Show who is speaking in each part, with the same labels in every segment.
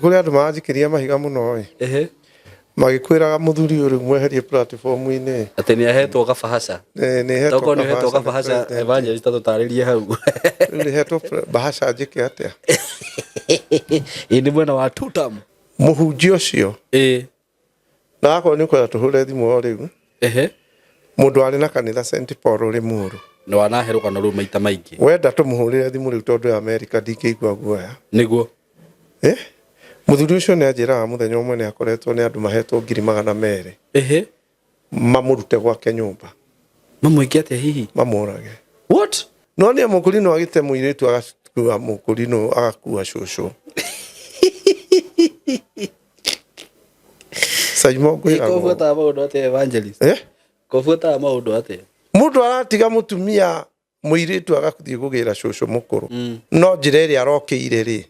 Speaker 1: kuri andu majikiria mahiga muno magikwiraga muthuri uri mweherie platform ine
Speaker 2: ati ni ahetwo kabahasha
Speaker 1: ni hetwo
Speaker 2: toko ni hetwo kabahasha evangelist tutaririe hau
Speaker 1: ni hetwo bahasha njike atia
Speaker 2: ini mwana wa tutam
Speaker 1: muhunjio cio na ako ni kwa tuhure thimu riu mundu ari na kanitha St Paul ri muru
Speaker 2: no wanaheruka no ru maita maingi
Speaker 1: wenda tumuhurire thimu riu tondu America ndikigwa guoya
Speaker 2: niguo
Speaker 1: muthuri ucio ni ajira muthenya umwe ni akoretwo ni andu mahetwo 200 mamurute gwake nyumba
Speaker 2: mamwike atia hihi
Speaker 1: mamurage
Speaker 2: what
Speaker 1: no ni mukurino agite muiritu agakua mukurino agakua shushu Saimo kwira
Speaker 2: kofuata maundu atia evangelist kofuata maundu atia
Speaker 1: mundu aratiga mutumia muiritu agakuthie kugira shushu mukuru no njira iri arokire ri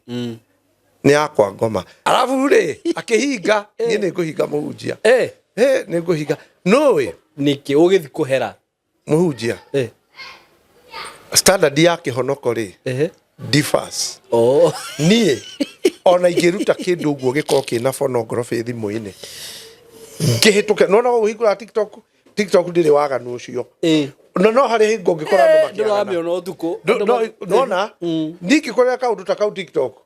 Speaker 1: ni akwa ngoma alafu ri akihinga ni nguhinga muhunjia ni nguhinga no we
Speaker 2: niki ugithi kuhera
Speaker 1: muhunjia standard yake honoko ri differs nie ona ingiruta kindu guo giko kina pornography thimu-ini ngihituke no uhingura TikTok ndiri waganu ucio no hari hingo ngikora andu makiagana
Speaker 2: ndiro amio tuko
Speaker 1: no na ndikikora kaundu ta kau TikTok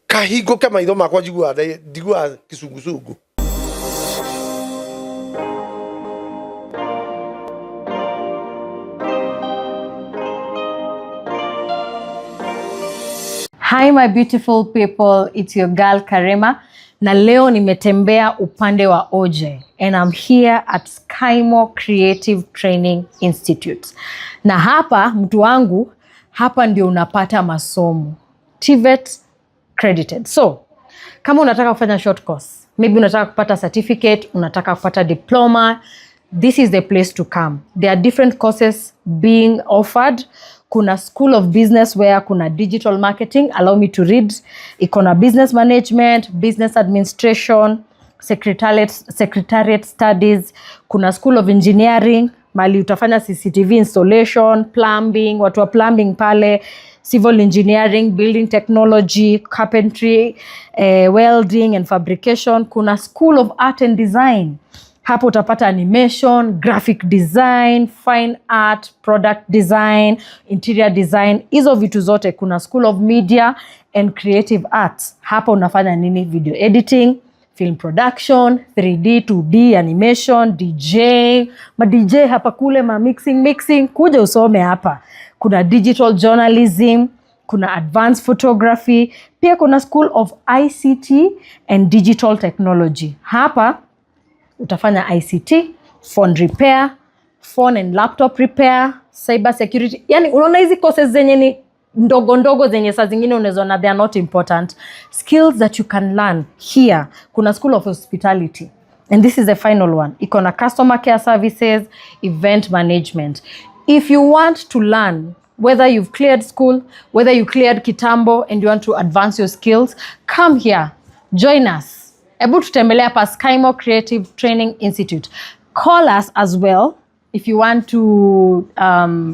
Speaker 1: kahingo ke maitho makwa njigua ndigua kisungusungu
Speaker 3: Hi my beautiful people, it's your girl Karema na leo nimetembea upande wa OJ and I'm here at Skymo Creative Training Institute. Na hapa mtu wangu, hapa ndio unapata masomo TVET credited. So, kama unataka kufanya short course, maybe unataka kupata certificate, unataka kupata diploma, this is the place to come. There are different courses being offered. Kuna School of Business where kuna digital marketing, allow me to read. Ikona business management, business administration, secretariat studies. Kuna School of Engineering, mali utafanya CCTV installation, plumbing, watu wa plumbing pale, civil engineering, building technology, carpentry, welding and fabrication. Kuna School of Art and Design. Hapo utapata animation, graphic design, fine art, product design, interior design. Hizo vitu zote. Kuna School of Media and Creative Arts. Hapo unafanya nini? Video editing, film production, 3D, 2D, animation, DJ. Ma DJ hapa kule, ma mixing. Kuja usome hapa. Kuna digital journalism, kuna advanced photography. Pia kuna School of ICT and Digital Technology. Hapa utafanya ICT, phone repair, phone and laptop repair, cyber security. Yani unaona hizi courses zenye ni ndogo zenye saa zingine unazoona they are not important. Skills that you can learn here. Kuna School of Hospitality. And this is the final one. Ikona customer care services, event management. If you want to learn, whether you've cleared school, whether you cleared kitambo and you want to advance your skills, come here. Join us. Ebu tutembelea hapa Skymo Creative Training Institute. Call us as well if you want to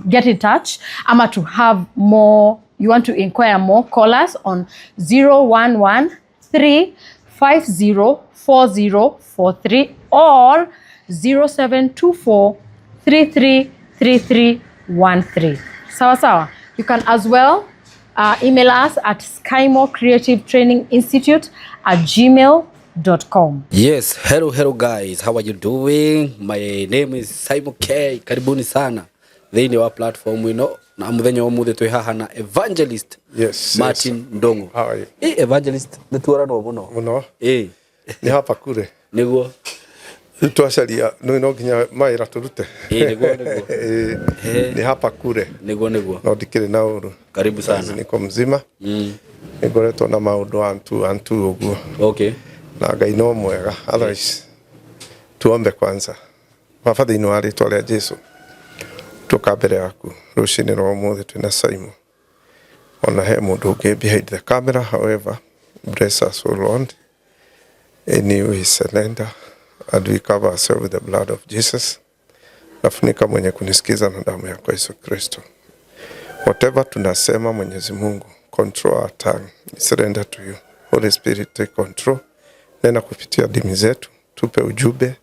Speaker 3: get in touch ama to have more, you want to inquire more. Call us on 0113504043 or 0724333313. Sawa. You can as well email us at skymocreativetraininginstitute@gmail.com.
Speaker 2: Yes, hello guys, how are you doing? My name is Simon K. Karibuni sana. Thini wa platform wino na muthenya omuthe twi haha na evangelist Martin Ndongo.
Speaker 1: How are you?
Speaker 2: Evangelist nituara no muno.
Speaker 1: Ni hapa kure.
Speaker 2: Niguo.
Speaker 1: Twacaria no nginya maira turute.
Speaker 2: Niguo.
Speaker 1: Ni hapa kure.
Speaker 2: Niguo.
Speaker 1: No dikire na uru.
Speaker 2: Karibu sana.
Speaker 1: Niko mzima. Nigoretwo na maundu antu uguo.
Speaker 2: Okay.
Speaker 1: Na Ngai no mwega. Otherwise tuombe kwanza. Baba thĩinĩ wa rĩĩtwa rĩa Jesũ tuka mbere yaku rũcinĩ rwa ũmũthĩ twĩna Simon ona he mũndũ ũngĩ behind the camera. However, bless us, O Lord, in you we surrender and we cover ourselves with the blood of Jesus. Nafunika mwenye kunisikiza na damu yako Yesu Kristo. Whatever tunasema Mwenyezi Mungu, control our tongue, we surrender to you. Holy Spirit take control. Nena kupitia dimi zetu, tupe ujumbe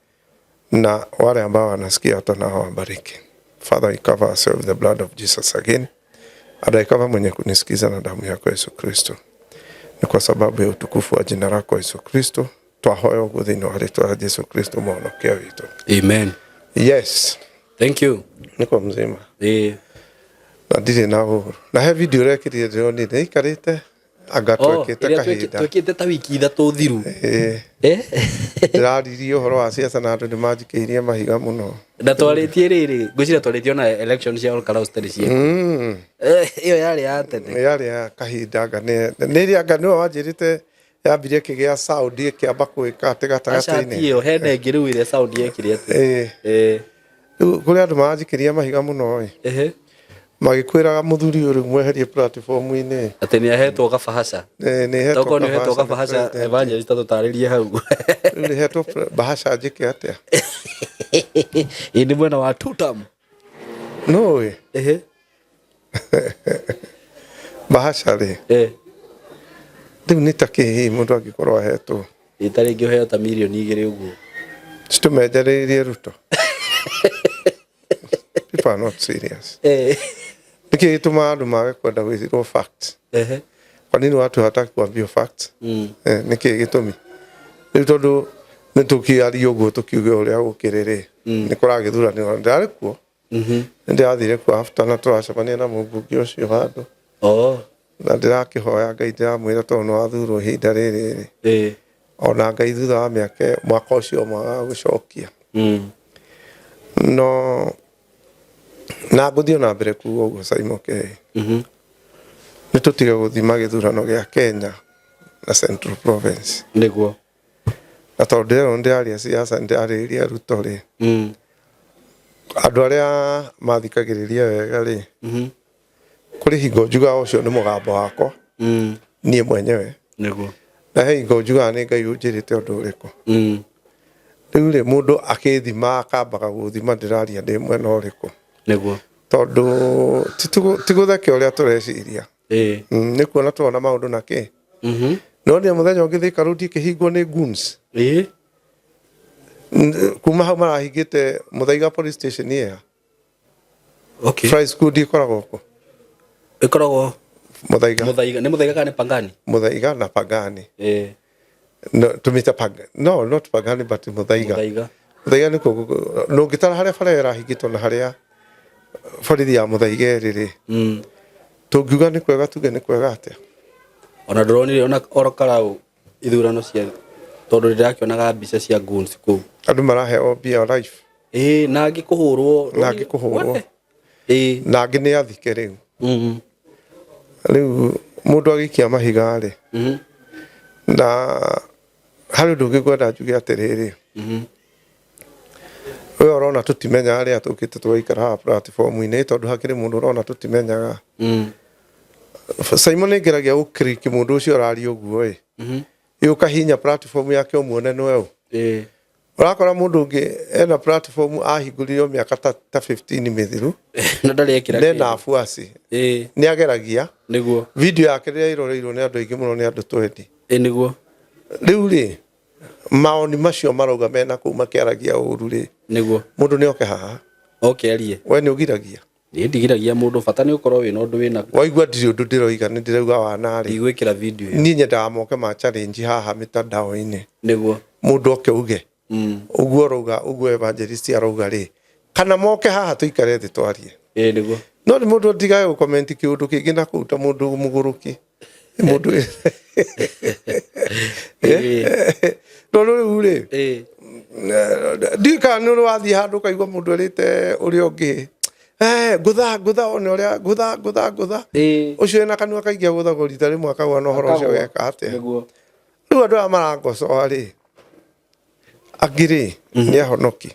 Speaker 1: na wale ambao wanasikia hata nao wabariki. Father, I cover ourselves with the blood of Jesus again. And I cover mwenye kunisikiza na damu yako Yesu Kristo. Ni kwa sababu ya utukufu wa jina lako Yesu Kristo, twahoya ũguo thĩinĩ wa rĩĩtwa rĩa Yesu Kristo mũhonokia witũ.
Speaker 2: Amen.
Speaker 1: Yes.
Speaker 2: Thank you.
Speaker 1: Niko mzima. Na ndirĩ na ũru. Na he video rekĩrire ndĩronire ikarĩte anga twekĩte kahinda.
Speaker 2: Twekĩte ta wiki ithatũ thiru.
Speaker 1: Ndĩraririe ũhoro wa siasa na andũ nĩmanjikĩirie mahiga mũno.
Speaker 2: Na twarĩtie rĩrĩ, ngwĩciria twarĩtie ona election cia Olkalau citarĩ cia. Ĩyo yarĩ ya tene.
Speaker 1: Yarĩ ya kahinda anga nĩrĩ anga nĩwe wanjĩrĩte yambire kĩgĩa Saudi kĩamba gwĩka atĩ gatagatĩ-inĩ.
Speaker 2: Ĩyo hena ĩngĩ rĩu ĩrĩa Saudi yekire atĩ.
Speaker 1: Rĩu kũrĩ andũ manjikĩria mahiga mũno magĩkwĩraga mũthuri ũyũ mweherie platform-inĩ
Speaker 2: atĩ nĩahetwo kabahaca. Toko nĩahetwo kabahaca Evangelist tũtarĩrie hau.
Speaker 1: Rĩu nĩhetwo bahaca njĩke atĩa?
Speaker 2: Nĩ mwena wa Tutam.
Speaker 1: No. Bahaca rĩ. Rĩu nĩ ta kĩĩ mũndũ angĩkorwo ahetwo?
Speaker 2: Itarĩ ingĩ ũheo ta mirioni 2 ũguo.
Speaker 1: Citũmenjereirie Ruto. People are not serious. Nĩkĩ gĩtũma andũ mage kwenda gwĩthirwo facts? Kwa nini watu hataki kuambia facts? Nĩkĩ gĩtũmi? Rĩu tondũ nĩtũkĩaria ũguo tũkiuge ũrĩa gũkĩrĩ nĩ kũragĩthuranĩrwo ndarĩ kuo. Nĩndĩrathire kuo after na tũracemania na mũmbunge ũcio handũ. Na ndĩrakĩhoya Ngai ndĩramwĩra tondũ nĩwathurwo ihinda rĩrĩ ona Ngai thutha wa mwaka ũcio mwaga gũcokia. No na ngũthiĩ na mbere kuuga ũguo Simon K. Nĩtũtige gũthima gĩthurano gĩa Kenya na Central Province.
Speaker 2: Nĩguo.
Speaker 1: Na tondũ ndĩraria siasa ndĩrarĩrĩria Ruto rĩ. Andũ arĩa mathikagĩrĩria wega rĩ. Kũrĩ hingo njugaga ũcio nĩ mũgambo wakwa. Niĩ mwenyewe.
Speaker 2: Nĩguo.
Speaker 1: Na he hingo njugaga nĩ Ngai ũnjĩrĩte ũndũ ũrĩkũ. Rĩu rĩ mũndũ akĩthima akambaga gũthima ndĩraria ndĩ mwena ũrĩkũ.
Speaker 2: Nĩguo.
Speaker 1: Tondũ tigũtheke ũrĩa tũreciria. Nĩ kuona tuona maũndũ na kĩ. No nĩ mũthenya ũngĩ Thika Road ikĩhingwo nĩ goons. Kuma hau marahingĩte Muthaiga police station ĩya. Fry school ĩkoragwo kũ?
Speaker 2: Ĩkoragwo
Speaker 1: Muthaiga.
Speaker 2: Nĩ Muthaiga kana Pangani?
Speaker 1: Muthaiga na Pangani. No, tumita Pangani. No, not Pangani but Muthaiga. Muthaiga nĩ kũ? No ngĩtara harĩa bara ĩrahingĩtwo na harĩa borithi ya Muthaiga rĩrĩ. Tũngiuga nĩ kwega tuge nĩ kwega atĩa?
Speaker 2: Ona ndronire ona Olkalau ithurano cia tondũ ndĩrakĩonaga mbica cia goons kũu.
Speaker 1: Andũ maraheo mbia life.
Speaker 2: Na angĩ kũhũrwo.
Speaker 1: Na angĩ nĩ athike rĩu. Rĩu mũndũ agĩikia mahiga rĩ. Na harĩ ũndũ ũngĩ ngwenda njuge atĩrĩrĩ. We ũrona tũtimenya arĩa tũkĩte tũgaikara haha platform-inĩ tondũ hakĩrĩ mũndũ ũrona tũtimenyaga. Simon nĩngeragia gũkiriki mũndũ ũcio araria ũguo ũkahinya platform yake ũmuone nĩwe ũ. Ũrakora mũndũ ũngĩ ena platform ahingũririo mĩaka ta 15 mĩthiru
Speaker 2: na ndarĩ ekĩra
Speaker 1: nena afuasi nĩageragia
Speaker 2: nĩguo
Speaker 1: video yake rĩrĩa iroreirwo nĩ andũ aingĩ mũno nĩ andũ 20
Speaker 2: nĩguo
Speaker 1: rĩu rĩ maoni macio marauga mena kũu makĩaragia ũru rĩ
Speaker 2: nĩguo
Speaker 1: mũndũ nĩ oke haha
Speaker 2: arie
Speaker 1: we nĩ ũgiragia
Speaker 2: nĩ ndigiragia mũndũ bata nĩ ũkorwo wĩna ũndũ wĩna
Speaker 1: waigua ndirĩ ũndũ ndĩroiga nĩ ndĩrauga wanarĩ
Speaker 2: igwĩkĩra video
Speaker 1: niĩ nyendaga moke ma challenge haha mitandao-inĩ
Speaker 2: nĩguo
Speaker 1: mũndũ oke uge ũguo rauga ũguo Evangelist arauga rĩ kana moke haha tũikare thĩ twarie
Speaker 2: nĩguo
Speaker 1: no nĩ mũndũ ndigaye gũcomment kĩũndũ kĩngĩ na kũruta mũndũ mũgũrũki mũndũ no rĩu rĩ ndika nĩ wathiĩ handũ kaigua mũndũ erĩte ũrĩa ũngĩ gũtha one ũrĩa gũtha ũcio ena kanua kaingĩ gũthagwo rita rĩmwe akauga no ũhoro ũcio weka atĩa rĩu andũ aya marangocoa rĩ angĩ rĩ nĩ ahonoki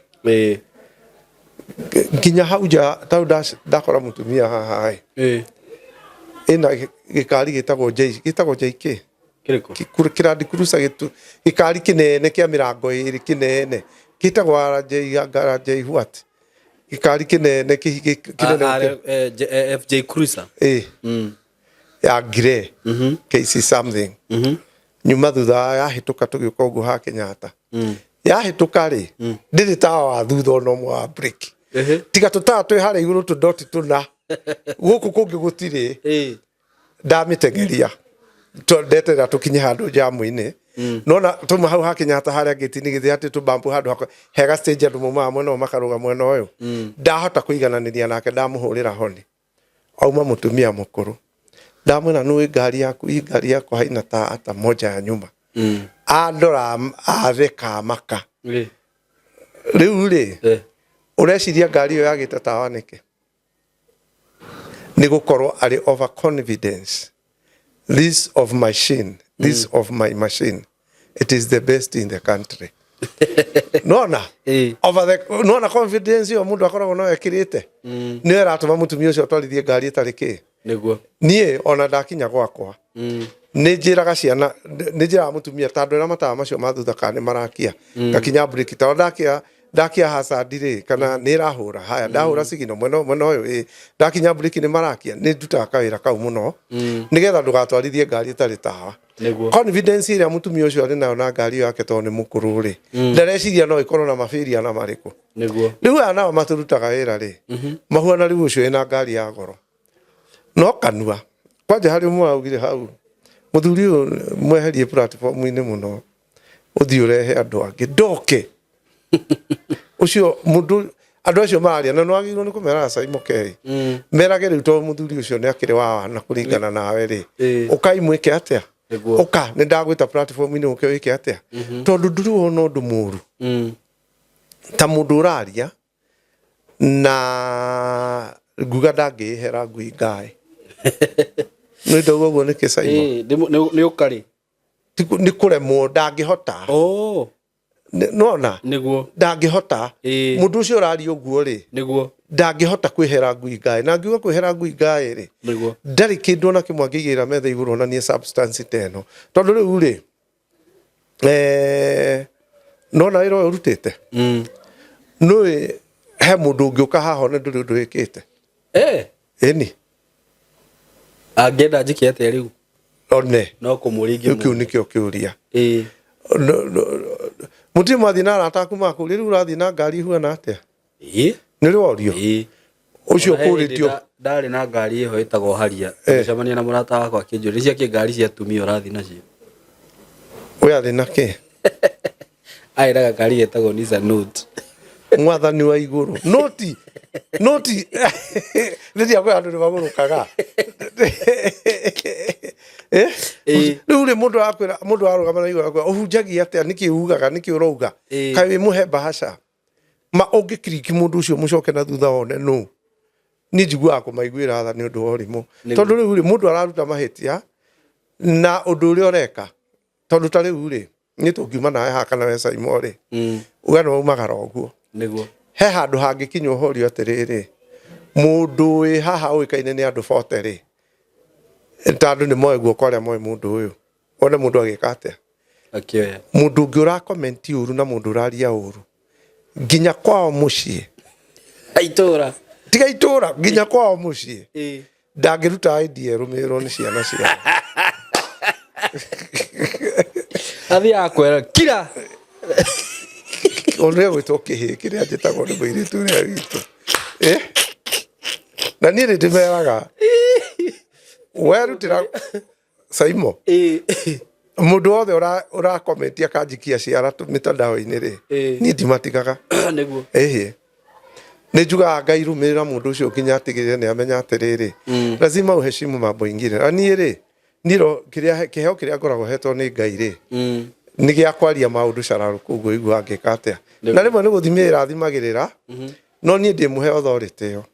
Speaker 1: nginya hau nja tau ndakora mũtumia haha ĩna gĩkari gĩtagwo JK kĩrandi kurusa gĩkari kĩnene kĩa mĩrango ĩrĩ kĩnene gĩtagwo RJ what gĩkari kĩnene
Speaker 2: FJ Cruiser
Speaker 1: ya ngire KC something nyuma thutha yahituka tugioka uguo ha Kenyatta yahituka ri ndiri tawa wa thutha no mwa break tiga tutawa twi hare iguru tu dot tuna guku kungi gutiri ndamitengeria ndetera tukinye handu jamu-ini nona tuma hau ha Kenyatta haria gitini githi ati tu bambu handu hega stage andu muma mwena makaruga mwena uyu ndahota kuigananiria nake ndamuhurira honi auma mutumia mukuru ndamwira nui ngari yaku haina ta ata moja ya nyuma andora areka maka riu ri ureciria ngari yo yagita tawa nike ni gukorwo ari over confidence. This of machine, this of my machine, it is the best in the country. Nona over the nona confidence yo mundu akoragwo no ekirite ni aratuma mutumia ucio atwarithie ngari itariki niguo nie ona ndakinya gwakwa ni njiraga ciana ni njira mutumia tandu era matawa macio mathutha kana marakia ngakinya break ta ndakia hasandire kana ni rahura haya ndahura sigino mwena uyu ndakinya break ni marakia ni ndutaga kawira kau muno nigetha ndugatwarithie ngari itari tawa confidence ira mutumia ucio ari nayo na ngari yake to ni mukuru ri ndareciria no ikorwo na mafiria na mariku niguo riu ana maturutaga wira ri mahuana riu ucio ina ngari ya goro no kanua kwanja hari mwa ugire hau muthuri mweherie platform-ini muno uthii urehe andu angi ndoke ucio mundu andu acio maria na no agirwo ni kumera Saimokei merage riu to muthuri ucio ni akire wa na kuringana nawe ri ukaimwike atia uka ni ndagwita platform-ini uke wike atia tondu nduru no ndu muru ta mundu uraria na nguga ndangihera ngui ngai ni ndogo ni Saimo
Speaker 2: ni ukari
Speaker 1: ni kuremwo ndangihota nona
Speaker 2: niguo
Speaker 1: ndangihota mundu ucio urari uguo ri
Speaker 2: niguo
Speaker 1: ndangihota kwihera ngui ngai na ngiuga kwihera ngui ngai ri
Speaker 2: niguo
Speaker 1: ndari kindu na kimwe ngigira metha iguru na ni substance teno tondu riu ri nona iro urutite no he mundu ungiuka haho na nduri undu wikite eni
Speaker 2: agenda njiki atia riu
Speaker 1: one
Speaker 2: no kumuringi
Speaker 1: kiu nikio kiuria muti mathina arataku maku riu urathi na ngari huana atia ni riorio ucio kuritio
Speaker 2: ndari na ngari iho itago haria ncemania na murata wakwa kinjuri cia ngari cia tumia urathi nacio
Speaker 1: we athi na ki
Speaker 2: airaga ngari itago Nissan Note
Speaker 1: mwathani wa iguru noti ndia kwa andu bagurukaga riu ri mundu akwira mundu arugama na iguru akwa uhunjagia atia niki ugaga niki urouga kai wi muhe bahasha ma ungikiriki mundu ucio mucoke na thutha one no ni njigua kumaiguira tha ni undu orimu tondu riu ri mundu araruta mahitia na undu uri oreka tondu ta riu ri ni tungiuma nawe hakana we Saimo ri ugano umagara oguo
Speaker 2: niguo
Speaker 1: he handu hangikinywo horio atiriri mundu wi haha uikaine ni andu 40 ri tandu ni moe guo koria moe mundu uyu one mundu agika atia
Speaker 2: akioya
Speaker 1: mundu ngiura comment uru na mundu uraria uru nginya kwao mucii
Speaker 2: aitora
Speaker 1: tiga itura nginya kwao mucii ndangiruta idea rumirwo ni ciana cia
Speaker 2: athi akwera kira
Speaker 1: onre gwitwo kihi kiria njitagwo ni muiritu ria gitu na ni ndimeraga werutira Saimo mundu othe ura commentia kanjikia ciara mitandao-ini ri ni ndimatigaga
Speaker 2: niguo
Speaker 1: ni njugaga ngai rumirira mundu ucio nginya atigirire ni amenya atiriri lazima uheshimu mambo ingine ani ri niro kiheo kiria ngoragwo hetwo ni ngai ri ni gia kwaria maundu cararuku uguo igua angika atia na rimwe ni guthimira thimagirira no ni ndi muhe authority yo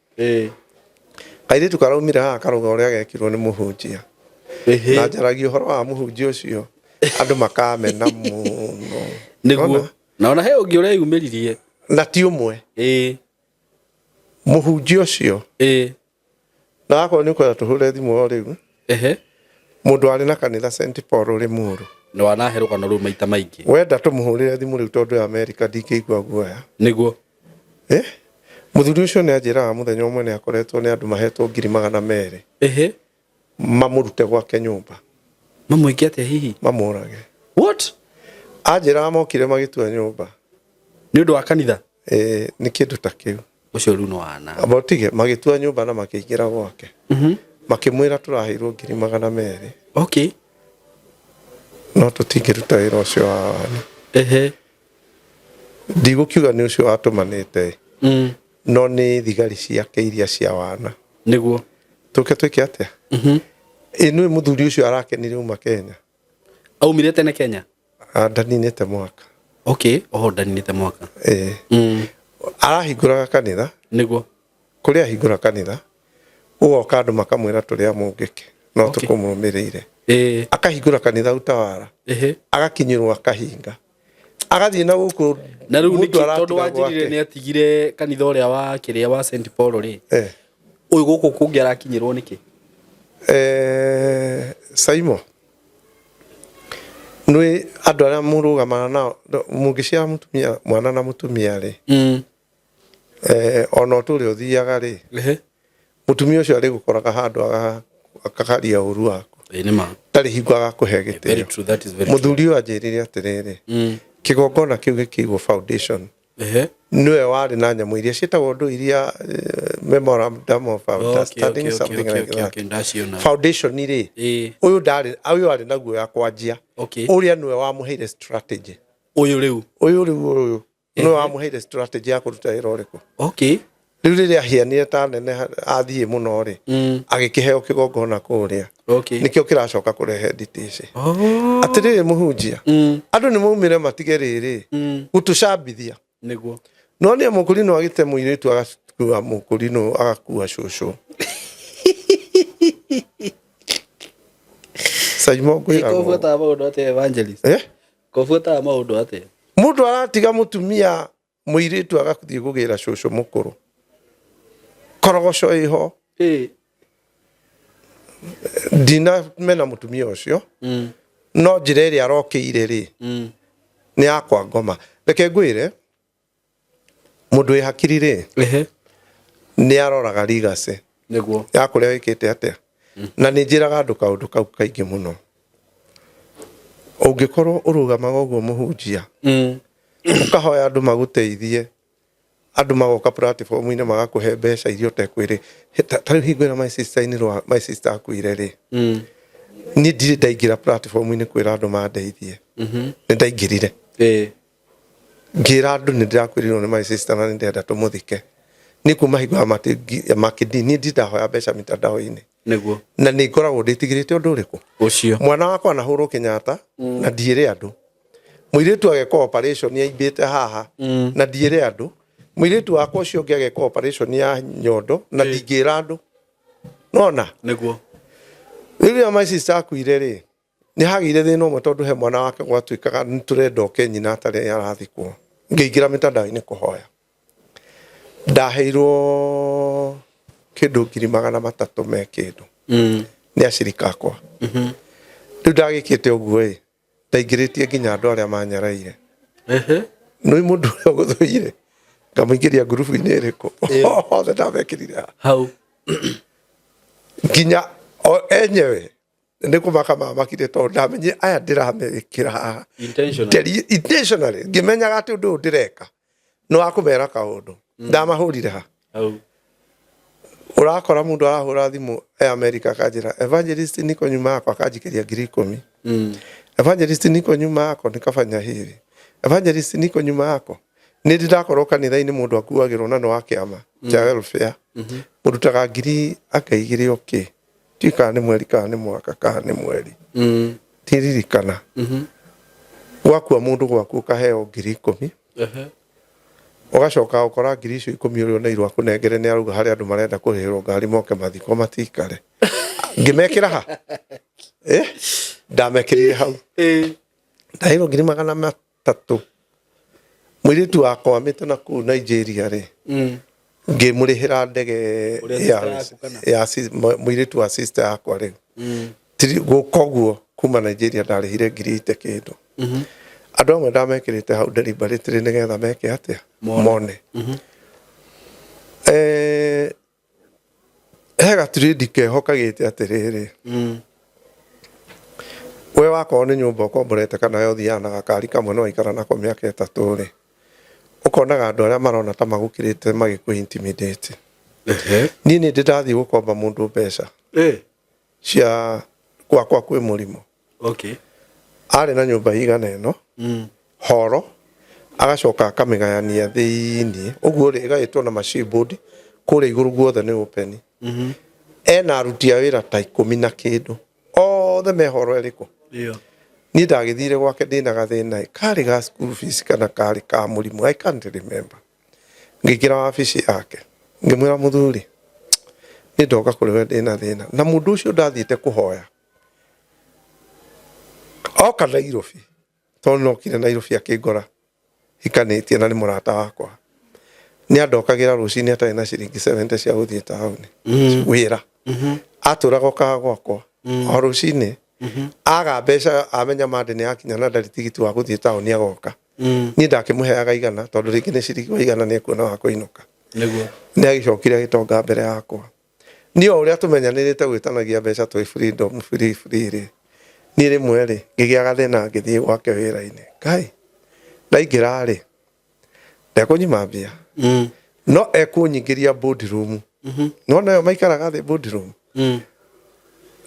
Speaker 1: kaire tukaraumira ha karuga uria gekirwo ni muhunjia na njaragia uhoro wa muhunjia ucio andu makamena muno
Speaker 2: niguo naona he ungi uria yumiririe
Speaker 1: na ti umwe muhunjia ucio na akwa ni kwenda tuhure thimu riu mundu ari na kanitha St Paul ri muru
Speaker 2: no wanaheruka no ru maita maingi
Speaker 1: wenda tumuhurire thimu riu tondu America ndikigwa guoya
Speaker 2: niguo
Speaker 1: muthuri ucio ni anjiraga muthenya umwe ni akoretwo ni andu mahetwo 200,000 mamurute gwake nyumba
Speaker 2: Mamũikia atia hihi?
Speaker 1: Mamũrage.
Speaker 2: What?
Speaker 1: Anjĩra mokire magĩtua nyũmba.
Speaker 2: Nĩ ũndũ wa kanitha?
Speaker 1: Nĩ kĩndũ ta kĩu.
Speaker 2: Ũcio rĩu no wana.
Speaker 1: Abotige magĩtua nyũmba na makĩingĩra gwake. Makĩmwĩra tũraheirwo 200,000.
Speaker 2: Okay.
Speaker 1: No tũtingĩruta wĩra ũcio wa wani. Ndigũkiuga nĩ ũcio watũmanĩte. No nĩ thigari ciake iria cia wana.
Speaker 2: Nĩguo.
Speaker 1: Tũke twĩke atĩa? Nĩ mũthuri ũcio arakenire uma Kenya.
Speaker 2: Aumire tene Kenya?
Speaker 1: Ndaninĩte mwaka.
Speaker 2: Okay, ndaninĩte mwaka.
Speaker 1: Arahingũraga kanitha.
Speaker 2: Nĩguo.
Speaker 1: Kũrĩa ahingũra kanitha, ũgoka andũ makamwĩra tũrĩa mũngĩke. No tũkũmũrũmĩrĩire. Akahingũra kanitha Utawala. Agakinyĩrwo akahinga. Agathiĩ na gũkũ.
Speaker 2: Na rĩu nĩkĩ tondũ wanjirire nĩ atigire kanitha ũrĩa wa kĩrĩa wa St Paul rĩ. Ũyũ gũkũ kũngĩ arakinyĩrwo nĩkĩ?
Speaker 1: Saimo. Nĩ andũ arĩa mũrũgamana nao mũngĩciara mũtumia mwana na mũtumia rĩ. Ona ũtũrĩ ũthiaga rĩ. Mũtumia ũcio arĩ gũkoraga handũ akakaria ũru waku.
Speaker 2: Nĩma.
Speaker 1: Ndarĩ hingo agakũhe gĩtĩo.
Speaker 2: Very true, that is very true.
Speaker 1: Mũthuri ũyũ anjĩrĩre atĩrĩrĩ. Kĩgongona kĩu gĩkĩigwo foundation. Nĩwe warĩ na nyamũ iria ciĩtagwo ndũ iria memorandum of understanding something like that. Foundation rĩ. Ũyũ arĩ naguo ya kwanjia. Ũrĩa nĩwe wamũheire strategy.
Speaker 2: Ũyũ
Speaker 1: nĩwe wamũheire strategy ya kũruta wĩra ũrĩkũ.
Speaker 2: Okay.
Speaker 1: Rĩu rĩrĩa ahianire ta nene athiĩ mũno rĩ. Agĩkĩheo kĩgongona kũrĩa. Nĩkĩo kĩracoka kũrehe details. Atĩrĩrĩ mũhunjia. Andũ nĩ maumire matige rĩrĩ. Gũtũcambithia.
Speaker 2: Nĩguo.
Speaker 1: No nĩ mũkũrino agĩte mũirĩtu agakua mũkũrino agakua cũcũ. Saimo ngwĩra.
Speaker 2: Kobuata maũndũ atĩa evangelist? Kobuata maũndũ atĩa?
Speaker 1: Mũndũ aratiga mũtumia mũirĩtu agakuthiĩ gũgĩra cũcũ mũkũrũ. Korogoco iho. Dina mena mũtumia ũcio. No njĩra ĩrĩa arokĩire rĩ. Nĩ yakwa ngoma. Reke ngwĩre. Mũndũ wĩ hakiri rĩ. Nĩ aroraga legacy.
Speaker 2: Nĩguo.
Speaker 1: Ya kũrĩa wĩkĩte atĩa. Na nĩ njĩraga andũ kaũndũ kau kaingĩ mũno. Ũngĩkorwo ũrũgamaga ũguo mũhunjia. Ũkahoya andũ magũteithie. Andũ magoka platform-inĩ magakũhe mbeca iria ũtekwĩrĩ. Tarĩu hingũra my sister akuire rĩ. Niĩ ndirĩ ndaingĩra platform-inĩ kwĩra andũ mandeithie. Nĩ ndaingĩrire. Ngĩra andũ nĩ ndĩrakwĩrirwo nĩ my sister na nĩ ndĩrenda tũmũthike. Nĩ kuma hingo ya makĩndi niĩ ndahoya mbeca mitandao-inĩ.
Speaker 2: Nĩguo.
Speaker 1: Na nĩ ngoragwo ndĩtigĩrĩte ũndũ ũrĩkũ.
Speaker 2: Ũcio.
Speaker 1: Mwana wakwa nahũrwo Kenyatta na ndiĩre andũ. Mũirĩtu ageka operation yaimbĩte haha na ndiĩre andũ. Mũirĩtu wakwa ũcio ũngĩ ageka operation ya nyondo na ndingĩra andũ. Nona.
Speaker 2: Nĩguo.
Speaker 1: Rĩrĩa my sister akuire rĩ. Nĩ hagĩire thĩna ũmwe tondũ he mwana wake gwatuĩkaga nĩ tũrenda oke nyina atarĩ arathikwo. Ngĩingĩra mitandao-inĩ kũhoya. Ndaheirwo kĩndũ 300,000 me kĩndũ. Nĩ acirika akwa. Rĩu ndagĩkĩte ũguo ĩ. Ndaingĩrĩtie nginya andũ arĩa manyaraire. Nĩ mũndũ ũrĩa ũgũthũire. Ngamũingĩria ngurubu-inĩ ĩrĩkũ. Othe ndamekĩrire.
Speaker 2: Hau.
Speaker 1: Nginya enyewe. Nĩ kũmaka mamakire tondũ ndamenye aya ndĩramekĩra haha. Intentionally. Ngĩmenyaga atĩ ũndũ ũyũ ndĩreka. No akũmera kaũndũ. Ndamahũrire ha.
Speaker 2: Hau.
Speaker 1: Ũrakora mũndũ arahũra thimũ America akanjĩra evangelist niko nyuma yako akanjikĩria 10,000. Evangelist niko nyuma yako nikafanya hivi. Evangelist niko nyuma yako. Nĩ ndakorwo kanitha-inĩ mũndũ akuagĩrwo na no akĩama. Ja welfare. Mũrutaga 2,000 akaigĩre okay. Tika nĩ mweri kana nĩ mwaka kana nĩ mweri. Tiririkana. Gwakua mũndũ gwaku ukaheo 10,000. Ũgacoka ũkora 10,000 ũrĩa na irwa kũnengere nĩ arauga harĩ andũ marenda kũrĩhĩrwo ngari moke mathiko matikare. Ngĩmekĩra ha. Ndamekĩrire hau. Ndahĩrwo 300,000. Mũirĩtu wakwa amĩte na kũu Nigeria rĩ. Ngĩmũrĩhĩra ndege ya mũirĩtu wa sister yakwa rĩu. Koguo kuma Nigeria ndarĩhire 8,000 kĩndũ. Andũ amwe ndamekĩrĩte hau deliberately nĩgetha meke atĩa mone. He gatrade kehokagĩte atĩrĩrĩ. wako nĩ nyũmba ũkomborete kana yo thiana na gakari kamwe no ikara nako mĩaka 3 rĩ ũkonaga andũ arĩa marona ta magũkirĩte magĩkũ intimidate niĩ nĩ ndĩrathiĩ gũkomba mũndũ mbeca cia gwakwa kwĩ mũrimũ arĩ na nyũmba igana ĩno horo agacoka akamĩgayania thĩinĩ ũguo rĩ ĩgaĩtwo na machibodi kũrĩa igũrũ guothe nĩ open ena aruti a wĩra ta 10 na kĩndũ othe mehoro ĩrĩkũ niĩ ndagĩthire gwake ndĩna gathĩna karĩ ga school fees kana karĩ ka mũrimũ I can't remember ngĩkĩra wabici yake ngĩmwĩra mũthuri nĩ ndoka kũrĩ we ndĩna thĩna na mũndũ ũcio ndathiĩte kũhoya oka Nairobi tondũ nokire Nairobi akĩngora hikanĩtie na nĩ mũrata wakwa nĩ andokagĩra rũcinĩ atarĩ na ciringi 70 cia gũthiĩ taũni wĩra atũraga okaga gwakwa o rũcinĩ aga mbeca amenya mande nĩ akinya na ndarĩ tigiti wa gũthiĩ taũni agoka niĩ ndakĩmũheaga igana tondũ rĩngĩ nĩ ciringi wa igana nĩ ekuona wa kũinũka nĩguo nĩ agĩcokire agĩtonga mbere yakwa niĩ o ũrĩa tũmenyanĩrĩte gwĩtanagia mbeca twĩ freedom free rĩ niĩ rĩmwe rĩ ngĩgĩa gathĩna ngĩthiĩ gwake wĩra-inĩ Ngai ndaingĩra rĩ ndekũnyima mbia no ekũnyingĩria board room no nayo maikaraga thĩ board room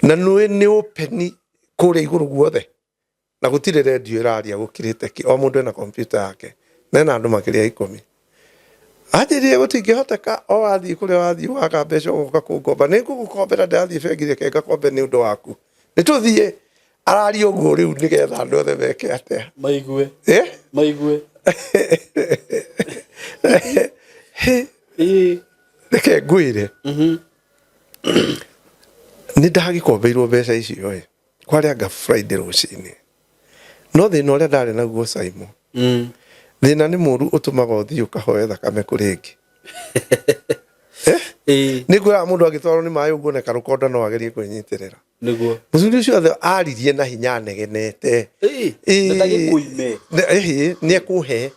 Speaker 1: na nĩ open kũrĩa igũrũ guothe na gũtirĩ radio ĩraria gũkirĩte ki o mũndũ ena computer yake na ena andũ makĩria 10 anjĩrĩe gũtingĩhoteka o athiĩ kũrĩa wathiĩ waka mbeca ũgoka kũngomba nĩ ngũgũkombera ndathiĩ bengi reke ngakombe nĩ ũndũ waku nĩ tũthiĩ araria ũguo rĩu nĩgetha andũ othe meke atĩa maigue reke ngwĩre nĩ ndagĩkombeirwo mbeca icio kwarĩanga Friday rũcinĩ no thĩna ũrĩa ndarĩ naguo Simon thĩna nĩ mũru ũtũmaga ũthiĩ ũkahoe thakame kũrĩ ĩngĩ nĩ kwĩra mũndũ agĩtwarwo nĩ maĩ ũguo neka rũkonda no agerie kwĩnyitĩrĩra nĩguo mũthuri ũcio aririe na hinya negenete nĩ ekũhe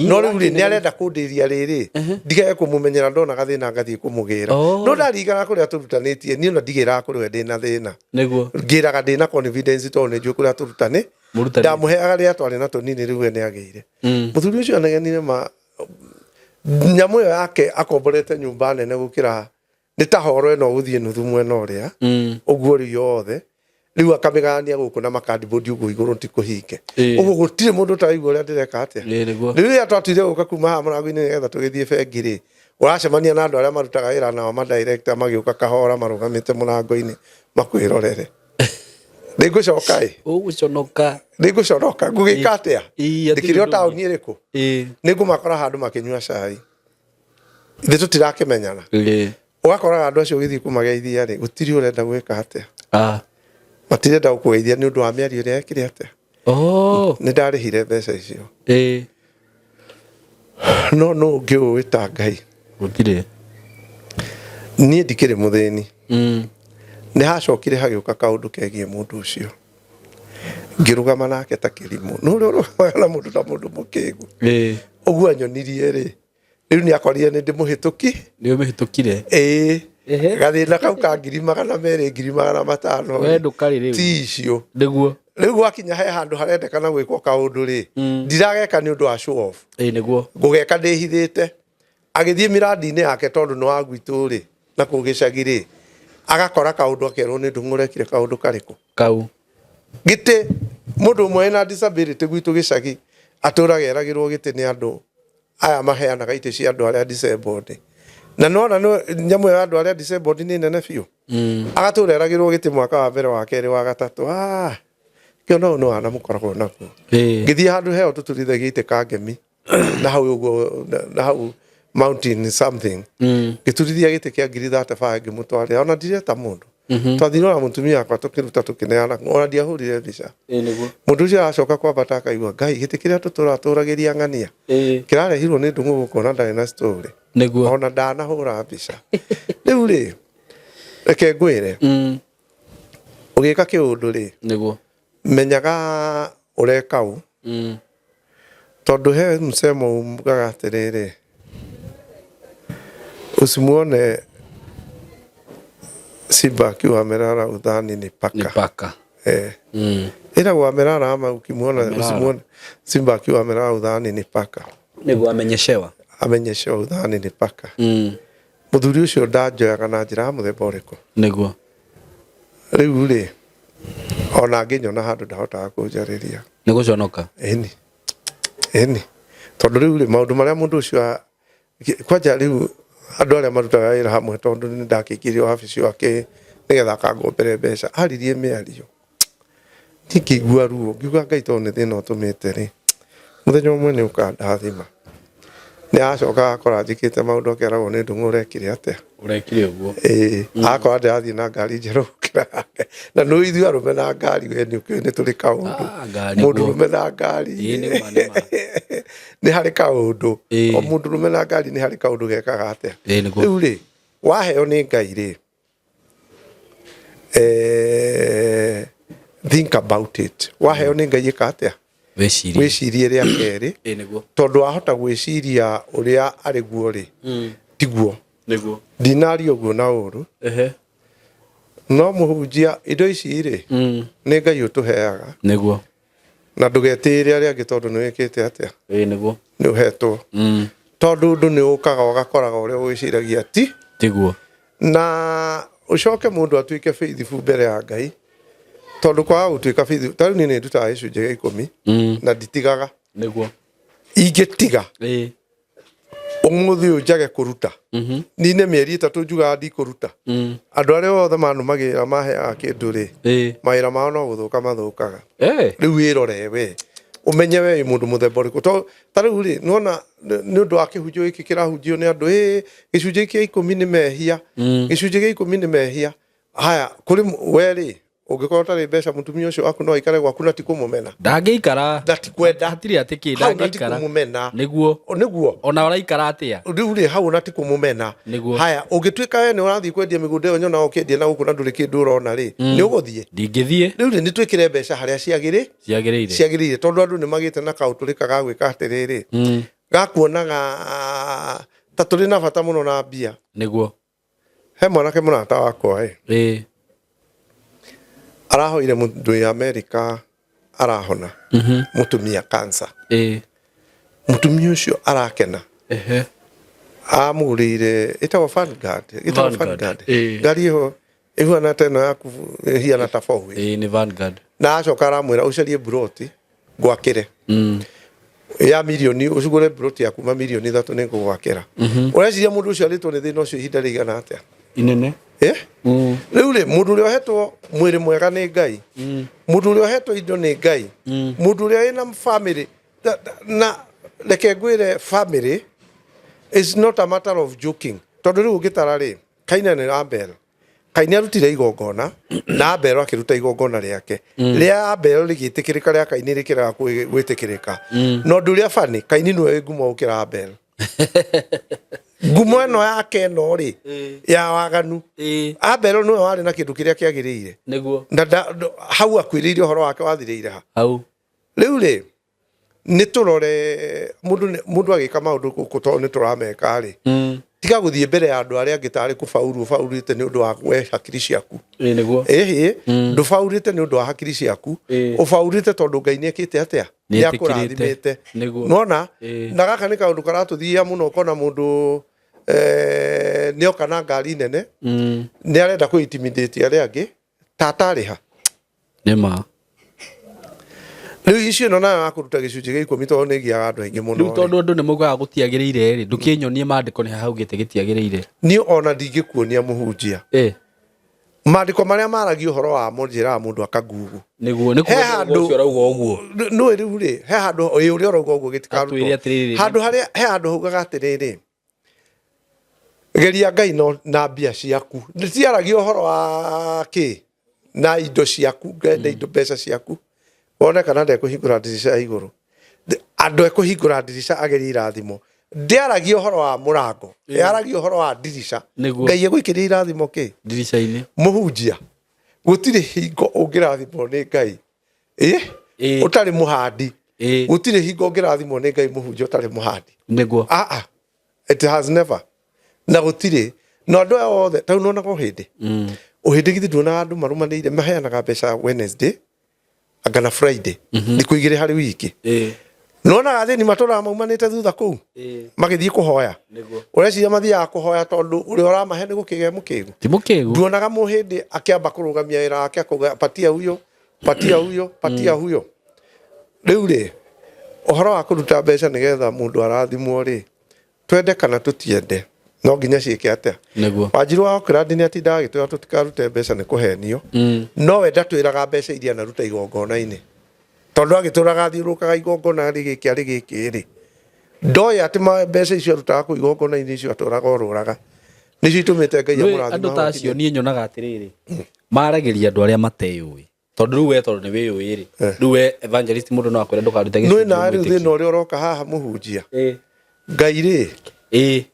Speaker 1: no rĩu rĩ nĩ arenda kũndĩria rĩrĩ ndigage kũmũmenyera ndona gathĩna ngathiĩ kũmũgĩra no ndarigana kũrĩa tũrutanĩtie niĩ ona ndigĩraga kũrĩ we ndĩna thĩna nĩguo ngĩraga ndĩna confidence tondũ nĩ njũĩ kũrĩa tũrutanĩ ndamũheaga rĩrĩa twarĩ na tũnini rĩu we nĩ agĩire mũthuri ũcio anegenire nyamũ ĩyo yake akomborete nyũmba nene gũkĩra nĩ ta horo ĩno gũthiĩ nuthu mwena ũrĩa ũguo rĩ yothe rĩu akamĩgania gũkũ na makandibodi ũguo igũrũ ti kũhinge ũguo gũtirĩ mũndũ ũtaigua ũrĩa ndĩreka atĩa rĩrĩa twatwire gũka kuma haha mũrango-inĩ nĩgetha tũgĩthiĩ bengi rĩ ũracemania na andũ arĩa marutaga wĩra nao madirector magĩũka kahora marũgamĩte mũrango-inĩ makwĩrorere nĩngũcoka nĩngũconoka ngũgĩka atĩa ndĩkĩrĩ o taũni ĩrĩkũ nĩngũmakora handũ makĩnyua cai ithe tũtirakĩmenyana ũgakoraga andũ acio ũgĩthiĩ kũmageithia rĩ gũtirĩ ũrenda gwĩka atĩa matirenda gũkũgeithia nĩ ũndũ wa mĩario ĩrĩa ekire atĩa nĩ ndarĩhire mbeca icio no ũngĩ ũĩ ta Ngai gũtirĩ niĩ ndikĩrĩ mũthĩni nĩ hacokire hagĩũka kaũndũ kegiĩ mũndũ ũcio ngĩrũgama nake ta kĩrimũ no ũrĩa ũrũgamaga na mũndũ ta mũndũ mũkĩgu ũguo anyonirie rĩ rĩu nĩ akorire nĩ ndĩmũhĩtũki nĩ ũmĩhĩtũkire gathĩna kau ka 200,000 2,500 we ndũkarĩ rĩu ti icio nĩguo rĩu gwakinya he handũ harendekana gwĩkwo kaũndũ rĩ ndirageka nĩ ũndũ wa show off nĩguo ngũgeka ndĩhithĩte agĩthiĩ miradi-inĩ yake tondũ nĩ wa gwitũ rĩ na kũgĩcagi rĩ agakora kaũndũ akerwo nĩ ndũng'ũrekire kaũndũ karĩkũ kau gĩtĩ mũndũ ũmwe na disability gwitũ gĩcagi atũraga eragĩrwo gĩtĩ nĩ andũ aya maheanaga itĩ cia andũ arĩa disabled na nona nyamũ ya andũ arĩa disabled nĩ nene biũ agatũra eragĩrwo gĩtĩ mwaka wa mbere wa kerĩ wa gatatũ kĩo no wana mũkoragwo nakuo ngĩthiĩ handũ heo tũtũrithagia itĩ kangemi na hau ũguo na hau mountain something gĩturithia gĩtĩ kĩa 35 ngĩmũtwarĩra ona ndireta mũndũ twathire na mũtumia akwa tũkĩruta tũkĩneana ona ndiahũrire mbica mũndũ ũcio aracoka kwambata akaigua Ngai gĩtĩ kĩrĩa tũtũratũragĩria ng'ania kĩrarehirwo nĩ ndung'u gũkũ na ndarĩ na story ona ndanahũra mbica rĩu rĩ reke ngwĩre ũgĩka kĩũndũ rĩ menyaga ũreka ũ tondũ he msemo umugaga atĩrĩrĩ usimuone simba akiwa amelala udhani ni paka ila wamerara ama ukimuona usimuone simba akiwa amelala udhani ni paka.
Speaker 2: Niguo amenyeshewa
Speaker 1: udhani ni paka. Muthuri ucio ndanjoyaga na njira muthemba uriku.
Speaker 2: Niguo
Speaker 1: Riu ri ona nginyona handu ndahotaga kunjariria.
Speaker 2: Niguconoka.
Speaker 1: Eni tondu riu ri maundu maria mundu ucio kwanja riu andu aria marutaga wira hamwe tondu ni ndakikirio wabici wake nigetha akangombere mbeca aririe miario tikigua ruo ngiuga Ngai to ni thina utumite ri muthenya umwe ni ukandathima ni acoka akora njikite maundu akeragwo ni ndungu urekire atia
Speaker 2: urekire uguo
Speaker 1: akora ndathi na ngari njeru na no ithu arume na ngari we ni tuli kaundu mundu rume na ngari ni hari kaundu o mundu rume na ngari ni hari kaundu gekaga atia riu ri waheo ni Ngai ri think about it. Waheo ni Ngai ikatia wicirie ria keri tondu ahota gwiciria uria ari guo ri tiguo dinario guo na uru no muhunjia indo ici ri ni Ngai utuheaga
Speaker 2: niguo
Speaker 1: na ndugetire aria angi tondu ni wikite atia
Speaker 2: niguo
Speaker 1: ni uhetwo tondu ndu ni ukaga ugakoraga uria wiciragia tiguo na ucoke mundu atuike faithful mbere ya Ngai tondu kwa utuika faithful tari ni ndutaga icunje gia 10 na nditigaga
Speaker 2: niguo
Speaker 1: ingitiga umuthi njage kuruta nine mieri 3 njuga ndi kuruta andu aria othe manumagira maheaga kindu ri mawira mao no guthuka mathukaga riu wirore we umenye we mundu muthemba uriku to tariu ri nona ni undu wa kihunjio giki kirahunjio ni andu gicunje kia 10 ni mehia gicunje gia 10 ni mehia haya kuri we ri ungikora tari mbeca mutumia ucio aku no ikare gwaku na tikumumena
Speaker 2: ndangiikara
Speaker 1: ndatikwenda
Speaker 2: hatiri atiki ndangiikara niguo ona uraikara atia
Speaker 1: riu ri hau na tikumumena haya ungituika we ni urathii kwendia migunda yo nyona ukendia na guku na nduri kindu urona ri ni uguthie
Speaker 2: ndingithie
Speaker 1: riu ri ni twikire mbeca haria ciagirire tondu andu ni magite na kauturika ga gwika atiriri gakuonaga ta turi na bata muno na mbia
Speaker 2: niguo
Speaker 1: he mwanake munata wakwa arahoire mundu ya America arahona mutumia cancer mutumia ucio arakena amugurire itawa Vanguard ngari ho ihwana tena yaku hiana tafawi
Speaker 2: ni Vanguard
Speaker 1: na acoka aramwira ucarie broti gwakire ya milioni ucugure broti yaku ma milioni 3 ni ngwakira ureciria mundu ucio aritwo ni thina ucio ihinda rigana atia
Speaker 2: inene
Speaker 1: riu ri mundu uria hetwo mwiri mwega ni Ngai mundu uria hetwo indo ni Ngai mundu uria ina family na leke gwire family is not a matter of joking tondu riu gitara ri Kaina ni Abel Kaini arutire igongona na Abel akiruta igongona riake ria Abel rigitikirika ria Kaini rikira gwitikirika no nduria fani Kaini niwe ngumo ukira Abel ngumo eno yake no ri ya waganu Abel niwe wari na kindu kiria kiagiriire
Speaker 2: niguo
Speaker 1: na hau akwiriire horo wake wathiriire ha
Speaker 2: hau
Speaker 1: riu ri ni turore mundu agika maundu kuto ni turameka ri tiga guthie mbere ya andu aria ngitari kufaurite ni undu wa we hakiri ciaku
Speaker 2: niguo
Speaker 1: ndufaurite ni undu wa hakiri ciaku ufaurite tondu Ngai ni ekite atia ni akurathimite nona na gaka ni kaundu karatuthia muno kona mundu ni okana ngari nene ni arenda ku intimidate aria angi tatari ha
Speaker 2: nema
Speaker 1: riu icio no na akuruta gicunje gia 10 tondu ni giaga andu aingi muno
Speaker 2: riu tondu andu ni mugaga gutiagirire ri ndukinyonie mandiko ni haugite gitiagirire
Speaker 1: ni ona ndingikuonia muhunjia mandiko maria maragi uhoro wa munjira mundu akagugu
Speaker 2: niguo ni kuo rauga uguo
Speaker 1: no riu ri he handu uria rauga uguo gitikaruto handu haria he handu hugaga atiriri geria Ngai no na mbia ciaku ndiciaragi uhoro wa ki na indo ciaku ngenda indo mbeca ciaku wona kana ndekuhingura ndirisha iguru andu ekuhingura ndirisha ageri irathimo ndiaragia uhoro wa murango yaragia uhoro wa ndirisha Ngai egwikiria irathimo ki
Speaker 2: ndirisha-ini
Speaker 1: muhunjia gutire hingo ungirathimo ni Ngai utari muhandi gutire hingo ungirathimo ni Ngai muhunjia utari muhandi
Speaker 2: niguo
Speaker 1: it has never na gutire no andu othe tau nona ko hindi Uhindi nduona andu marumanire maheanaga mbeca Wednesday agana Friday ni kuigire hari wiki nona athini matora maumanite thutha kuu magithii kuhoya ureciria mathiaga kuhoya tondu uri uramahe ni gukige mukigu
Speaker 2: ti mukigu
Speaker 1: nduonaga muhindi akiamba kurugamia wira wake akuga patia huyo patia huyo riu ri uhoro wa kuruta mbeca nigetha mundu arathimwo ri twende kana tutiende no nginya ciike atia Wanjiru wa kirandi ati ndagitwa tutikarute mbeca ni kuhenio no we ndatwiraga mbeca iria na ruta igongona-ini tondu agituraga thiurukaga igongona rigiki ari giki ri ndoya ati mbeca icio rutaga ku igongona-ini icio aturaga ururaga nicio itumite Ngai amurathima
Speaker 2: andu ta acio nie nyonaga atiriri maragiria andu aria mateyui tondu riu we tondu ni wiyui ri riu we evangelist mundu no akwira ndukarute gicunjĩ
Speaker 1: no na riu thina uria uroka haha muhunjia Ngai ri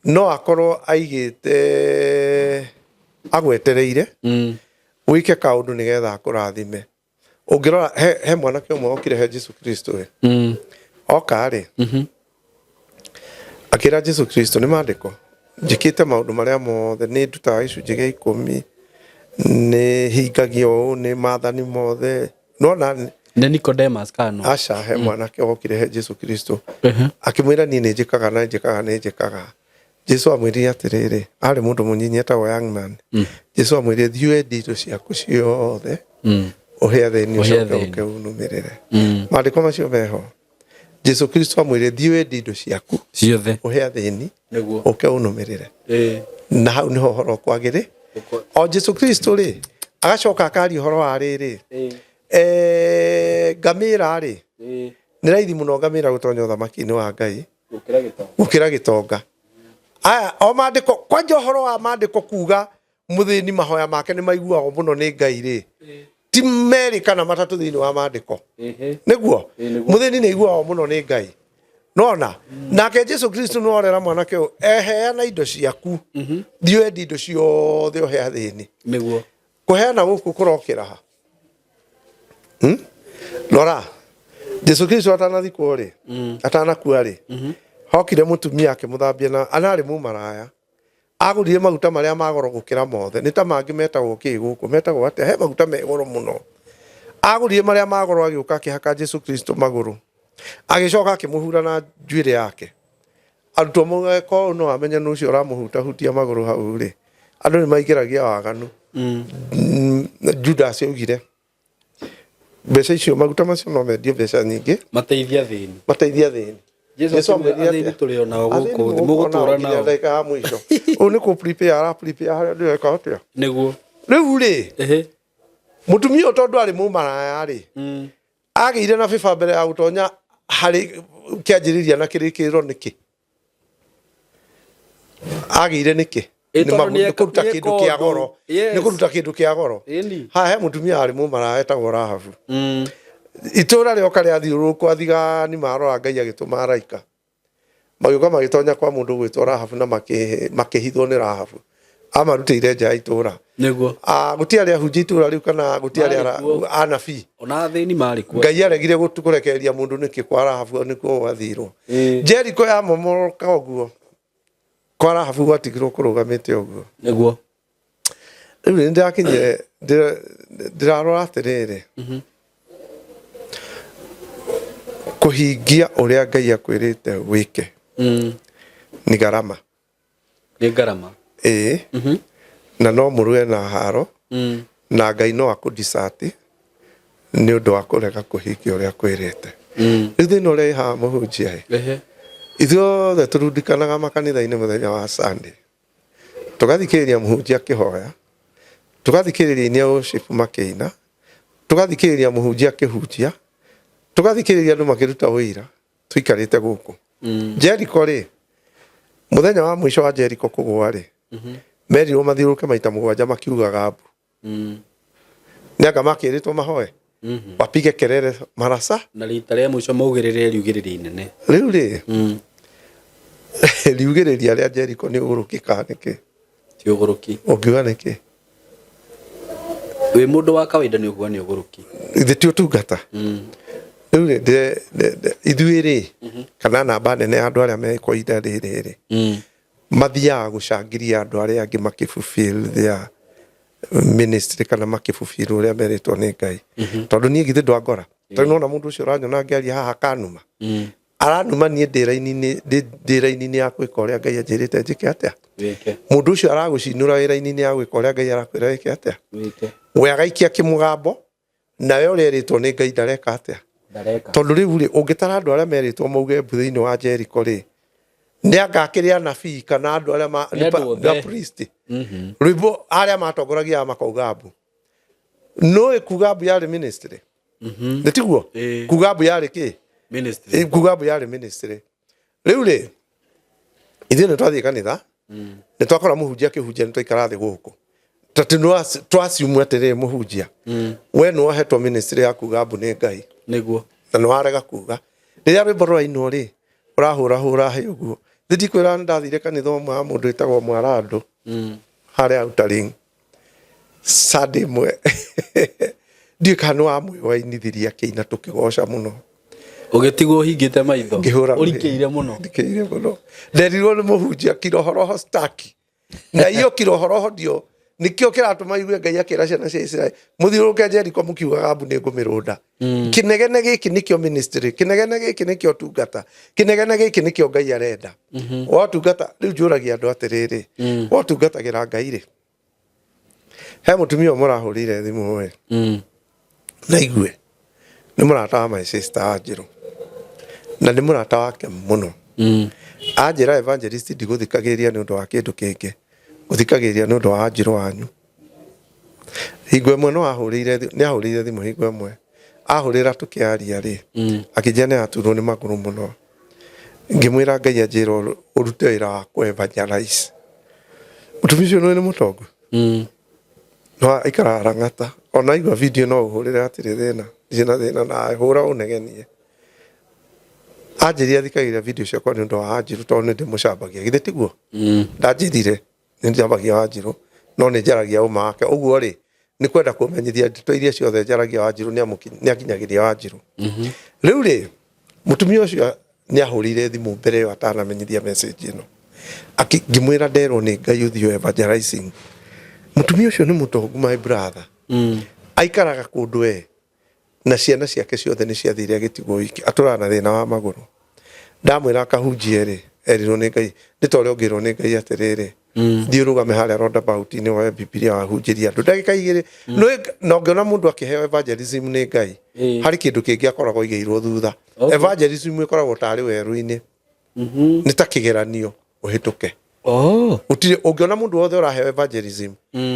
Speaker 1: no akorwo aigite agwetereire wike kaundu nigetha akurathime ungirora he mwanake umwe okire he Jesu Kristo oka ri akira Jesu Kristo ni mandiko njikite maundu maria mothe ni ndutaga gicunjĩ gia 10 ni hingagio ni maathani mothe no na
Speaker 2: ne Nicodemus kano
Speaker 1: aca he mwanake okire he Jesu Kristo akimwira ni njikaga Jesu amwirire atiriri ari mundu munyinyi etagwo young man Jesu amwirire thiwe ndito ciaku ciothe uhe thĩni ucoke unumirire maandiko macio meho Jesu Kristo amwirire thiwe ndito ciaku
Speaker 2: ciothe
Speaker 1: uhe thĩni uke unumirire na hau niho horo kwagire o Jesu Kristo ri agacoka akari horo wa riri ngamira ri ni raithi muno ngamira gutonya uthamaki-ini wa Ngai gukira gitonga aya o maandiko kwanja horo wa maandiko kuga muthini mahoya make ni maiguagwo muno ni Ngai ri ti meri kana matatu thiini wa maandiko niguo muthini ni iguagwo muno ni Ngai nona nake Jesu Kristo no orera mwanake eheana indo ciaku thiwe indo ciothe uhe thĩni
Speaker 2: niguo
Speaker 1: kuheana guku kurokira ha Lora Jesu Kristo atanathikwo ri atanakua ri hokire mutumia akimuthambia na anari mumaraya agurire maguta maria magoro gukira mothe ni ta mangi metagwo kiguku metagwo ate he maguta megoro muno agurire maria magoro agiuka akihaka Jesu Kristo maguru agicoka akimuhura na njuire yake arutwo mugeko no amenya no cio ramuhuta hutia maguru hau ri andu ni maigiragia waganu Judas augire mbeca icio maguta macio no mendio mbeca nyingi mateithia thĩni Jesu amwĩrire tũrĩ onao gũkũ thĩ mũgũtũra nao ndagĩka ya mũico ũũ nĩ prepare harĩa ndĩreka atĩa nĩguo rĩu rĩ mũtumia ũyũ tondũ arĩ mũmaraya rĩ agĩire na bĩba mbere ya gũtonya harĩ kĩanjĩrĩria na kĩrĩkĩrĩro nĩkĩ agĩire nĩkĩ ni kuruta kindu kia goro ni kuruta kindu kia goro ha he mutumia ari mumaraya etagwo Rahabu itura rĩo kari athiũrũrũkwo athigani marora Ngai agĩtũma araika magĩũka magĩtonya kwa mũndũ gwĩtwo Rahabu na makĩhithwo nĩ Rahabu amarutĩire nja ya itũra nĩguo gũtiarĩ ahunjia itũra rĩu kana gũtiarĩ anabii ona thĩni marĩ kuo Ngai aregire kũrekereria mũndũ nĩkĩ kwa Rahabu nĩkuo wathirwo Jeriko ya momoroka ũguo kwa Rahabu gwatigirwo kũrũgamĩte ũguo nĩguo rĩu nĩ ndakinyire ndirarora atĩrĩrĩ kuhingia ũrĩa Ngai akwĩrĩte wĩke ni garama na no mũrũe na haro na Ngai no akũdicati nĩ ũndũ wa kũrega kũhingia ũrĩa akwĩrĩte rĩu thĩna ũrĩa haha mũhunjia ithuothe tũrundikanaga makanitha-inĩ mũthenya wa Sunday tugathikĩrĩria mũhunjia akĩhoya tugathikĩrĩria inia worship makĩina tugathikĩrĩria mũhunjia akĩhunjia tugathikĩrĩria andũ makĩruta ũira tuikarĩte gũkũ Jeriko rĩ muthenya wa mũico wa Jeriko kũgũa rĩ merirwo mathiũrũke maita mũgwanja makiugaga mbu nĩanga makĩrĩtwo mahoe wapige kelele marasa na rita rĩa mũico maugĩrĩre riugĩrĩria inene rĩu rĩ riugĩrĩria rĩa Jeriko nĩ ũgũrũkĩka nĩkĩ ti ũgũrũki ũngiuga nĩkĩ wĩ mũndũ wa kawaida nĩ ũguo nĩ ũgũrũki ithe ti ũtungata rĩu ithuĩ rĩ kana namba nene ya andũ arĩa meko ida rĩrĩ mathiaga gũcangĩria andũ arĩa angĩ makĩfulfill their ministry kana makibubiru ria meritwo ni Ngai tondu nie githe ndwangora tondu nona mundu ucio uranyona ngiaria haha kanuma aranuma nie ndira-ini ya gwika uria Ngai anjirite njike atia mundu ucio aragucinura wira-ini ni ya gwika uria Ngai arakwira wike atia we agaikia kimugambo nawe ureritwo ni Ngai ndareka atia tondu riu ri ungitara andu aria meritwo mauge thini wa Jericho ri ni angakiria nabii kana andu aria ma priest ribo aria matongoragia makaugambu no kugambu yari ministry ndetiguo kugambu yari ki ministry kugambu yari ministry riu ri ithe ni twathie kanitha ni twakora muhunjia kihunjia ni twaikara thi guku tatino twasiumwe atiriri muhunjia we no hetwo ministry ya kugambu ni Ngai niguo na no arega kuga riria rwimbo rwainwo ri urahura he uguo ndikwira ndathire kanitha umwe mundu etagwo Mwarandu haria Outering Sunday mwe ndikano amwe wainithiria kiina tukigoca muno ugitigwo hingite maitho urikeire muno nderirwo ni muhunjia kirohoroho staki na iyo kirohoroho ndio nikio kiratuma igue Ngai akira ciana cia Israeli muthiuruke Jericho mukiugaga mbu ni ngumirunda kinegene giki nikio ministry kinegene giki nikio tungata kinegene giki nikio Ngai arenda watungata riu njuragia andu atiriri watungatagira Ngai ri he mutumia murahurire thimu we na igue ni murata wa my sister Anjiru na ni murata wake muno Anjira evangelist ndiguthikagiria ni undu wa kindu kingi guthikagiria ni undu wa Anjiru wanyu higwe mwe no ahurire ni ahurire thimu higwe mwe ahurira tukiaria ri akijane aturwo ni maguru muno ngimwira Ngai Anjiru urute wira wa kuevangelize mutumisho no ni mutongo no ikara arangata ona igwa video no uhurire atire thina na hura unegenie Anjiria thikagira video ciakwa ni undu wa Anjiru tondu ndi mucambagia githe tiguo ndanjirire ni njambagia Anjiru no ni njaragia uma wake uguo ri ni kwenda kumenyithia ndito iria ciothe njaragia Anjiru ni akinyagiria Anjiru riu ri mutumia ucio ni ahurire thimu mbere yo atanamenyithia message ino ngimwira nderwo ni Ngai uthio evangelizing mutumia ucio ni mutongu my brother aikaraga kundu na ciana ciake ciothe ni ciathire gitigo iki aturana thina wa maguru ndamwira akahunjie ri erirwo ni Ngai nditore ongirwo ni Ngai atiriri thiurugame haria roundabout ni wa Biblia wahunjiria andu ndagika igiri no ngiona mundu akiheo evangelism ni Ngai hari kindu kingi akoragwo igeirwo thutha evangelism ikoragwo tari weru-ini ni ta kigeranio uhituke utire ungiona mundu wothe uraheo evangelism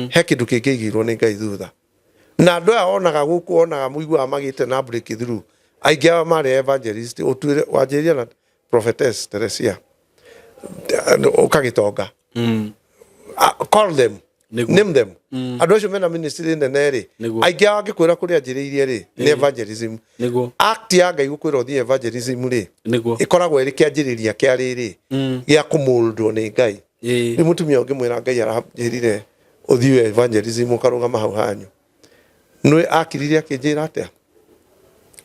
Speaker 1: he kindu kingi igeirwo ni Ngai thutha na andu aya onaga guku onaga muigua magite na breakthrough aingi aba mari evangelist utwire wanjiria na prophetess Teresia ukagitonga call them name them andu acio mena ministry nene ri aingi angikwira kuria njiriirie ri ni evangelism act ya Ngai gukwira uthie evangelism ri ikoragwo iri kianjiriria kia riri gia kumuldwo ni Ngai ni mutumia ungimwira Ngai aranjirire uthie evangelism ukarugama hau hanyu no akiriria akinjira atia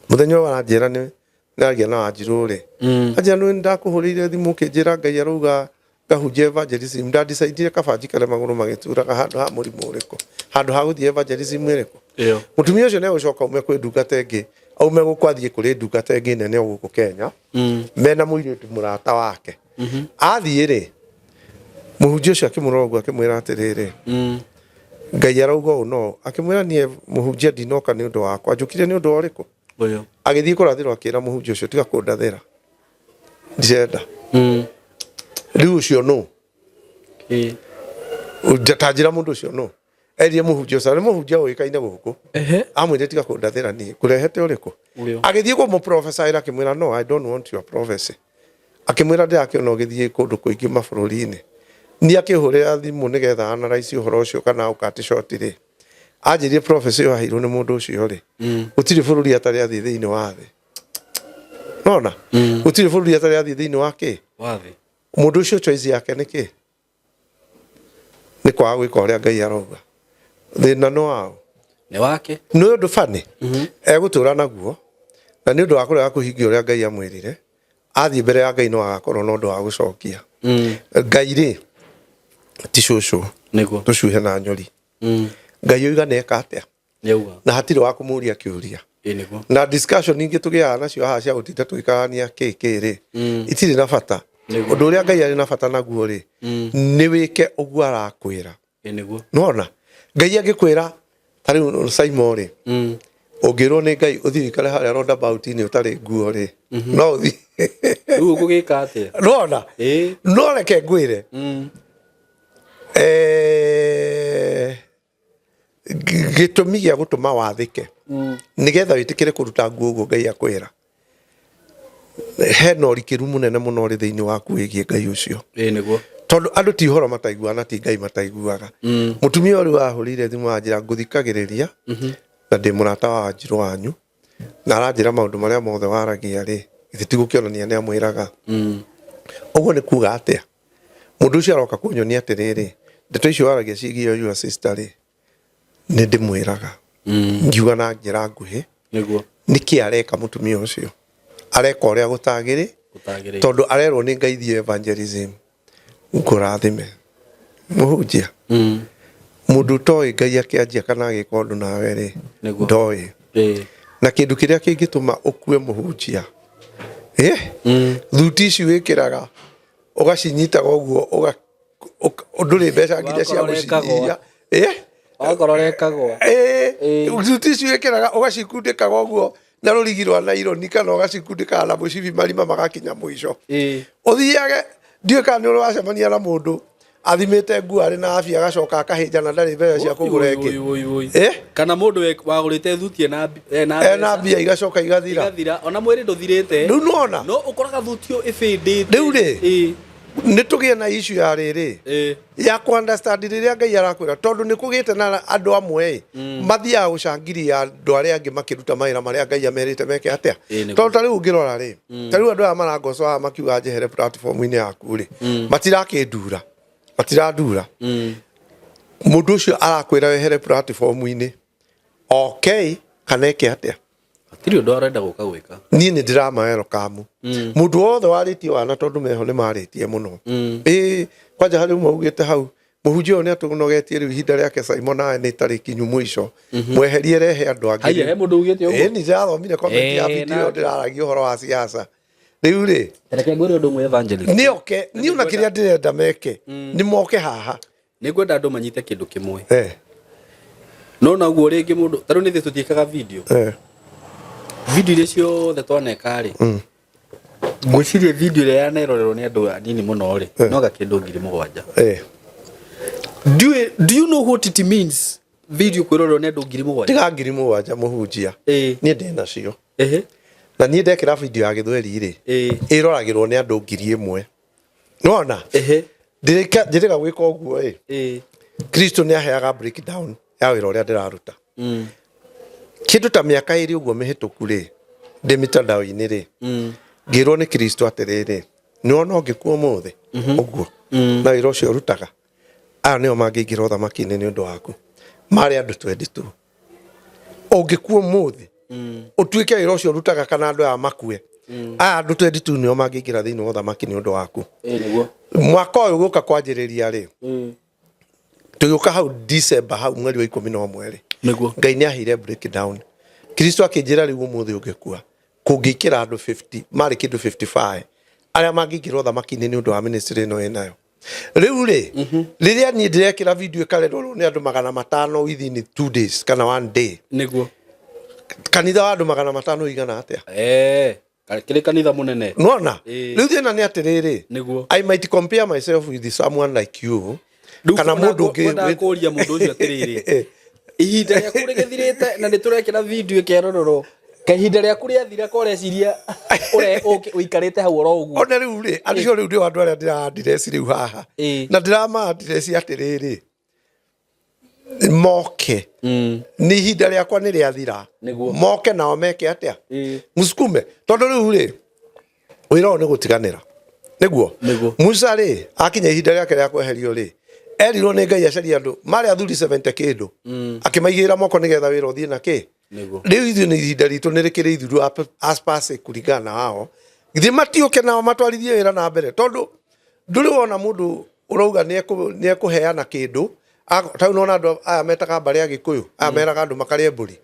Speaker 1: muthenya waranjira ni nagia na Anjiru ri aja no ndakuhurire thimu kinjira Ngai aruga ngahunjia evangelism ndadicaidire kabanji kare maguru magituraga handu ha murimu uriko handu ha guthie evangelism iriko mutumia ucio ne gucoka ume kwi ndungata ingi aume gukwathie kuri ndungata ingi nene guku Kenya mena muiritu murata wake athie ri muhunjia ucio akimurogwa akimwira atiriri Ngai arauga no akimwira nie muhunjia ndinoka ni undu wakwa njukire ni undu uriko agithie kurathirwo akira muhunjia ucio tiga kundathira ndicenda riu ucio no ujatajira mundu ucio no erie muhunjia ucio ni muhunjia uikaine guku amwire tiga kundathira ni kurehete uriko agithie ku mu professor akimwira no I don't want your prophecy akimwira ndirakĩona ũgĩthiĩ kũndũ kũingĩ mabũrũri-inĩ ni akĩhũrĩra thimũ nĩgetha analyze ũhoro ũcio kana ũkati short rĩ anjĩrie prophecy ĩyo aheirwo nĩ mũndũ ũcio rĩ gũtirĩ bũrũri atarĩ athiĩ thĩinĩ wa thĩ nona gũtirĩ bũrũri atarĩ athiĩ thĩinĩ wa kĩ mũndũ ũcio choice yake nĩ kĩ nĩ kwaga gwĩka ũrĩa Ngai arauga thĩna no wao
Speaker 2: nĩ wake
Speaker 1: nĩ ũndũ bani egũtũra naguo na nĩ ũndũ wa kũrega kũhingia ũrĩa Ngai amwĩrire athiĩ mbere ya Ngai no agakorwo na ũndũ wa gũcokia Ngai rĩ ti cũcũ nĩguo tũcuhe na nyori Ngai oiga neka atia
Speaker 2: Yauga.
Speaker 1: na hatire wa kumuria kiuria
Speaker 2: Niguo.
Speaker 1: na discussion ningi tugiaga nacio haha cia gutita twikania kiri itiri na bata undu uria Ngai ari na bata naguo ri ni wike uguo arakwira
Speaker 2: Niguo.
Speaker 1: nona Ngai agikwira tari Simon ri ungirwo ni Ngai uthi wikare haria roundabout ni utari nguo ri no uthi
Speaker 2: Riu kugika atia
Speaker 1: nona no reke ngwire gitumi gia gutuma wathike nigetha witikire kuruta nguo guo Ngai akwira hena urikiru munene muno ri thiini waku wigie Ngai ucio
Speaker 2: niguo
Speaker 1: tondu andu ti horo mataiguana ti Ngai mataiguaga mutumia uri wahurire thimu anjira nguthikagiriria na ndi murata wa Wanjiru wanyu na aranjira maundu maria mothe waragia ri itigukionania ni amwiraga uguo ni kuga atia mundu ucio aroka kunyonia atiriri ndeto icio waragia cigio your sister ri ni ndimwiraga ngiuga na njira nguhi
Speaker 2: niguo
Speaker 1: niki areka mutumia ucio areka uria gutagiri tondu arerwo ni Ngai thie evangelism ngurathime muhunjia mundu toi Ngai akianjia kana agika undu nawe ri ndoi na kindu kiria kingituma ukue muhunjia thuti ici wikiraga ugacinyitaga uguo nduri mbeca nginya cia gucinyia
Speaker 2: akororekago
Speaker 1: thuti ici wikiraga ugacikundikaga uguo na rurigi rwa naironi kana ugacikundikaga na mucibi marima magakinya mwisho uthiage ndiwe kana ni uracemania na mundu athimite nguo ari na afia agacoka akahinja na ndari mbeca cia kugura ingi
Speaker 2: kana mundu wagurite thuti
Speaker 1: na mbia igacoka igathira
Speaker 2: ona mwiri nduthirite
Speaker 1: riu nona
Speaker 2: no ukoraga thutio ifindite
Speaker 1: riu ri ni tugie na issue ya riri ya ku understand riria Ngai arakwira tondu ni kugite na andu amwe mathia gucangiria andu aria angi makiruta mawira maria Ngai amerite meke atia tondu tari ungirora ri tari andu aya marangoca makiuga njehere platform ini yaku ri matirakindura matirandura mundu ucio arakwira wehere platform ini okay kana eke atia
Speaker 2: atiri undu arenda guka gwika
Speaker 1: ni ndirama welcome mundu wothe waritie wana tondu meho ni maritie muno kwanja hari maugite hau muhunjia ni atunogetie riu ihinda riake Simon nae ni tariki nyu mwisho mweherie rehe andu angi
Speaker 2: haya he mundu ugite uguo
Speaker 1: ni jathomire comment ya video ndiraragia uhoro wa siasa riu ri
Speaker 2: reke ngori undu mwe evangelist
Speaker 1: ni oke ni una kiria ndirenda meke ni moke haha
Speaker 2: ni gwenda andu manyite kindu kimwe no na guo ringi mundu taru ni thitutiikaga video video ile ciothe twaneka ri ngwicirie video ile yanerorerwo ni andu anini muno ri no ga kindu 7,000 do you know what it means video kwirorerwo ni andu 7,000
Speaker 1: tiga 7,000 muhunjia ni ndina cio na ni ndekira video ya githweri ri iroragirwo ni andu 1,000 nona ndirika gwika uguo Kristo ni aheaga breakdown ya wira uria ndiraruta kindu ta miaka iri uguo mihituku ri ndi mitandao-ini ri ngirwo ni Kristo atiriri ni ona ngikuo muthe uguo na wira ucio rutaga aya nio mangingira uthamaki-ini ni undu waku mari andu 22 ungikuo muthe utuike wira ucio rutaga kana andu aya makue aya andu 22 nio mangingira thiini wa uthamaki ni undu waku
Speaker 2: niguo
Speaker 1: mwaka uyu guka kwanjiriria ri tugiuka hau December hau mweri wa 11 ri
Speaker 2: niguo
Speaker 1: Ngai ni ahire breakdown Kristo akinjira riu umuthe ungikua kungikira andu 50 mari kindu 55 aria mangikira uthamaki-ini ni undu wa ministry no enayo riu ri riria ni ndirekira video ikarerorwo ni andu 500 within 2 days kana 1 day
Speaker 2: niguo
Speaker 1: kanitha wa andu 500 igana atia
Speaker 2: kile kanitha munene
Speaker 1: nona riu thina ni atiriri
Speaker 2: niguo
Speaker 1: I might compare myself with someone like you kana mundu ungi
Speaker 2: kuria mundu ucio atiriri ihinda ria kuri githirite na ni turekira video ikerororwo kahinda ria kuri athira koreciria ure uikarite hau oro uguo
Speaker 1: ona riu ri alicio riu ndio andu aria ndiradire riu haha na ndirama diresi atiriri moke ni ihinda riakwa ni riathira moke nao meke atia musukume tondu riu ri wira ni gutiganira niguo Musa ri akinya ihinda riake ria kweherio ri erirwo ni Ngai acaria andu mari athuri 70 kindu akimaigira moko nigetha wira uthie na ki riu ithu ni ihinda ritu ni rikiri ithuru aspase kuringana wao githi matiuke nao matwarithie wira na mbere tondu nduri wona mundu urauga ni ekuheana kindu tau no andu aya metaga mbari ya Gikuyu aya meraga andu makarie mburi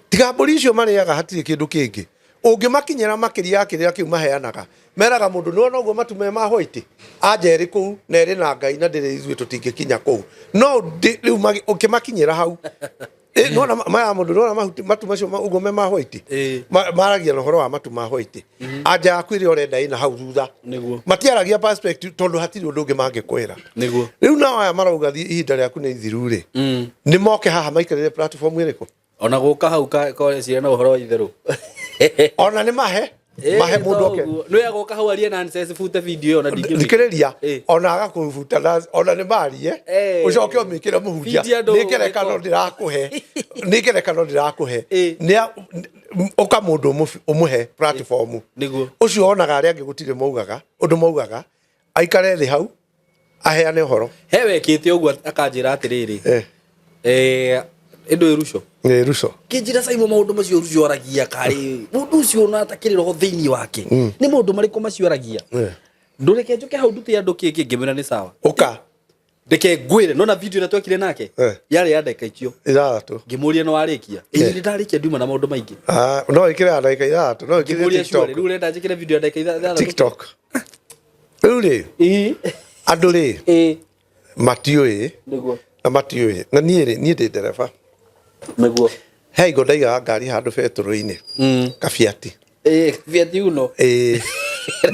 Speaker 1: tiga mburi icio mariaga hatiri kindu kingi ungimakinyira makiria ya kiria kiu maheanaga meraga mundu no noguo matume ma white anjeri ku na eri na ngai na ndiri izwe tutingikinya ku no riu ukimakinyira hau no na maya mundu no na matu macio uguo me ma white maragia no horo wa matu ma white anja akwire orenda ina hau thutha niguo matiaragia perspective tondu hatiri undu ungi mangikwira niguo riu na aya marauga ihinda riaku ni ithiru ri ni moke haha maikarire platform iriku
Speaker 2: ona guka hau ka ciana uhoro wa itheru
Speaker 1: ona ni mahe mundu oke
Speaker 2: no ya guka hau aria nonsense fute video ona
Speaker 1: ndikiriria ona agakufuta na ona ni marie ucoke umikira muhunjia nikerekano ndirakuhe ni oka mundu umuhe platform niguo ucio onaga aria ngigutire maugaga undu maugaga aikare thi hau aheane horo
Speaker 2: he wekite uguo akanjira atiriri endo Ruco
Speaker 1: Ruco
Speaker 2: kinjira Simon maundu macio Ruco aragia kari mundu ucio na atakirira ho thiini wake ni maundu mariko macio aragia ndureke njuke hau nduti andu kingi ngimena ni sawa
Speaker 1: uka
Speaker 2: ndeke ngwire nona video na twekire nake yari ya ndeka icio
Speaker 1: ithatu
Speaker 2: ngimuria no arikia ni ndarikia nduma na maundu maingi
Speaker 1: no ikire ya ndeka ithatu no ikire TikTok
Speaker 2: riu renda njikire video ya ndeka ithatu
Speaker 1: TikTok riu ri andu ri matiui
Speaker 2: niguo
Speaker 1: na matiui na nie ndi ndereba
Speaker 2: niguo
Speaker 1: hey go ndaiga ngari handu beturu-ini kabiati
Speaker 2: kabiati uno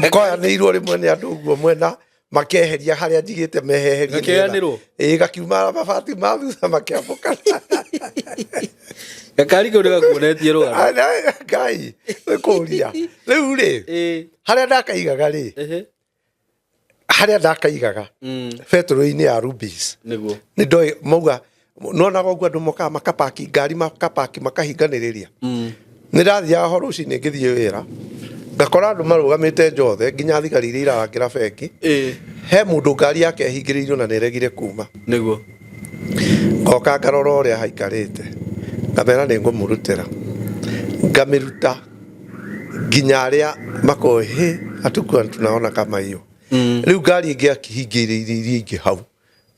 Speaker 1: koya ni irwo rimwe ni andu guo mwena makeheria haria njigite meheheria
Speaker 2: gakeanirwo
Speaker 1: gakiuma mabati ma thutha makiambuka
Speaker 2: gakari ko gakuonetie rugano
Speaker 1: ngai kuria riu ri haria ndakaigaga ri haria ndakaigaga beturu-ini ya Rubis
Speaker 2: niguo
Speaker 1: ni ndoi mauga nona go andu moka makapaki ngari makahinganiriria ni ndathia horo uci ni ngithie wira ngakora andu marugamite njothe nginya thigari iria irarangira bengi he mundu ngari yake hingiririo na niregire kuma
Speaker 2: niguo
Speaker 1: ngoka ngarora uria haikarite ngamera ni ngumurutira ngamiruta nginya aria makohe atukua tunaona kama hiyo riu ngari ingi akihingiriria ingi hau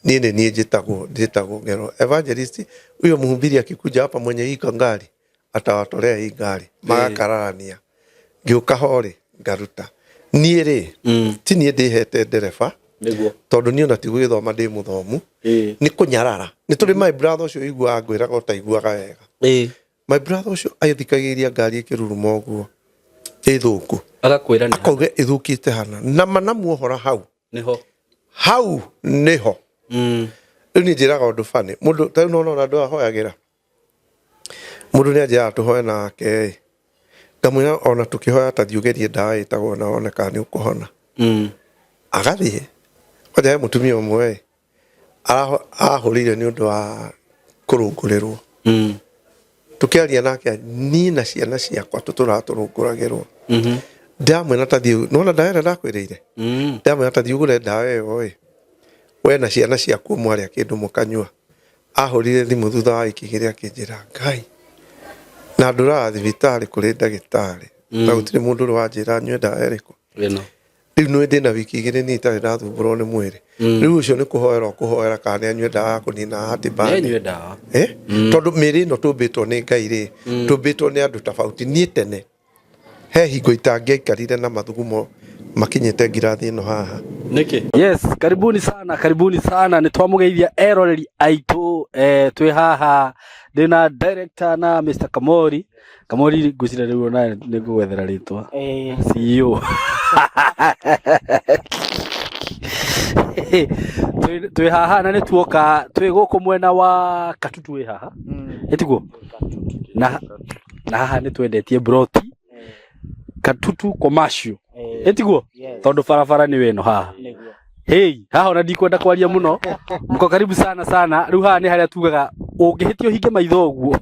Speaker 1: niene nie njitagwo ngero evangelist uyo muhubiri akikuja hapa mwenye hii ngari atawatolea hii ngari magakararania ngiuka hori ngaruta nie ri ti nie ndihete ndereba
Speaker 2: niguo
Speaker 1: tondu nie ona ti gwithoma ndi muthomu ni kunyarara ni turi my brother ucio igua ngwiraga utaiguaga wega my brother ucio aithikagiria ngari ikiruruma uguo ithuku
Speaker 2: agakwira ni
Speaker 1: akauga ithukite hana na manamu hora hau niho riu ni njiraga undu bani mundu tau no andu ahoyagira mundu ni anjira tuhoe nake ngamwira ona tukihoya ta thiugerie ndawa itagwo na oneka ni ukuhona agathie kwaja mutumia umwe ahurire ni undu wa kurungurirwo tukiaria nake ni na ciana ciakwa tuturaturunguragirwo ndamwira ta thiu nona ndaera ndakwirire ndamwira ta thiu gure ndawa ĩyo we na ciana ciaku mwaria kindu mukanyua ahurire thimu thutha wa ikigiria akinjira ngai na ndura thibitari kuri ndagitari na gutire mundu wanjira nywe ndawa iriku riu no ndina wiki igiri ni itari ndathumburwo ni mwiri riu ucio ni kuhoera kana anywe ndawa kunina hatibani
Speaker 2: nywe ndawa
Speaker 1: tondu miri no tumbitwo ni ngai ri tumbitwo ni andu tofauti ni tene he hingo itangiaikarire na mathugumo makinyete ngirathi ino haha
Speaker 2: niki yes karibuni sana ni twamugeithia eroreri aitu twi haha ndina director na Mr Kamori ngwicira riu na ni ngwethera ritwa CEO twi haha na ni tuoka twi guku mwena wa Katutu wi haha etiguo na haha ni twendetie broti Katutu commercial etiguo tondu barabara ni weno haha hey haha ona ndikwenda kwaria muno mko karibu sana riu haha ni haria tugaga ungihitio hinge maitho uguo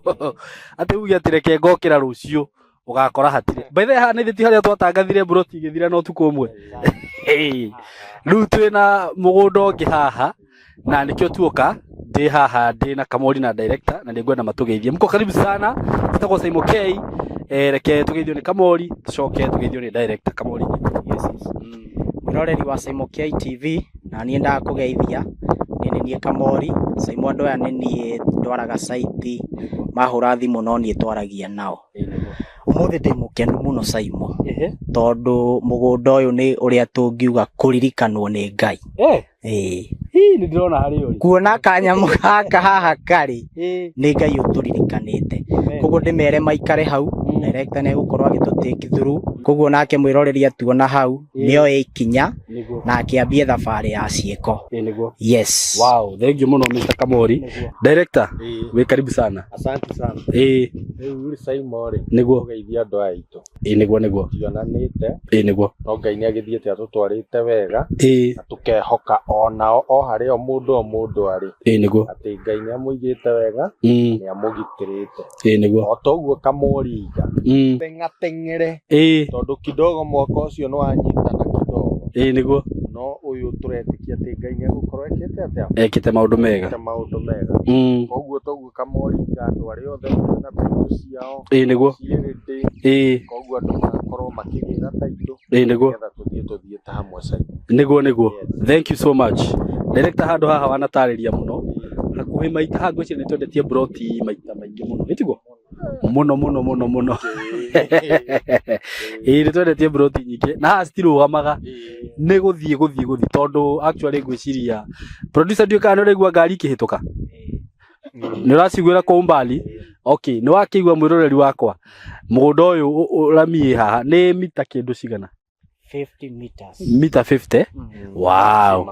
Speaker 2: ati ugi atireke ngokira rucio ugakora hatire by the haha ni thiti haria twatangathire broti igithira no tuko umwe riu twina mugundo ungi haha na nikio tuoka ndi haha ndi na Kamori na director na ningwenda matugeithie mko karibu sana tutakuwa Simon K reke tugeithio ni Kamori tucoke tugeithio ni director Kamori
Speaker 4: yes. Muroreri wa Simon K TV na niĩ ndakugeithia nĩ nie Kamori Saimo andå aya nä niä ndwaraga site mahå thimå no niä twaragia nao umuthi ndä må kenu må no Saimo tondå må gå nda å yå nä å rä a tå ngiuga kå ririkanwo nä Ngai
Speaker 2: nä ndärona harä å
Speaker 4: kuona kanyamå gaka haha karä nä Ngai å tå ririkanä te koguo ndä mere maikare hau director nä gå korwo agä tå take through koguo nake mwä roreria tuona hau nä oe ikinya na akäambie thabarä ya ciäko yes.
Speaker 2: Wow, thank you muno Mr. Kamori. Director, we karibu sana.
Speaker 1: Asante sana. Rĩu uri Saimo ri
Speaker 2: niguo
Speaker 1: geithia andũ aitũ.
Speaker 2: Niguo
Speaker 1: tionanĩte
Speaker 2: niguo
Speaker 1: no Ngai nĩ agĩthiĩte atũtwarĩte wega na tũkehoka onao o harĩa mũndũ arĩ
Speaker 2: niguo
Speaker 1: atĩ Ngai nĩ amũigĩte wega nĩ amũgitĩrĩte
Speaker 2: niguo
Speaker 1: o toguo Kamori teng'ere tondũ kidogo mwaka ũcio nĩ wanyitana kidogo
Speaker 2: niguo
Speaker 1: no ũyũ tũretĩkia atĩ Ngai nĩ agũkorwo ekĩte atĩa
Speaker 2: ekĩte maũndũ mega
Speaker 1: koguo toguo Kamori andũ arĩa othe na taitũ ciao
Speaker 2: niguo
Speaker 1: koguo andũ magakorwo makĩgĩra taitũ
Speaker 2: niguo
Speaker 1: tũthiĩ ta hamwe Saimo
Speaker 2: niguo thank you so much director handũ haha wanatarĩria mũno hakuhĩ maita ha ngwĩciria nĩ twendetie broti maita maingĩ mũno nĩtiguo mũno nĩ twendetie broti nyingĩ na haha citirũgamaga nĩ gũthiĩ tondũ actually ngwĩciria producer ndiũĩ kana nĩ ũraigua ngari ikĩhĩtũka nĩ ũraciguĩra kwa umbali okay nĩ wakĩigua mwĩroreri wakwa mũgũnda ũyũ ũramiĩ haha nĩ mita kĩndũ cigana
Speaker 4: 50 meters
Speaker 2: mita 50 wow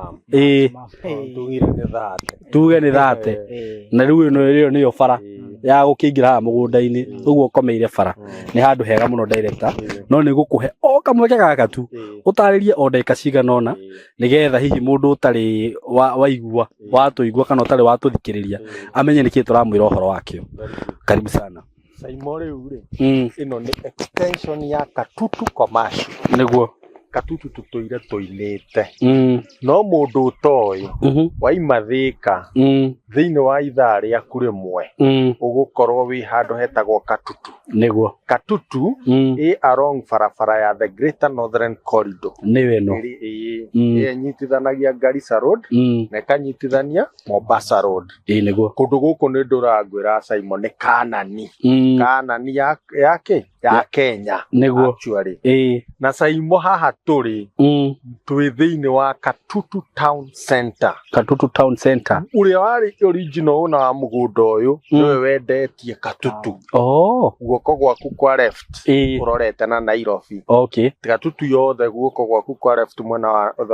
Speaker 2: tuge nĩ thate na rĩu ĩno nĩyo bara ya gũkĩingĩra haha mũgũnda-inĩ ũguo ũkomeire bara nĩ handũ hega mũno director no nĩ gũkũhe o kamweke gaka tu ũtarĩrie o ndagĩka cigana ũna nĩgetha hihi mũndũ ũtarĩ waigua watũigua kana ũtarĩ watũthikĩrĩria amenye nĩkĩĩ tũramwĩra ũhoro wakĩo karibu sana
Speaker 1: Saimo rĩu rĩ ĩno nĩ extension ya Katutu commercial
Speaker 2: nĩguo
Speaker 1: Katutu tũtũire tũinĩte no mũndũ ũtoĩ waima Thĩka thĩinĩ wa ithaa rĩaku rĩmwe ũgũkorwo wĩ handũ hetagwo Katutu
Speaker 2: nĩguo
Speaker 1: Katutu along barabara ya the Greater Northern Corridor
Speaker 2: nĩwe no
Speaker 1: ĩnyitithanagia Garissa Road na ĩkanyitithania Mombasa Road
Speaker 2: nĩguo
Speaker 1: kũndũ gũkũ nĩ ndũrangwĩra Saimo nĩ Kanani ya Kenya
Speaker 2: nĩguo
Speaker 1: actually na Saimo haha tũrĩ twĩ thĩinĩ wa Katutu Town Center ũrĩa warĩ original owner wa mũgũnda ũyũ nĩwe wendetie Katutu guoko gwaku kwa left ũrorete na Nairobi Katutu yothe guoko gwaku kwa left mwena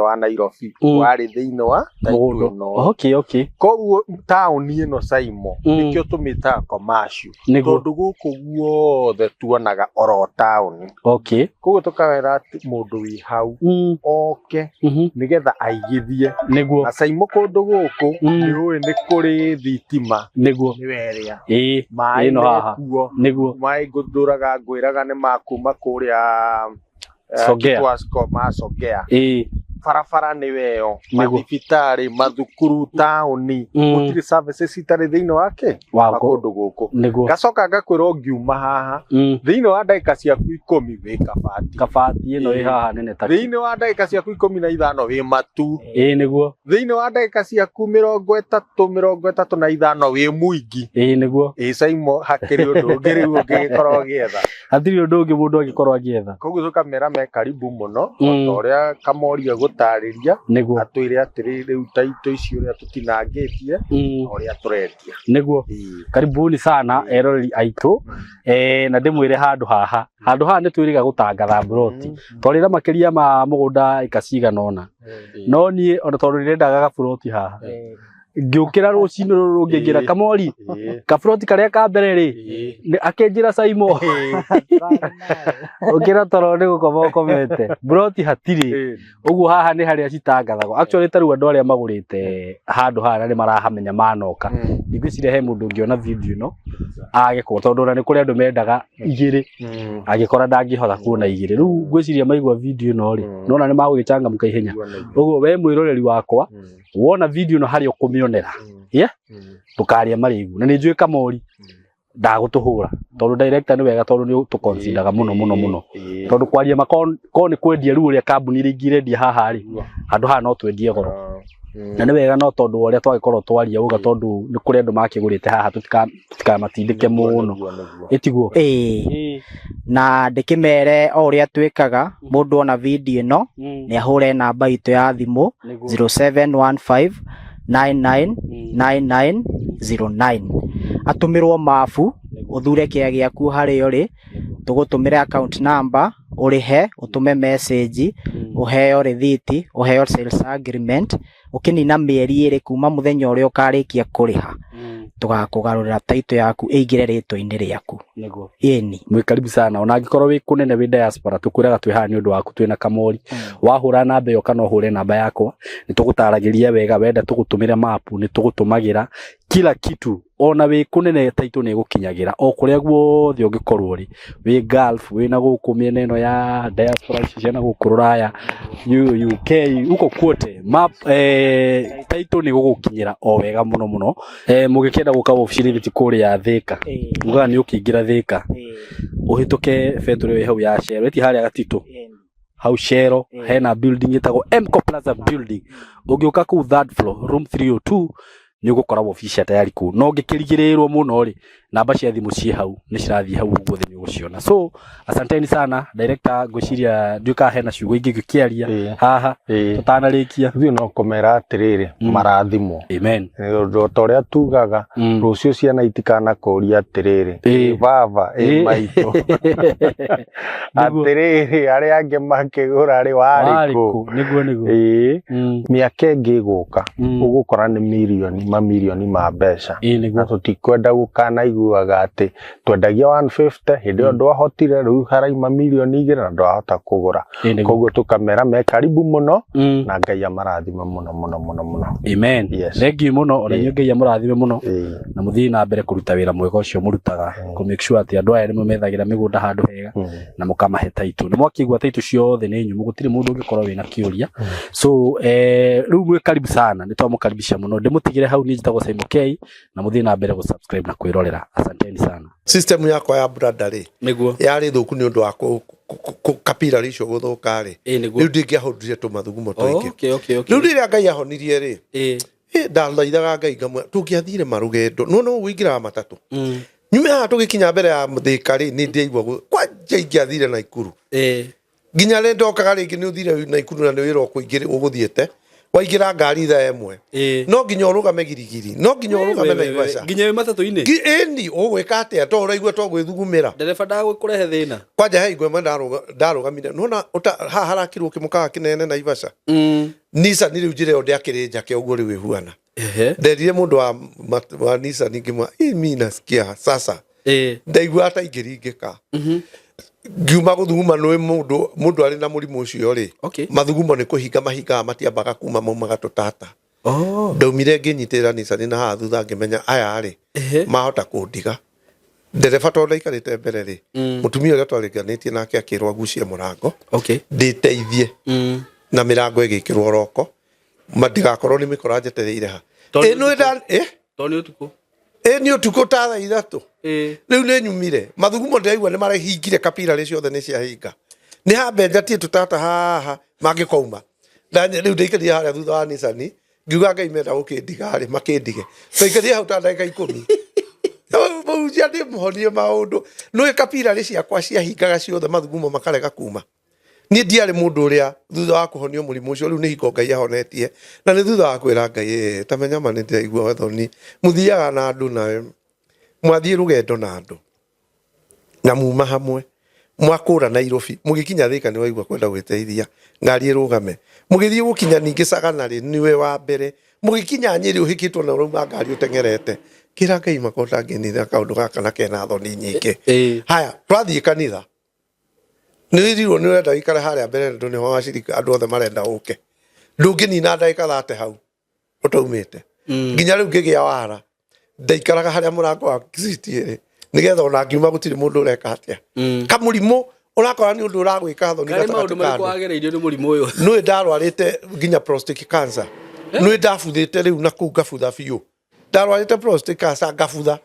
Speaker 1: wa Nairobi warĩ thĩinĩ wa mũgũnda koguo taũni ĩno Saimo nĩkĩo tũmĩtaga commercial tondũ gũkũ guothe tuonaga oro taũni koguo tũkawĩra atĩ mũndũ wĩ hau oke nĩgetha aigithie na Saimo kũndũ gũkũ nĩũĩ nĩ kũrĩ thitima nĩ weria maĩ nĩkuo maĩ ngũraga nĩ makuma kũrĩa Songea barabara nĩ weyo mathibitarĩ mathukuru taũni gũtirĩ services citarĩ thĩinĩ wake wa kũndũ gũkũ gacoka ngakwĩra ũngiuma haha thĩinĩ wa ndagĩka ciaku 10 wĩ kabati
Speaker 2: ĩno ĩ haha nene ta
Speaker 1: thĩinĩ wa ndagĩka ciaku 15 wĩ matu nĩguo thĩinĩ wa ndagĩka ciaku 35 wĩ mũingĩ
Speaker 2: nĩguo
Speaker 1: Saimo hakĩrĩ ũndũ ũngĩ rĩu ũngĩgĩkorwo ũgĩetha
Speaker 2: hatirĩ ũndũ ũngĩ mũndũ angĩkorwo agĩetha
Speaker 1: koguo tũkamera me karibu mũno o ũrĩa Kamori gũtarĩria atwĩre atĩrĩ rĩu taitũ icio ũrĩa tũtinangĩtie ũrĩa tũrendia
Speaker 2: nĩguo karibuni sana eroreri aitũ na ndĩmwĩre handũ haha nĩ twĩrĩga gũtangatha broti twarĩra makĩria ma mũgũnda ĩka cigana ũna no niĩ ona tondũ nĩrendaga gabroti haha ngĩũkĩra rũcinĩ rũrũ ngĩngĩra Kamori kabroti karĩa ka mbere rĩ akĩnjĩra Saimo ũkĩra toro nĩ gũkoma ũkomete broti hatirĩ ũguo haha nĩ harĩa citangathagwo actually ta rĩu andũ arĩa magũrĩte handũ haha nĩ marahamenya manoka ngwĩciria he mũndũ ũngĩona video ĩno agĩkwo tondũ ona nĩ kũrĩ andũ mendaga igĩrĩ agĩkora ndangĩhota kuona igĩrĩ rĩu ngwĩciria maigua video ĩno rĩ nona nĩ magũgĩcangamũka ihenya ũguo we mwĩroreri wakwa wona video ĩno harĩa ũkũmĩonera ndũkaria marĩgu na nĩ njũĩ Kamori ndagũtũhũra tondũ director nĩ wega tondũ nĩ tũconsideraga mũno tondũ kwaria makorwo nĩ kwendia rĩu ũrĩa kambuni iria ingĩ irendia haha rĩ handũ haha no twendie goro na nĩ wega no tondu ũrĩa twagĩkorwo twaria uga tondu nĩ kũrĩ andũ makĩgũrĩte haha tutikamatindĩke mũno ĩtiguo
Speaker 4: na ndĩkĩmere o ũrĩa twĩkaga mũndũ ona video ĩno nĩ ahũre namba itũ ya thimũ 0715999909 atũmĩrwo mabu uthure kĩa gĩaku harĩa ũrĩ tũgũtũmĩre account number ũrĩhe ũtũme message ũheo receipt ũheo sales agreement ũkĩnina mĩeri 2 kuma mũthenya ũrĩa ũkarĩkia kũrĩha tugakũgarũrĩra title yaku ĩingĩre rĩtwa-inĩ rĩaku
Speaker 2: niguo
Speaker 4: ĩni
Speaker 2: mwĩ karibu sana ona angĩkorwo wĩ kũnene wĩ diaspora tũkwĩraga twĩ haha nĩ ũndũ waku twĩna kamori wahũra namba ĩyo kana ũhũre namba yakwa nĩ tũgũtaragĩria wega wenda tũgũtũmĩre mapu nĩ tũgũtũmagĩra kila kitu ona wĩ kũnene title nĩ gũkinyagĩra o kũrĩa guothe ũngĩkorwo rĩ wĩ Gulf wĩ na gũkũ mĩena ĩno ya diaspora ciana gũkũ Rũraya UK uko kwote map title nĩ gũgũkinyĩra o wega mũno mũno mũgĩkenda gũka obici kũrĩa Thĩka uga nĩ ũkĩingĩra Thĩka ũhĩtũke betũrũ ĩyo hau ya Shell ĩti harĩa gatitũ hau Shell hena building ĩtagwo Mco Plaza building ũngĩũka kũu 3rd floor room 302 nĩ ũgũkora obici tayari kũ no ngĩkĩrigĩrĩrwo mũno rĩ namba cia thimũ ciĩ hau nĩ cirathiĩ hau guothe nĩ ũgũciona so asanteni sana director ngwĩciria nduĩka hena ciugo ingĩ ngĩkĩaria haha tũtanarĩkia
Speaker 5: ithuĩ no kũmera atĩrĩrĩ marathimwo
Speaker 2: amen
Speaker 5: ũndũ ta ũrĩa tugaga rũciũ ciana itikanakoria atĩrĩrĩ baba maitũ atĩrĩrĩ arĩa angĩ makĩgũra rĩ warĩkũ
Speaker 2: niguo
Speaker 5: mĩaka ĩngĩ ĩgũka ũgũkora nĩ mamirioni ma mbeca na tũtikwenda gũkanaiguaga atĩ twendagia 150 hĩndĩ ĩyo ndwahotire rĩu haraima mirioni 2 na ndwahota kũgũra koguo tũkamera me karibu mũno na Ngai amarathime mũno
Speaker 2: amen thank you mũno ona inyuĩ Ngai amũrathime mũno na mũthiĩ na mbere kũruta wĩra mwega ũcio mũrutaga kũ make sure atĩ andũ aya nĩ mũmethagĩra mĩgũnda handũ hega na mũkamahe title nĩ mwakĩigua title ciothe nĩ nyumu gũtirĩ mũndũ ũngĩkorwo wĩna kĩũria so rĩu mwĩ karibu sana nĩ twamũkaribisha mũno ndĩmũtigĩre hau niĩ njĩtagwo Simon K na mũthiĩ na mbere gũ-subscribe na kwĩrorera asanteni sana
Speaker 1: system yakwa ya brother rĩ
Speaker 2: niguo
Speaker 1: yarĩ thũku nĩ ũndũ wa kapira icio gũthũka rĩ rĩu ndingĩahotire tũmathugumo tũingĩ rĩu rĩrĩa Ngai ahonirie rĩ ndathaithaga Ngai ngamwe tũngĩathire marũgendo no wĩingĩraga matatũ nyume haha tũgĩkinya mbere ya Thĩka rĩ nĩ ndĩaigua kwanja ingĩathire Naikuru nginya rĩ ndokaga rĩngĩ nĩ ũthire Naikuru na nĩ wĩra ũkũingĩra ũgũthiĩte waingĩra ngari thaa ĩmwe no nginya ũrũgame girigiri no nginya ũrũgame Naivasha
Speaker 2: nginya matatũ-inĩ
Speaker 1: ĩni ũgwĩka atĩa to ũraigua to gwĩthugumĩra
Speaker 2: ndereba ndagũkũrehe thĩna
Speaker 1: kwanja he igwe ndarũgamire nona haha harakirwo kĩmũkaga kĩnene Naivasha Nissan rĩu njĩra ĩyo ndĩakĩrĩ njake ũguo rĩu ĩhuana nderire mũndũ wa Nissan ngĩmwa mimi nasikia sasa ndaigua ta ingĩringĩka ngiuma gũthuguma nĩ mũndũ arĩ na mũrimũ ũcio rĩ mathugumo nĩ kũhinga mahingaga matiambaga kuma maumaga tũtata ndaumire ngĩnyitĩrĩra Nissan na haha thutha ngĩmenya aya rĩ mahota kũndiga ndereba tondũ ndaikarĩte mbere rĩ mũtumia ũrĩa twarĩnganĩtie nake akĩrwo agucie mũrango ndĩteithie na mĩrango ĩgĩkĩrwo roko ndigakorwo nĩ mĩkora njetereire ha nĩ ũtukũ ta thaa 3 rĩu nĩ nyumire mathugumo ndĩraigua nĩ marahingire kapira rĩ ciothe nĩ ciahinga nĩ hambenjatie tũtata haha mangĩkouma rĩu ndaikarire harĩa thutha wa Nissan ngiuga Ngai menda gũkĩndiga rĩ makĩndige tũikarire hau ta ndagĩka 10 mũhunjia ndĩmũhonie maũndũ nĩ kapira rĩ ciakwa ciahingaga ciothe mathugumo makarega kuma niĩ ndiarĩ mũndũ ũrĩa thutha wa kũhonio mũrimũ ũcio rĩu nĩ hingo Ngai ahonetie na nĩ thutha wa kwĩra Ngai tamenya ma nĩ ndĩraigua thoni mũthiaga na andũ na mwathiĩ rũgendo na andũ na muma hamwe mwakũra Nairobi mũgĩkinya Thĩka nĩ waigua kwenda gwĩteithia ngari ĩrũgame mũgĩthiĩ gũkinya ningĩ Sagana rĩ nĩwe wa mbere mũgĩkinya Nyĩrĩ ũhĩkĩtwo na ũrauma ngari ũtengerete kĩra Ngai makota ngĩnitha kaũndũ gaka na kena thoni nyingĩ haya twathiĩ kanitha nĩrirwo nĩ ũrenda wĩikare harĩa mbere ndũ nĩho wacirika andũ othe marenda ũke ndũngĩnina ndagĩka 30 hau ũtaumĩte nginya rĩu ngĩgĩa wara ndaikaraga harĩa mũrango wa kĩrĩ nĩgetha ona ngiuma gũtirĩ mũndũ ũreka atĩa kamũrimũ ũrakora nĩ ũndũ ũragwĩka thoni
Speaker 2: maũndũ marĩkũ wagereire nĩ mũrimũ ũyũ
Speaker 1: nĩ ndarwarĩte nginya prostate cancer nĩ ndabuthĩte rĩu na kũu ngabutha biũ ndarwarĩte prostate cancer ngabutha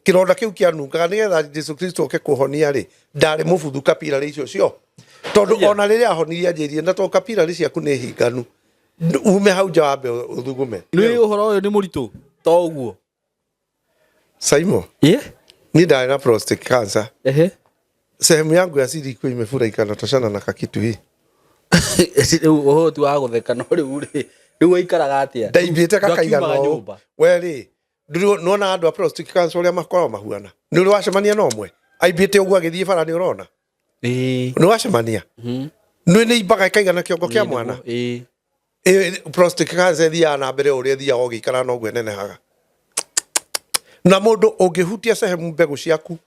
Speaker 1: kĩronda kĩu kĩanungaga nĩgetha Jesu Kristo oke kũhonia rĩ ndarĩ mũbuthu kapira icio cio tondũ ona rĩrĩa ahonirie anjĩrire na to kapira ciaku nĩ hinganu ume hau nja wambe uthugume
Speaker 2: nĩ ũhoro ũyũ nĩ mũritũ to ũguo
Speaker 1: Saimo ni ndari na prostate cancer sehemu yangu ya siri iko imefurika inatoshana na kakitu hii
Speaker 2: ũhoti wa gũtheka no rĩu aikaraga atia
Speaker 1: ndaimbiĩte kakaigana ũũ weri nona andũ a prostate cancer ũrĩa makoragwo mahuana nĩ ũrĩ wacemania na ũmwe aimbĩte ũguo agĩthiĩ bara nĩ ũrona nĩ wacemania nĩ imbaga ikaigana kĩongo kĩa mwana prostate cancer thiaga na mbere ũrĩa thiaga ũgĩikara na ũguo nenehaga na mũndũ ũngĩhutia sehemu mbegũ ciaku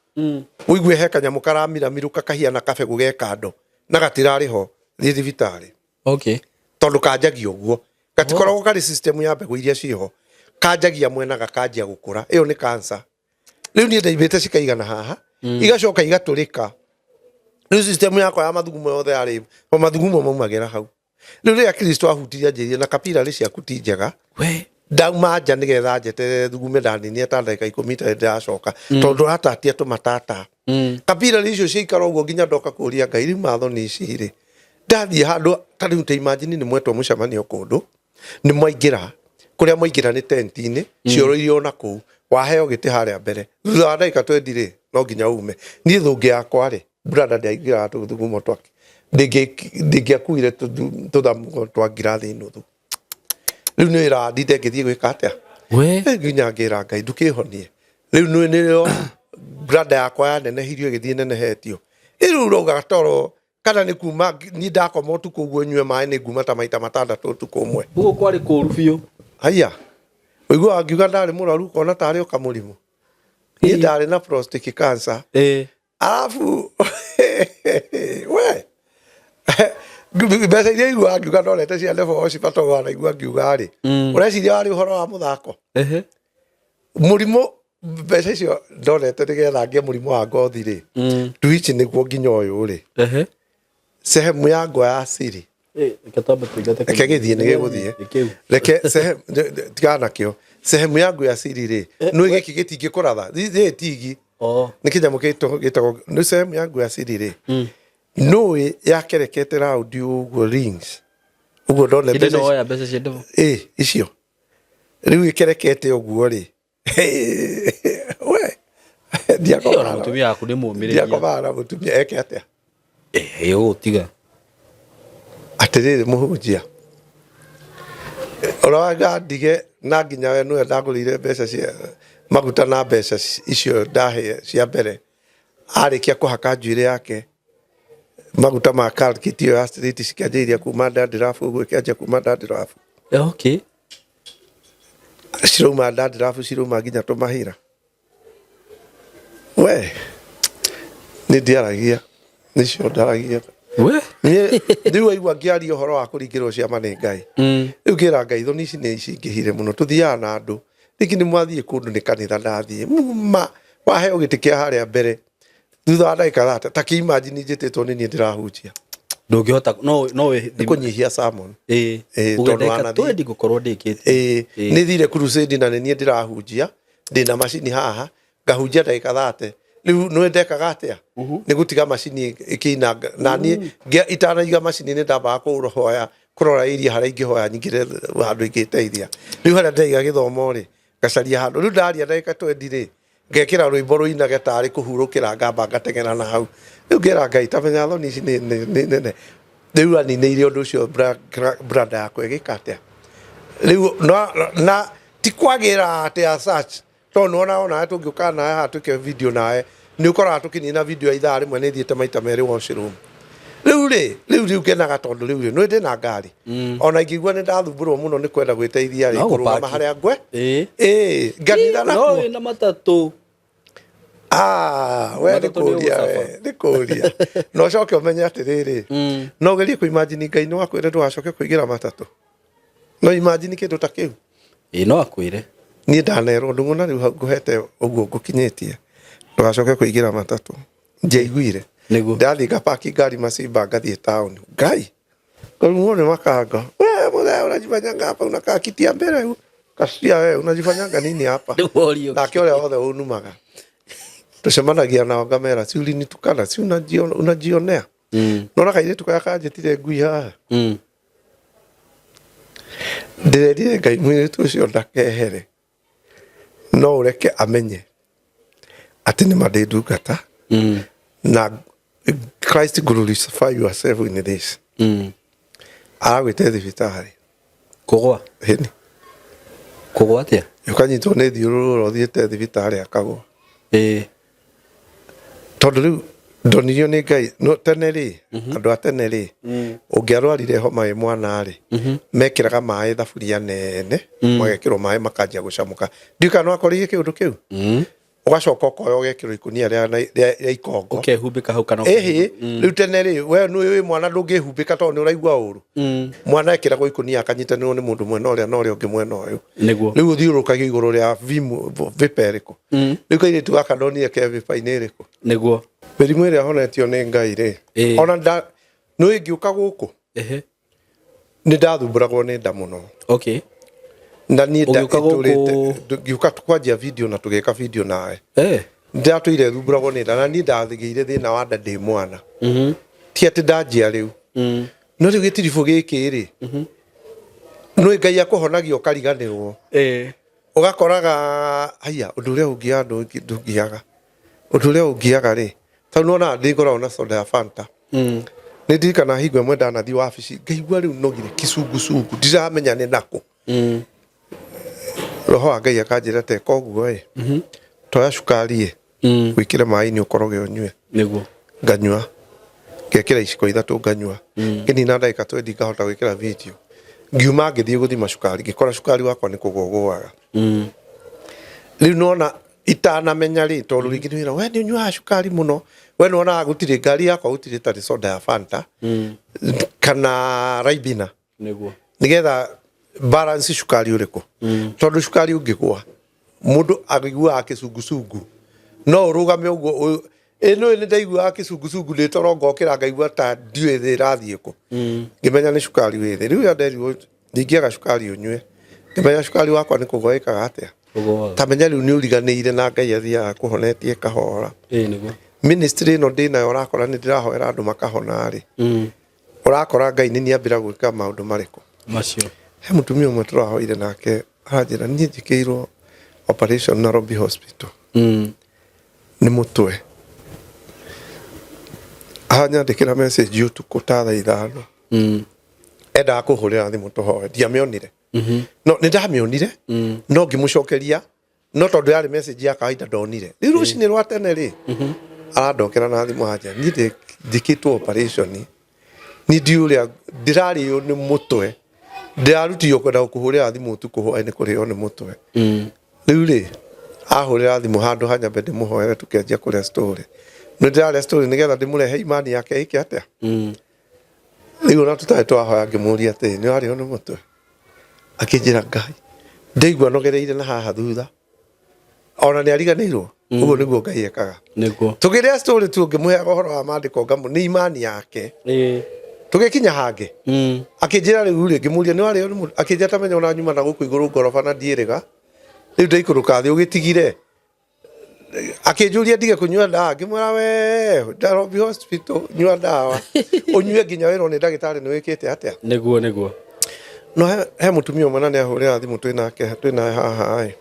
Speaker 1: ũigue he kanyamũ karamĩramĩrũ kahiana kabegũ ge kando na gatirarĩ ho thiĩ thibitarĩ tondũ kanjagia ũguo gatikoragwo karĩ system ya mbegũ iria ciho kanjagia mwena gakanjia gũkũra ĩyo nĩ cancer rĩu niĩ ndaimbĩte cikaigana haha igacoka igatũrĩka rĩu system yakwa ya mathugumo yothe yarĩ mathugumo maumagĩra hau rĩu rĩrĩa Kristo ahutirie anjĩrire na kapilari ciaku ti njega ndauma nja nĩgetha njeterere thugume ndaninie ta ndagĩka 10 ndĩracoka tondũ ratatia tũmatata kapilari icio ciaikara ũguo nginya ndoka kũria Ngai rĩu matho nĩ icirĩ ndathiĩ handũ ta rĩu ta imagine nĩ mwetwo mũcemanio kũndũ nĩ mwaingĩra kũrĩa mwaingĩra nĩ tenti-inĩ cioro irio na kũu waheo gĩtĩ harĩa mbere thutha wa ndagĩka 20 rĩ no nginya ume niĩ thũngĩ yakwa rĩ brother ndaingĩra tũthugumo twake ndingĩakuire tũthamugo twa ngirathi nuthu rĩu nĩ wĩra ndinde ngĩthiĩ gwĩka atĩa nginya ngĩra Ngai ndũkĩhonie rĩu nĩrĩo brother yakwa yanenehirio ĩgĩthiĩ nenehetio rĩu rauga toro kana nĩ kuma niĩ ndakoma ũtukũ ũguo nyue maĩ nĩ nguma ta maita 6 ũtukũ ũmwe
Speaker 2: ũguo kwarĩ kũru biũ
Speaker 1: haiya ũiguaga ngiuga ndarĩ mũrwaru kona tarĩ o kamũrimũ niĩ ndarĩ na prostate cancer alafu we mbeca iria iguaga ngiuga ndorete cia ndebo cibatoga naigua ngiuga rĩ ũreciria warĩ ũhoro wa mũthako mũrimũ mbeca icio ndorete nĩgetha ngĩe mũrimũ wa ngothi rĩ Twitch nĩguo nginya ũyũ rĩ sehemu yangu ya siri reke gĩthiĩ nĩ gĩgũthiĩ reke tigana kĩo sehemu yangu ya siri rĩ nĩ gĩkĩ gĩtingĩkũratha thĩ tigi nĩ kĩnyamũ gĩtagwo nĩ sehemu yangu ya siri rĩ nũĩ yakerekete raundi ũguo rings ũguo ndone icio rĩu ĩkerekete ũguo rĩ we ndiakomaga mũtumia eke atĩa
Speaker 2: ũgũtiga
Speaker 1: atĩrĩrĩ mũhunjia ũrawanga ndige na nginya we nĩwe ndagũrĩire mbeca cia maguta na mbeca icio ndahe cia mbere arĩkia kũhaka njuĩrĩ yake maguta ma kalkitio ya street cikĩanjĩrĩria kuma ndandirabu ũguo ĩkĩanjia kuma ndandirabu cirauma ndandirabu cirauma nginya tũmahira we nĩ ndiaragia nĩcio ndaragia rĩu aigua ngĩaria ũhoro wa kũringĩrwo ciama nĩ Ngai rĩu ngĩra Ngai thoni ici nĩ icingĩhire mũno tũthiaga na andũ rĩngĩ nĩ mwathiĩ kũndũ nĩ kanitha ndathiĩ ma waheo gĩtĩ kĩa harĩa mbere thutha wa ndagĩka 30 ta kĩimagine njĩtĩtwo nĩ niĩ ndĩrahunjia
Speaker 2: ndũngĩhota no
Speaker 1: kũnyihia sermon
Speaker 2: tondũ twendi gũkorwo ndĩkĩte
Speaker 1: nĩ thire crusade na nĩ niĩ ndĩrahunjia ndĩna macini haha ngahunjia ndagĩka 30 rĩu nĩ ndekaga atĩa nĩ gũtiga macini ĩkĩinanga na niĩ itanaiga macini nĩ ndambaga kũrora iria harĩa ingĩhoya nyingĩre handũ ingĩteithia rĩu harĩa ndaiga gĩthomo rĩ ngacaria handũ rĩu ndaria ndagĩka 20 rĩ ngekĩra rwĩmbo rũinage tarĩ kũhurũkĩra ngamba ngateng'era na hau rĩu ngera Ngai tamenya thoni ici nĩ nene rĩu aninĩire ũndũ ũcio brother yakwa ĩgĩka atĩa rĩu na ti kwagĩra atĩ search tondũ ona tũngĩũka nawe haha twĩke video nawe nĩ ũkoraga tũkĩnina video ya ithaa rĩmwe nĩ thiĩte maita merĩ washroom rĩu kenaga tondũ rĩu nĩ ndĩ ngari ona ingĩigua nĩ ndathumbũrwo mũno nĩ kwenda gwĩteithia rĩ kũrũgama harĩa ngwe nganitha nakuo
Speaker 2: na matatũ
Speaker 1: we nĩ kũria na ũcoke ũmenye atĩrĩrĩ no gerie kũimagine Ngai nĩ wakwĩre ndũgacoke kũingĩra matatũ no imagine kĩndũ ta kĩu
Speaker 2: no akwĩre
Speaker 1: niĩ ndanerwo ndũng'ona rĩu ngũhete ũguo ngũkinyĩtie ndũgacoke kũingĩra matatũ njaiguire ndathiĩ ngapaki ngari Macimba ngathiĩ taũni Ngai karumwo nĩ makanga we mũthee unajifanyanga hapa unakaa kiti ya mbele kasia we unajifanyanga nini hapa nake ũrĩa wothe unumaga tucemanagia nao ngamera si ulinitukana si unajionea nona kairĩtu kaya kanjĩtire ngui haha ndirendire Ngai mwiritu ucio ndakehere no ureke amenye ati ni mandindungata na Christ glorify yourself in this aragwite thibitari
Speaker 2: kugwa
Speaker 1: hini
Speaker 2: kugwa atia
Speaker 1: ukanyitwo ni thiururu thiete thibitari akagwa tondu riu ndonirio ni Ngai no tene ri andu atene ri ungiarwarire homa mwana ri mekiraga mai thaburia nene magekirwo mai makanjia gucamuka ndika no akorire kiundu kiu ugacoka ukoya ugekirwo ikunia ria ikongo
Speaker 2: ukehumbika hau kana
Speaker 1: riu tene ri we ni mwana ndungihumbika tondu ni uraigua uru mwana ekiragwo ikunia akanyitanirwo ni mundu mwena uria no ria ungi mwena uyu riu uthiurukagio iguru ria viperiko riu kairitu gaka ndonire ke vipaini iriku
Speaker 2: niguo
Speaker 1: mirimu iria honetio ni Ngai ri ona no ingiuka guku ni ndathumburagwo ni nda muno na ni ngiuka tukwanjia video na tugeka video nawe ndatwire thumburagwo ni nda na ni ndathigeire thina wa nda ndi mwana ti ati ndanjia riu no riu gitirifu giki ri no Ngai akuhonagia ukariganirwo ugakoraga haya undu uria ungia ndungiaga undu uria ungiaga ri tau nona ndigoragwo na soda ya Fanta ni ndirikana hingo imwe ndanathi wabici ngaigua riu nogire kisungusungu ndiramenya ni naku roho wa Ngai akanjira te koguo toya cukari wikire mai-ini ukoroge unyue niguo nganyua ngekira iciko ithatu nganyua nginina ndagika 20 ngahota gwikira video ngiuma ngithie guthima cukari ngikora cukari wakwa ni kugogwaga riu nona itanamenya ri tondu ringi wira we ni unyua cukari muno we nona gutire ngari yakwa gutire tari soda ya Fanta kana Raibina niguo nigetha balance cukari uriku tondu cukari ungigwa mundu agigua akisungusungu no urugame uguo eno ni ndaigua akisungusungu ni torongo kira ngaigua ta ndiwe thi rathie ku ngimenya ni cukari wi thi riu ya nderiwo ndingiaga cukari unyue ngimenya cukari wakwa ni kugoikaga atia tamenya riu ni uriganire na Ngai athiaga kuhonetie kahora niguo ministry no ndina urakora ni ndirahoera andu makahona ri urakora Ngai ni niambira gwika maundu mariku macio he mutumia umwe turahoire nake aranjira ni njikirwo operation Nairobi hospital ni mutwe anyandikira message utuku ta thaa ithano enda kuhurira thimu tuhoe ndiamionire no ni ndamionire no ngimucokeria no tondu yari message ya kawaida ndonire riu rucini rwa tene ri arandokera na thimu anja ni ndikitwo operation ni ndiuria ndirario ni mutwe ndirarutio kwenda kuhurira thimu utuku hwaini kurio ni mutwe riu ri ahurira thimu handu hanyambe ndimuhoere tukenjia kuria story ni ndiraria story nigetha ndimurehe imani yake iki atia riu na tutai twahoya ngimuria ati ni wario ni mutwe akinjira Ngai ndaigua nogereire na haha thutha ona ni ariganirwo uguo niguo Ngai ekaga niguo tugiria story tu ngimuheaga uhoro wa mandiko ngamu ni imani yake tugikinya hange akinjira riu ri ngimuria ni wario ni mutwe akinjira tamenya ona nyuma na guku iguru ngoroba na ndiiriga riu ndaikuruka thi ugitigire akinjuria ndige kunyua ndawa ngimwira we Nairobi hospital nyua ndawa unyue nginya wiro ni ndagitari ni wikite atia niguo no he mutumia umwe ni ahurira thimu twina haha ai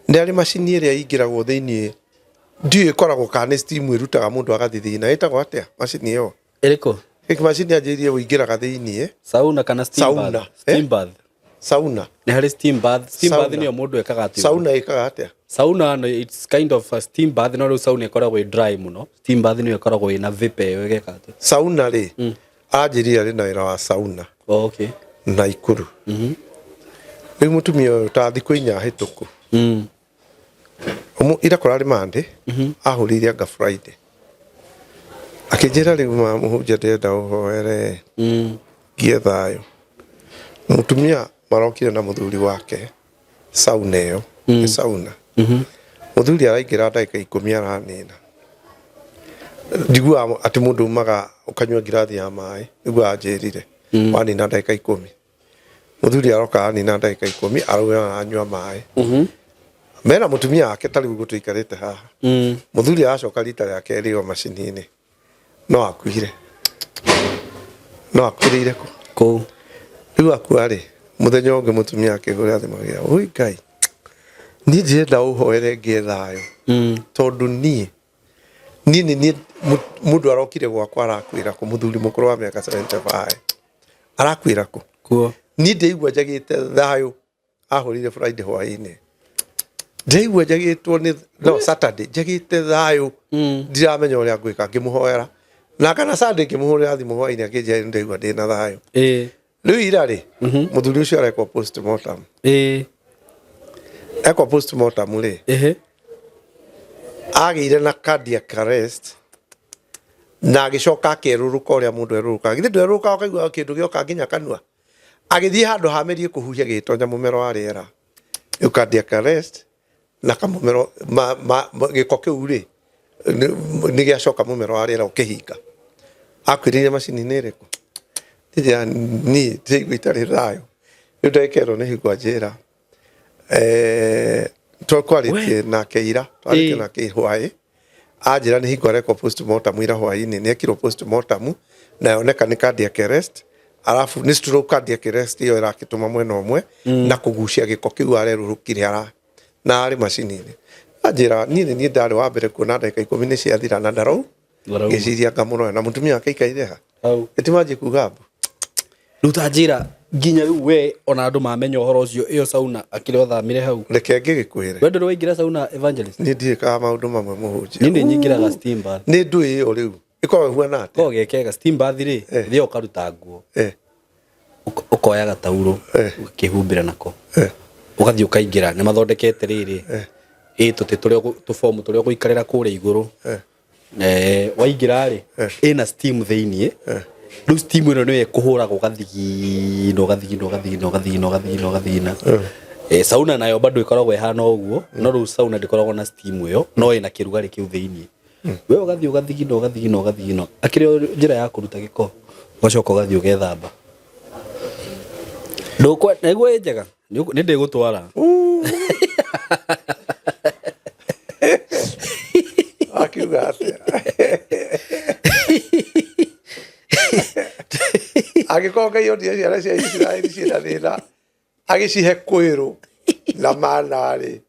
Speaker 1: ndari macini iria ingiragwo thiini ndiu ikoragwo kana steam irutaga mundu agathithina itagwo atia macini iyo iriko macini anjirie uingiraga thiini sauna kana steam bath sauna ni hari steam bath ni mundu ekaga atia sauna ekaga atia sauna no it's kind of a steam bath no sauna ikoragwo dry muno steam bath ni ikoragwo ina vapor wegeka atia sauna ri anjirie ri na wira wa sauna okay na ikuru riu mutumia ta thiku inya hituku ira korari Monday ahurire anga Friday akinjira riu muhunjia ndenda uhoere ngie thayo mutumia marokire na muthuri wake sauna iyo ni sauna muthuri araingira ndagika 10 aranina ndigua ati mundu umaga ukanywa ngirathi ya mai niguo anjirire wani na ndagika 10 muthuri aroka ni na ndagika 10 arauga anywa mai mena mutumia wake tari gutuikarite haha muthuri acoka rita rya keri o macini-ini no akuire ko riu akua ri muthenya ungi mutumia akigura thimu agia ui Ngai ni ndenda uhoere ngie thayo tondu ni mundu arokire gwakwa arakwira ku muthuri mukuru wa miaka 75 arakwira ku kuo ni ndeigua njagite thayo ahurire Friday hwaini ndeigua njagitwo ni no Saturday njagite thayo ndiramenya uria ngwika ngimuhoera na kana Sunday ngimuhurira thimu hwaini akinjira ndeigua ndina thayo riu ira ri muthuri ucio arekwo postmortem eko postmortem ri agire na cardiac arrest na agicoka akeruruka uria mundu eruruka githĩ ndweruruka ukaigua kindu gioka nginya kanua agithii handu hamerie kuhuhia gitonya mumero wa riera cardiac arrest na kamumero giko kiu ri ni giacoka mumero wa riera ukihinga akwirire macini ni iriku ndija ni tigwitari thayo ndekero ni higwa njira twaritie na keira twaritie na kehwai ajira ni higwa reko postmortem ira hwaini ni ekiro postmortem na yoneka ni cardiac arrest alafu ni stroke cardiac arrest iyo irakituma mwena omwe na kugucia giko kiu arerurukire ara na ari macini ni ajira ni ndari wa mbere kuona ndeka 10 ni ciathira na ndarau giciria ngamuno na mutumia akaikaire ha etimaje kugabu
Speaker 2: rutajira nginya riu we ona andu mamenya uhoro ucio iyo sauna akire othamire hau
Speaker 1: reke ngigikwire
Speaker 2: wendo waingira sauna Evangelist
Speaker 1: ni ndika maundu mamwe muhunjia
Speaker 2: ni nyingiraga steam bath
Speaker 1: ni ndu iyo riu iko huana ate
Speaker 2: ko gekega steam bath ri thio karuta nguo ukoya gatauro ukihumbira nako ugathii ukaingira ni mathondekete riri tuti turia tufomu turia guikarira kure iguru waingira ri ina steam thiini riu steam ino niwe kuhuraga ugathigina sauna nayo bado ikoragwo ihana uguo no riu sauna ndikoragwo na steam iyo no ina kirugari kiu thiini we ugathigina akire njira ya kuruta giko ugacoka ugathii ugethamba ndukwa naigua njega ni ndigutwara
Speaker 1: akiuga atia agikonga iyo dia ciana cia Israeli ciina thina agicihe kwiru na manari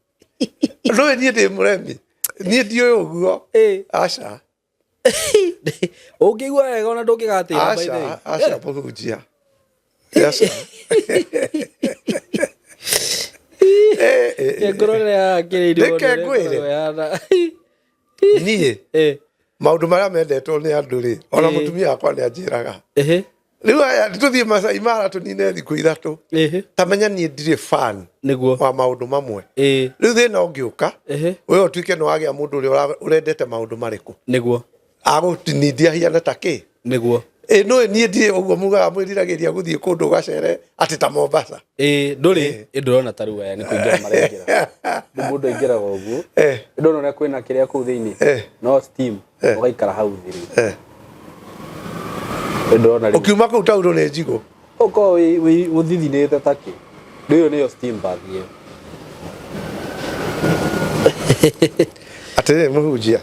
Speaker 1: no ni ndi muremi ni ndio uguo aca
Speaker 2: ungigua wega ona ndungigatira
Speaker 1: aca muhunjia aca
Speaker 2: ngorore ya kiririo
Speaker 1: ni maundu maria mendetwo ni andu ri ona mutumia akwa ni anjiraga riu aya tuthie Masai Mara tunine thiku 3 tamenya ni ndire fan
Speaker 2: niguo
Speaker 1: wa maundu mamwe riu thina ungiuka we otuike no agia mundu uri urendete maundu mariku niguo agutinithia hiana take niguo no ni ndire uguo mugaga mwiriragiria guthie kundu gacere ati ta Mombasa
Speaker 2: nduri ndurona taru aya ni kuingira marengira mundu aingira uguo ndona kwina kiria ku thiini no steam ugaikara hau thiri
Speaker 1: ukiuma kuu tauro ni njigo
Speaker 2: uko we uthithinite taki ndio niyo steam bath hiyo
Speaker 1: ate muhunjia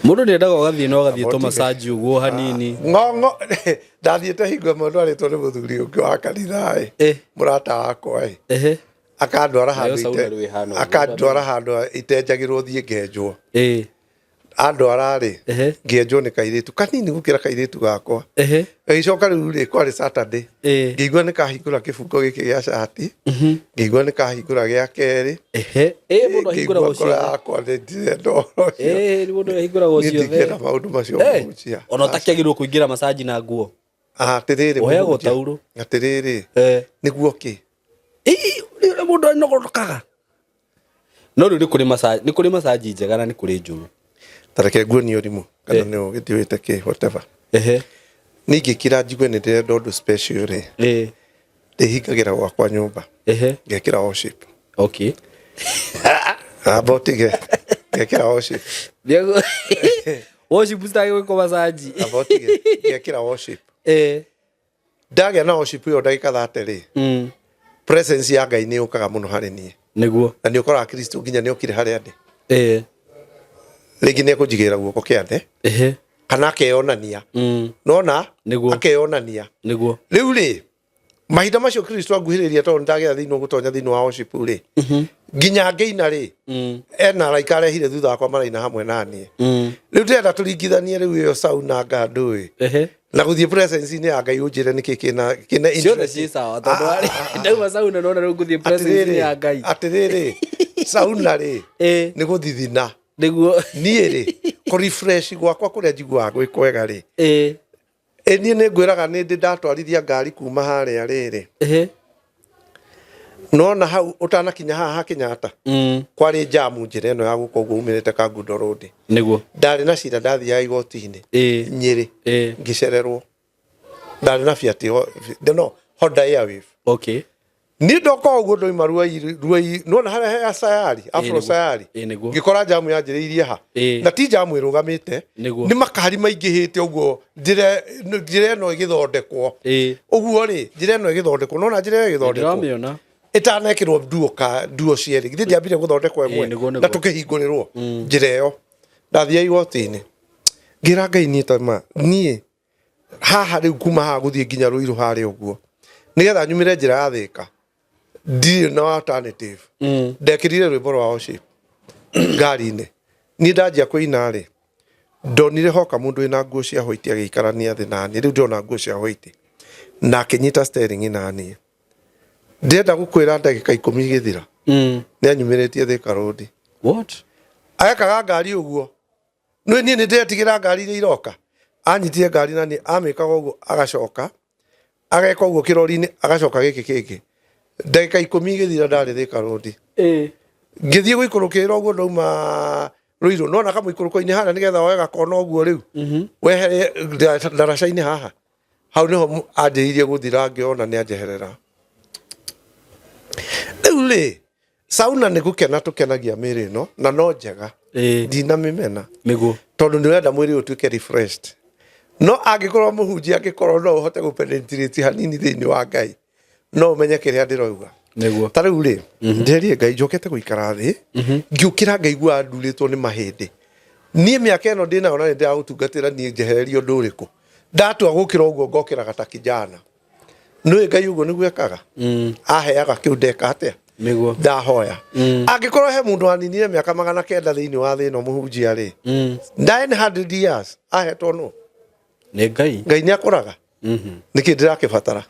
Speaker 2: mundu ndendaga ugathii no ugathii to massage uguo hanini
Speaker 1: ngongo ndathiete hingo mundu aritwo ni muthuri ungi wa kanitha murata wakwa akandwara handu itenjagirwo thie ngenjwo andwara ri ngenjwo ni kairitu kanini gukira kairitu gakwa gicoka riu ri kwari Saturday ngigua ni kahingura kibungo giki gia shati ngigua ni kahingura gia keri
Speaker 2: mundu ahingura gocio
Speaker 1: akwa ni ndire ndoro
Speaker 2: ni mundu ahingura gocio
Speaker 1: ngikira maundu macio muhunjia
Speaker 2: ona utakiagirwo kuingira massage na nguo
Speaker 1: atiriri
Speaker 2: oyago tauro
Speaker 1: atiriri niguo ki
Speaker 2: ni mundu anogorokaga no riu ni kuri massage njega na ni kuri njuru
Speaker 1: tareke nguo ni urimu kana ni ugithiwite ki whatever ningi kira njigwe ni ndirenda undu special ri ndihingagira gwakwa nyumba ngekira worship abotige ngekira worship
Speaker 2: worship style wiko massage
Speaker 1: abotige ngekira worship ndagia na worship yo ndagika 30 ri presence ya Ngai ni ukaga muno hari ni
Speaker 2: niguo
Speaker 1: na ni ukora Kristo nginya ni ukire hari ande rĩngĩ nĩ ekũnjigĩra guoko kĩande kana akeyonania nona akeyonania rĩu rĩ mahinda macio Kristo anguhiriria to ndagia thini gutonya thini wa worship ri nginya ngeina ri ena raika arehire thutha wakwa maraina hamwe nanie riu ndenda turingithanie riu iyo sauna ngandui na guthie presence ni ya Ngai unjire niki kina
Speaker 2: interest ci sawa tondu ari ndauma sauna nona riu guthie presence ni ya Ngai
Speaker 1: atiriri sauna ri ni guthithina
Speaker 2: niguo
Speaker 1: nie ri ku refresh gwakwa kuria njigua gwi kwega ri nie ne ngwiraga ni ndi ndatwarithia ngari kuma haria riri nona hau utanakinya haha Kenyatta kwari jamu njire no ya gukoguo umirite Kangundo Road
Speaker 2: niguo
Speaker 1: ndari na cira ndathia igoti-ini Nyeri ngicererwo ndari na fiati no Honda Airwave
Speaker 2: okay
Speaker 1: ni ndoko uguo ndoima ruai nona haria ya sayari afro sayari ngikora jamu yanjiriirie ha na ti jamu irugamite ni makari maingihite uguo njire no igithondekwo uguo ri njire no igithondekwo nona njire igithondekwo itanekirwo duo cieri githĩ ndiambire guthondekwo imwe na tukihingũrĩrwo njĩra ĩyo ndathia igoti-inĩ ngira Ngai niĩ haha rĩu kuma haha gũthiĩ nginya Ruiru harĩa ũguo nĩgetha nyumĩre njĩra ya Thĩka ndirĩ na alternative ndekĩrire rwĩmbo rwa worship ngari-inĩ niĩ ndanjia kũina rĩ ndonire hoka mũndũ wĩna nguo cia white agĩikarania thĩ naniĩ rĩu ndona nguo cia white na akĩnyita steering naniĩ ndenda gukwira ndagika 10 githira ni anyumiritie Thika Road
Speaker 2: what
Speaker 1: ayakaga ngari uguo no ni ndetigira ngari ire iroka anyitie ngari na ni amikaga uguo agacoka ageka uguo kirori-ini agacoka giki kingi ndagika 10 githira ndari Thika Road ngithie guikurukira uguo ndauma Ruiru nona kamuikuruko-ini hana nigetha wega kona uguo riu wehere daraca-ini haha hau niho anjiririe guthira ngiona ni anjeherera ule sauna ni gukena tukenagia miri no na no njega ndina mimena
Speaker 2: niguo
Speaker 1: tondu ni wenda mwiri utuike refreshed no angikorwo muhunjia angikorwo no uhote gupenetrate hanini thiini wa Ngai no umenye kiria ndiroiga
Speaker 2: niguo
Speaker 1: ta riu ri nderie Ngai njokete guikara thi ngiukira ngaigua nduritwo ni mahindi nie miaka eno ndina ona ndi agutungatira nie njehererio nduriku ndatua gukira uguo ngokira gata kijana no Ngai uguo niguo ekaga aheaga kiu ndeka atia
Speaker 2: niguo
Speaker 1: ndahoya angikorwo he mundu aninire miaka 900 thiini wa thi no muhunjia ri 900 years ahetwo no
Speaker 2: ni Ngai
Speaker 1: ni akuraga niki ndirakibatara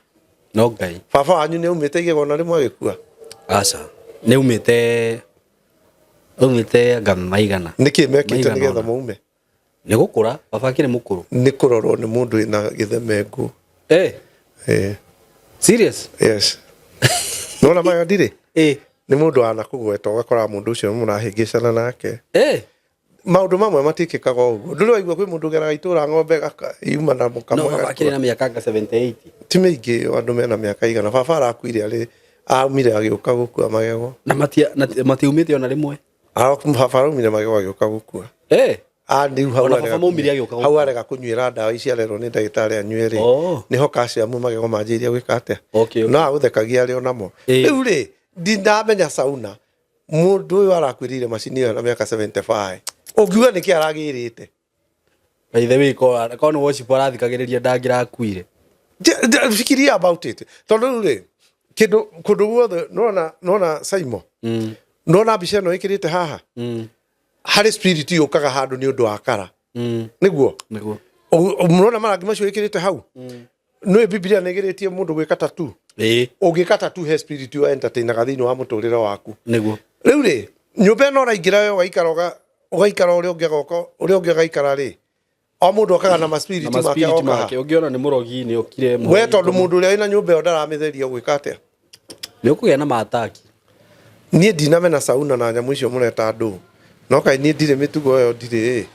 Speaker 2: no Ngai
Speaker 1: baba wanyu ni umite igegona rimwe agikua
Speaker 2: aca ni umite ngamaigana
Speaker 1: niki mekite nigetha maume
Speaker 2: ni gukura baba kire mukuru
Speaker 1: ni kurorwo ni mundu ina githemengu
Speaker 2: serious
Speaker 1: yes nona mayo ndire ni mundu ana kugweta ugakora mundu ucio murahingicana nake maundu mamwe matikikaga uguo nduri waigua kwi mundu geraga itura ng'ombe yuma na mukamo
Speaker 2: no bakire na miaka 78
Speaker 1: ti mingi andu mena miaka igana baba arakuire ari aumire agiuka gukua magego
Speaker 2: na matiumite ona rimwe
Speaker 1: baba aumire magego agiuka gukua ndiu hau arega kunyuira ndawa ici arerwo ni ndagitari anyuire niho calcium magego manjiria gwika atia no aguthekagia ari onamo riu ri ndinamenya sauna mundu uyu arakwirire macini iyo na miaka 75 ungiuga niki aragirite
Speaker 2: by the way ko no worship arathikagiriria ndangira akuire
Speaker 1: fikiria about it tondu ri kundu guothe nona Simon nona mbica no ikirite haha hari spirit yukaga handu ni undu wa kara niguo murona marangi macio ikirite hau no Biblia negiritie mundu gwika tattoo ugika tattoo he spirit yo entertainaga thiini wa muturire waku
Speaker 2: niguo
Speaker 1: riu ri nyumba no raingira yo ugaikara uria ungigaikara ri o mundu okaga na ma spirit make
Speaker 2: ungiona ni murogi ni ukire
Speaker 1: we tondu mundu uria ina nyumba yo ndaramitheria gwika atia
Speaker 2: ni ukugia na mataki
Speaker 1: nie ndinamena sauna na nyamu icio mureta ndu no kai nie ndire mitugo yo ndire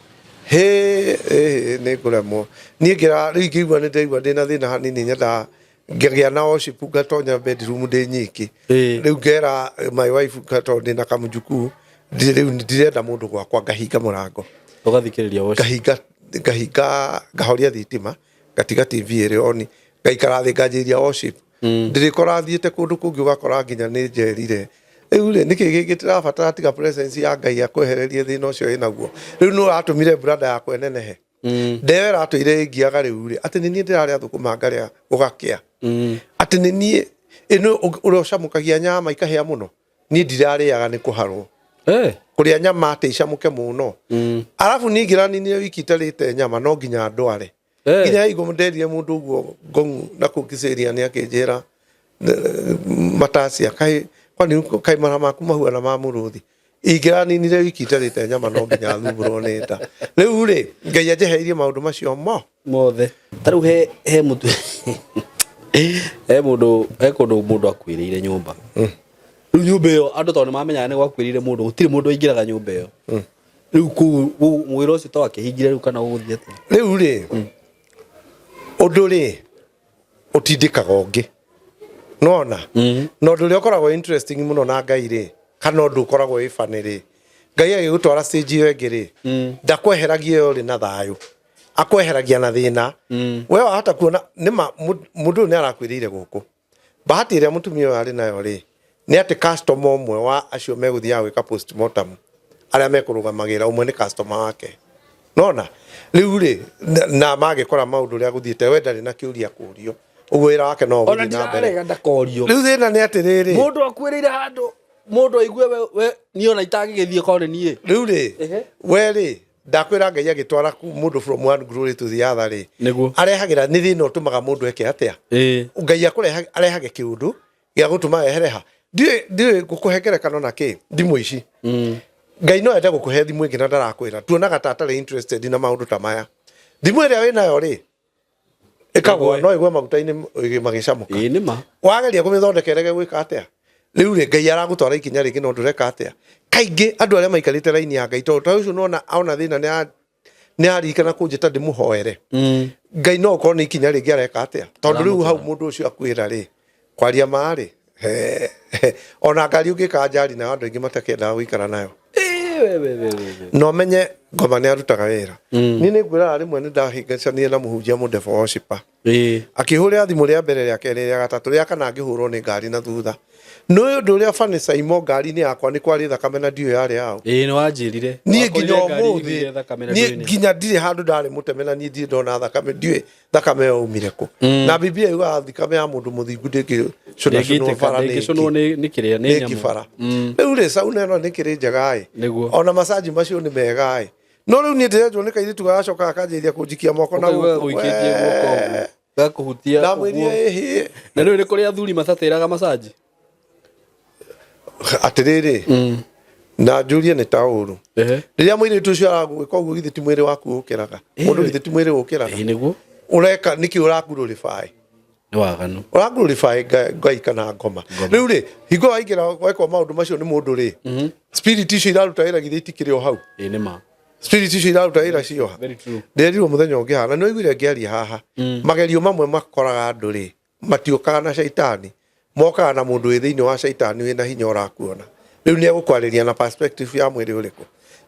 Speaker 1: ne nguremo nie ngira rigigwa ni ndeigwa ndina thina hanini nyenda ngegia na worship ngatonya bedroom ndi nyiki riu ngera my wife ngato ndina kamujuku riu ndirenda mundu gwakwa ngahinga murango
Speaker 2: ugathikiriria worship
Speaker 1: ngahinga ngahoria thitima ngatiga TV iri oni ngaikara thi nganjiria worship ndirikora thiete kundu kungi ugakora nginya ni njerire riu niki gitirabatara tiga presence ya Ngai akwehererie thina ucio inaguo riu no atumire brother yakwe nenehe ndewe ratuire ngiaga riu ri ati ni ndiraria thukuma ngaria ugakia ati ni nie ino urocamukagia nyama ikahia muno ni ndirarĩaga nĩ kũharwo kũrĩa nyama atĩ icamuke mũno arabu ningĩrani nĩ wiki itarĩte nyama no nginya ndware nginya igũ ndendirie mũndũ ũguo ngong'u na kũngĩcĩria nĩ akĩnjĩra matacia kai mara maku mahuana ma mũrũthi ingĩraninire wiki itarĩte nyama no nginya thumbũrwo nĩ nda rĩu rĩ Ngai anjeheirie maũndũ macio mothe
Speaker 2: tarĩu he mũtu he kũndũ mũndũ akwĩrĩire nyũmba rĩu nyũmba ĩyo andũ tondũ nĩmamenyaga nĩ gwakwĩrĩire mũndũ gũtirĩ mũndũ aingĩraga nyũmba ĩyo rĩu kũu mwĩra ũcio to akĩhingire rĩu kana ũgũthiĩ atĩa
Speaker 1: rĩu rĩ ũndũ rĩ ũtindĩkaga ũngĩ nona na ũndũ ũrĩa ũkoragwo interesting mũno na Ngai rĩ kana ũndũ ũkoragwo wĩ funny rĩ Ngai agĩgũtwara stage ĩyo ĩngĩ rĩ ndakweheragia ĩyo rĩ na thayũ akweheragia na thĩna we wahota kuona nĩma mũndũ ũyũ nĩ arakwĩrĩire gũkũ bahati ĩrĩa mũtumia ũyũ arĩ nayo rĩ nĩ atĩ customer ũmwe wa acio megũthiaga gwĩka postmortem arĩa mekũrũgamagĩra ũmwe nĩ customer wake nona rĩu rĩ na magĩkora maũndũ ũrĩa gũthiĩte we ndarĩ na kĩũria kũũrio ũguo wĩra wake no gũthiĩ na mbere rĩu thĩna nĩ atĩ rĩrĩ
Speaker 2: mũndũ akwĩrĩire handũ mũndũ aigue we niĩ ona itangĩgĩthiĩ korwo nĩ niĩ
Speaker 1: rĩu rĩ we rĩ ndakwĩra Ngai agĩtwara mũndũ from one glory to the other rĩ arehagĩra nĩ thĩna ũtũmaga mũndũ eke atĩa Ngai arehage kĩũndũ gĩa gũtũma ehereha ndiũĩ gũkũhengere kana na kĩ thimũ ici Ngai no ende gũkũhe thimũ ĩngĩ na ndarakwĩra tuonaga ta atarĩ interested na maũndũ ta maya thimũ ĩrĩa wĩnayo rĩ ĩkagwo no ĩgwe maguta-inĩ magĩcamũka wageria kũmĩthondeka ĩrege gwĩka atĩa rĩu rĩ Ngai aragũtwara ikinya rĩngĩ no ndũreka atĩa kaingĩ andũ arĩa maikarĩte raini ya Ngai tondũ ta ũcio nona aona thĩna nĩ aririkana kũnjĩta ndĩmũhoere Ngai no ũkorwo nĩ ikinya rĩngĩ areka atĩa tondũ rĩu hau mũndũ ũcio akwĩra rĩ kwaria marĩ ona ngari ũngĩka njari na andũ aingĩ matakĩendaga gũikara nayo no menye ngoma nĩ arutaga wĩra niĩ nĩ ngwĩraga rĩmwe nĩ ndahĩngĩcanirie na mũhunjia mũndebe worshipper akĩhũrĩra thimũ rĩa mbere rĩa kerĩ rĩa gatatũ rĩa kana ngĩhũrwo nĩ ngari na thutha nĩ ũndũ ũrĩa funny Simon ngari-inĩ yakwa nĩ kwarĩ thakame na ndiũ yarĩ yao
Speaker 2: nĩ wanjĩrire
Speaker 1: niĩ nginya ũmũthĩ niĩ nginya ndirĩ handũ ndarĩ mũteme na niĩ ndirĩ ndona thakame ndiũĩ thakame ĩyo yaumire kũ na Biblia yugaga thakame ya mũndũ mũthingu ndĩngĩcũnwo bara nĩ kĩbara rĩu rĩ sauna ĩno nĩ kĩrĩ njega ona masaji macio nĩ mega no rĩu niĩ ndĩrenjwo nĩ kairĩtu gagacoka akanjĩria kũnjikia moko na
Speaker 2: gakũhutia na rĩu nĩ kũrĩ athuri matatĩraga masaji
Speaker 1: atĩrĩrĩ na njũrie nĩ ta ũru rĩrĩa mũirĩtu ũcio aragwĩka ũguo githĩ ti mwĩrĩ waku ũkĩraga mũndũ githĩ ti mwĩrĩ ũkĩraga ũreka nĩkĩ ũrakurũrĩbaĩ
Speaker 2: nĩ waganu
Speaker 1: ũrakurũrĩbaĩ Ngai kana ngoma rĩu rĩ hingo waingĩra wekwo maũndũ macio nĩ mũndũ rĩ spirit icio iraruta wĩra githĩ itikĩrĩ o hau spirit icio iraruta wĩra cioha nderirwo mũthenya ũngĩ haha na nĩ waiguire ngĩaria haha magerio mamwe makoraga andũ rĩ matiũkaga na caitani mokaga na mũndũ wĩ thĩinĩ wa caitani wĩna hinya ũrakuona rĩu nĩ egũkwarĩria na perspective ya mwĩrĩ ũrĩkũ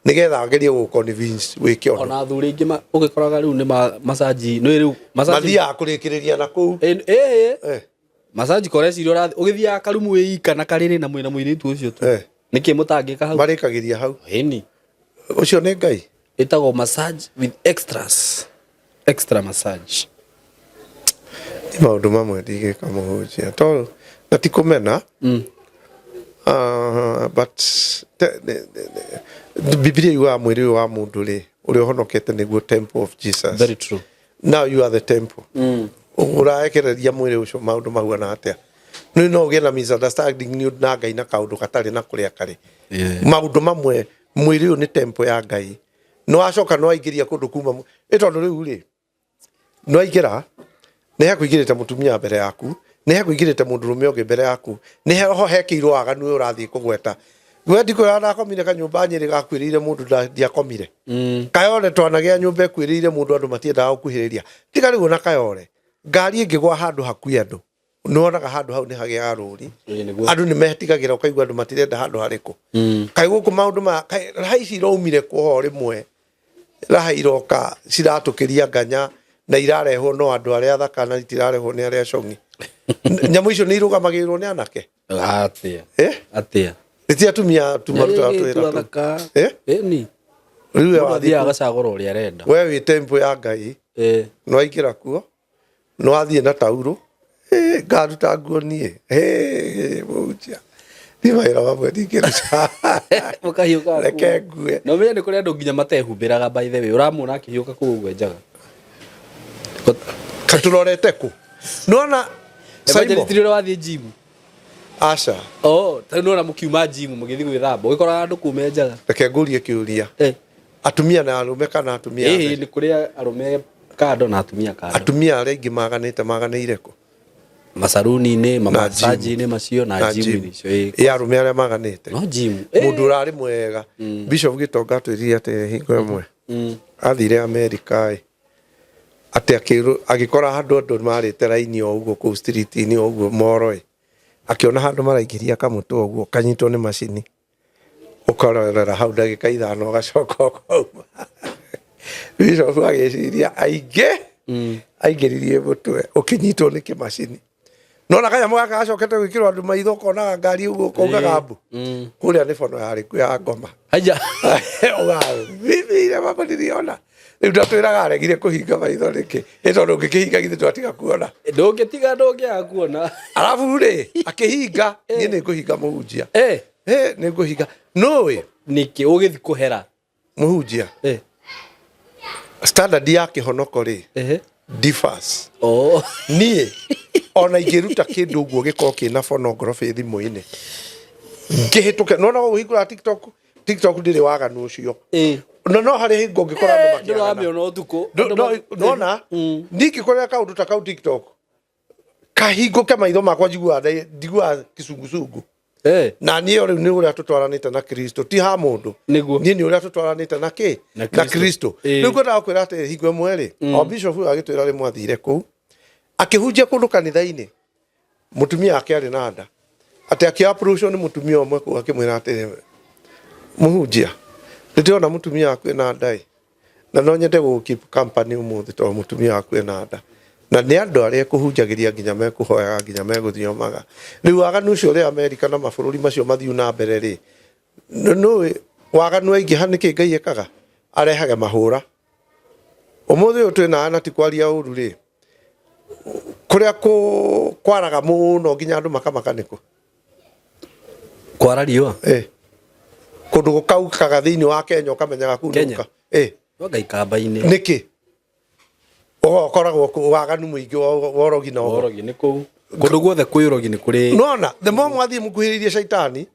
Speaker 1: nĩgetha agerie gũconvince wĩke ũndũ
Speaker 2: ona athuri aingĩ ũgĩkoraga rĩu nĩ masaji nĩ rĩu
Speaker 1: mathiaga kũrĩkĩrĩria na kũu
Speaker 2: masaji koreciria ũrathiĩ ũgĩthiaga karumu wĩika na karĩrĩ na mwĩna mũirĩtu ũcio tu nĩkĩ mũtangĩka hau
Speaker 1: marĩkagĩria hau
Speaker 2: ĩni
Speaker 1: ũcio nĩ Ngai
Speaker 2: ĩtagwo massage with extra massage
Speaker 1: nĩ maũndũ mamwe ndigĩka mũhunjia tondũ na ti kũmena but Biblia yugaga mwĩrĩ ũyũ wa mũndũ rĩ ũrĩa ũhonokete nĩguo temple of Jesus.
Speaker 2: Very true.
Speaker 1: Now you are the temple. Ũraekereria mwĩrĩ ũcio maũndũ mahuana atĩa no ũgĩe na misunderstanding nĩ na Ngai na kaũndũ gatarĩ na kũrĩa karĩ maũndũ mamwe mwĩrĩ ũyũ nĩ temple ya Ngai no acoka no aingĩria kũndũ kuma tondũ rĩu rĩ no aingĩra nĩ hakũingĩrĩte mũtumia mbere yaku nĩ hakũingĩrĩte mũndũrũme ũngĩ mbere yaku nĩ ho hekĩirwo waganu ũrathiĩ kũgweta we ndikũra ndakomire kanyũmba Nyĩrĩ gakwĩrĩire mũndũ ndiakomire Kayole twanagĩa nyũmba ĩkwĩrĩire mũndũ andũ matiendaga gũkuhĩrĩria tiga rĩu na Kayole ngari ĩngĩgwa handũ hakuhĩ andũ nĩwonaga handũ hau nĩ hagĩaga rũri andũ nĩ metigagĩra ũkaigua andũ matirenda handũ harĩkũ kaĩ gũkũ maũndũ ma raha ici iraumire kuo rĩmwe raha iroka ciratũkĩria nganya na irarehwo no andũ arĩa athaka na itirarehwo nĩ arĩa acong'i nyamũ icio nĩ irũgamagĩrĩrwo nĩ anake
Speaker 2: atĩa
Speaker 1: ĩti atumia tumaruta wĩra
Speaker 2: ĩni rĩu wathiĩ agacagũra ũrĩa arenda
Speaker 1: we wĩ temple ya Ngai no aingĩra kuo no athiĩ na tauro ngaruta nguo nie mũhunjia ni mawĩra mamwe ndingĩruta
Speaker 2: mũkahiũka
Speaker 1: reke ngue
Speaker 2: no menya nĩ kũrĩ andũ nginya matehumbĩraga by the way ũramuona akĩhiũka kũu ũguo enjaga
Speaker 1: katũrorete kũ nona
Speaker 2: Evangelist rĩrĩa wathiĩ gym
Speaker 1: aca
Speaker 2: ta nona mũkiuma gym mũgĩthiĩ gwĩthamba ũgĩkoraga andũ kũu menjaga
Speaker 1: reke ngũrie kĩũria atumia na arũme kana atumia
Speaker 2: nĩ kũrĩ arũme kando na atumia kando
Speaker 1: atumia arĩa aingĩ maganĩire kũ
Speaker 2: masaruni-inĩ mamasaji-inĩ macio na gym icio
Speaker 1: arũme arĩa maganĩte
Speaker 2: no gym
Speaker 1: mũndũ ũrarĩ mwega Bishop Gitonga atwĩrire atĩ hingo ĩmwe athire America atĩ agĩkora andũ marĩte raini o ũguo kũu street-inĩ o ũguo Moro akĩona handũ maraingĩria kamũtũ ũguo kanyitwo nĩ macini ũkarorera hau ndagĩka ithano ũgacoka ũkauma Bishop agĩciria aingĩririe mũtwe ũkĩnyitwo nĩ kĩmacini nona kanyamũ gaka gacokete gwĩkĩrwo andũ maitho ũkonaga ngari ũguo ũkaugaga mbu kũrĩa nĩ bono yarĩ kuo ya ngoma bibire mama ndiriona rĩu ndatwĩraga aregire kũhinga maitho nĩkĩ nĩ tondũ ũngĩkĩhinga githĩ twatiga kuona
Speaker 2: ndũngĩaga kuona
Speaker 1: arabu rĩ akĩhinga niĩ nĩ ngũhinga mũhunjia nĩ ngũhinga nũĩ
Speaker 2: nĩkĩ ũgĩthiĩ kũhera
Speaker 1: mũhunjia standard ya kĩhonoko rĩ differs niĩ ona ingĩruta kĩndũ ũguo gĩkorwo kĩna pornography thimũ-inĩ ngĩhĩtũke nona ũhingũra TikTok ndĩrĩ waganu ũcio no harĩ hingo ngĩkora andũ
Speaker 2: ndĩramĩona ũtukũ
Speaker 1: nona ndingĩkorera kaũndũ ta kau TikTok kahingũke maitho makwa njiguaga kĩcungũcungũ na niĩ rĩu nĩ ũrĩa tũtwaranĩte na Kristo ti ha mũndũ niĩ nĩ ũrĩa tũtwaranĩte na kĩ na Kristo rĩu ngwendaga kwĩra atĩ hingo ĩmwe rĩ o Bishop agĩtwĩra rĩmwe athire kũu akĩhunjia kũndũ kanitha-inĩ mũtumia wake arĩ na nda atĩ akĩ-approachwo nĩ mũtumia ũmwe kũu akĩmwĩra atĩ mũhunjia ndĩrona mũtumia waku ena nda na no nyende gũkeep company ũmũthĩ tondũ mũtumia waku ena nda na nĩ andũ arĩa kũhunjagĩria nginya mekũhoyaga nginya megũthiomaga rĩu waganu ũcio ũrĩa Amerika na mabũrũri macio mathiu na mbere rĩ nũĩ waganu aingĩha nĩkĩ Ngai ekaga arehage mahũra ũmũthĩ ũyũ twĩna na ti kwaria ũru rĩ kũrĩa kwaraga mũno nginya andũ makamaka nĩkũ
Speaker 2: kwara riũa
Speaker 1: kũndũ gũkaukaga thĩinĩ wa Kenya ũkamenyaga kũu nĩka
Speaker 2: Ngai kamba-inĩ
Speaker 1: nĩkĩ ũkoragwo waganu mũingĩ worogi na
Speaker 2: worogi nĩ kũu kũndũ guothe kwĩ ũrogi nĩ kũrĩ
Speaker 1: nona the more mwathiĩ mũkuhĩrĩirie caitani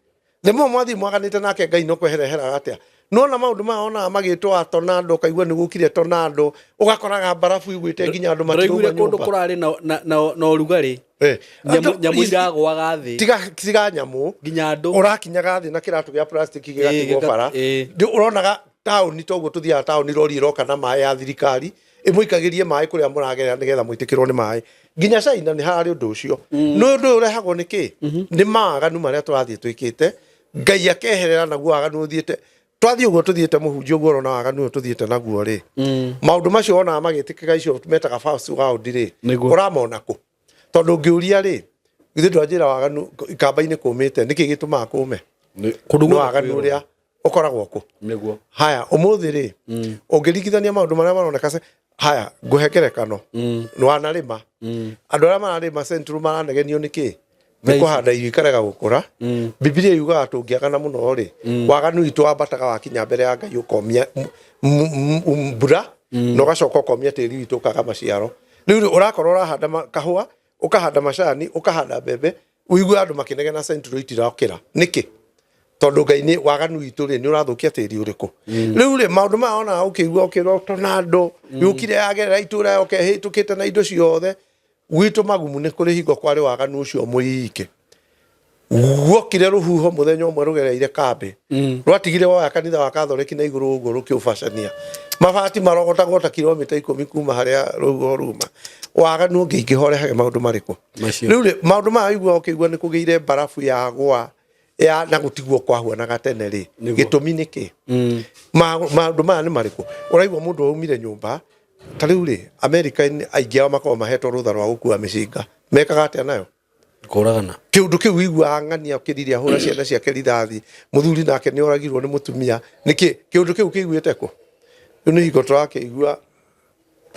Speaker 1: the more mwathiĩ mwaganĩte nake Ngai no kwehereheraga atĩa nona maũndũ maya onaga magĩtwo tornado kaigua nĩ gũkire tornado ũgakoraga barafu igwĩte nginya andũ matirauma nyũmba
Speaker 2: kũndũ kũrarĩ na ũrugarĩ nyamũ iragwaga thĩ
Speaker 1: tiga nyamũ
Speaker 2: nginya andũ
Speaker 1: ũrakinyaga thĩ na kĩratũ gĩa plastic gĩgatigwo bara ũronaga taũni toguo tũthiaga taũni rori ĩroka na maĩ ya thirikari ĩmũikagĩrie maĩ kũrĩa mũragerera nĩgetha mũitĩkĩrwo nĩ maĩ nginya China nĩ harĩ ũndũ ũcio nĩ ũndũ ũrehagwo nĩkĩ nĩ mawaganu marĩa tũrathiĩ twĩkĩte Ngai akeherera naguo waganu ũthiĩte twathiĩ ũguo tũthiĩte mũhunjia ũguo ũrona waganu ũyũ tũthiĩte naguo rĩ maũndũ macio onaga magĩtĩkĩka icio metaga first world rĩ ũramona kũ tondũ ngĩũria rĩ githĩ ndwanjĩra waganu ikamba-inĩ kũmĩte nĩkĩ gĩtũmaga kũme nĩ waganu ũrĩa ũkoragwo kũ haya ũmũthĩ rĩ ũngĩringithania maũndũ marĩa maroneka haya ngũhe ngerekano nĩ wanarĩma andũ arĩa mararĩma Central maranegenio nĩkĩ nĩ kũhanda irio ikarega gũkũra Biblia yugaga tũngĩagana mũno rĩ waganu witũ wambataga wakinya mbere ya Ngai ũkomia mbura na ũgacoka ũkomia tĩri witũ ũkaga maciaro rĩu ũrakorwo ũrahanda kahũa ũkahanda macani ũkahanda mbembe ũigue andũ makĩnegena Central itirakĩra nĩkĩ tondũ Ngai nĩ waganu witũ rĩ nĩ ũrathũkia tĩri ũrĩkũ rĩu rĩ maũndũ maya onaga ũkĩigua ũkĩrwo tornado yũkire yagerera itũra ũkehĩtũkĩte na indo ciothe gwitũ magumu nĩ kũrĩ hingo kwarĩ waganu ũcio mũike guokire rũhuho mũthenya ũmwe rũgereire kambĩ rwatigire woya kanitha wa Catholic na igũrũ ũguo rũkĩũbacania mabati marogotagwo ta kilomita 10 kuma harĩa rũhuho ruma waganu ũngĩingĩha ũrehaga maũndũ marĩkũ rĩu rĩ maũndũ maya igua ũkĩigua nĩ kũgĩire barafu yagwa na gũtigwo kwahuanaga tene rĩ gĩtũmi nĩkĩ maũndũ maya nĩ marĩkũ ũraigua mũndũ waumire nyũmba ta rĩu rĩ Amerika aingĩ ao makorwo mahetwo rũtha rwa gũkua mĩcinga mekaga atĩa nayo
Speaker 2: kũragana
Speaker 1: kĩũndũ kĩu iguaga ng'ania kĩrire ahũra ciana ciake rithathi mũthuri nake nĩ oragirwo nĩ mũtumia nĩkĩ kĩũndũ kĩu kĩiguĩte kũ rĩu nĩ hingo tũrakĩigua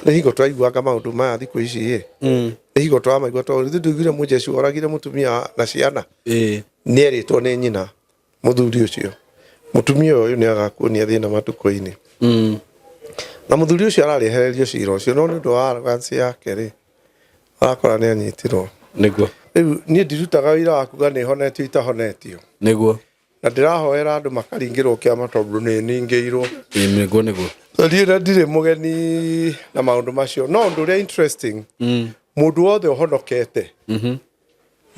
Speaker 1: nĩ hingo twaiguaga maũndũ maya thikũ ici nĩ hingo twamaigua tondũ nduigire mũjesu oragire mũtumia na ciana nĩ erĩtwo nĩ nyina mũthuri ũcio mũtumia ũyũ nĩ agakuonia thĩna matukũ-inĩ na mũthuri ũcio ararĩehererio cira ũcio no nĩ ũndũ wa arrogance yake rĩ arakora nĩ anyitirwo nĩguo rĩu niĩ ndirutaga wĩra wa kuga nĩ honetio itahonetio nĩguo na ndĩrahoera andũ makaringĩrwo kĩama tondũ nĩ ningĩirwo nĩguo niĩ ndirĩ mũgeni na maũndũ macio no ũndũ ũrĩa interesting mũndũ wothe ũhonokete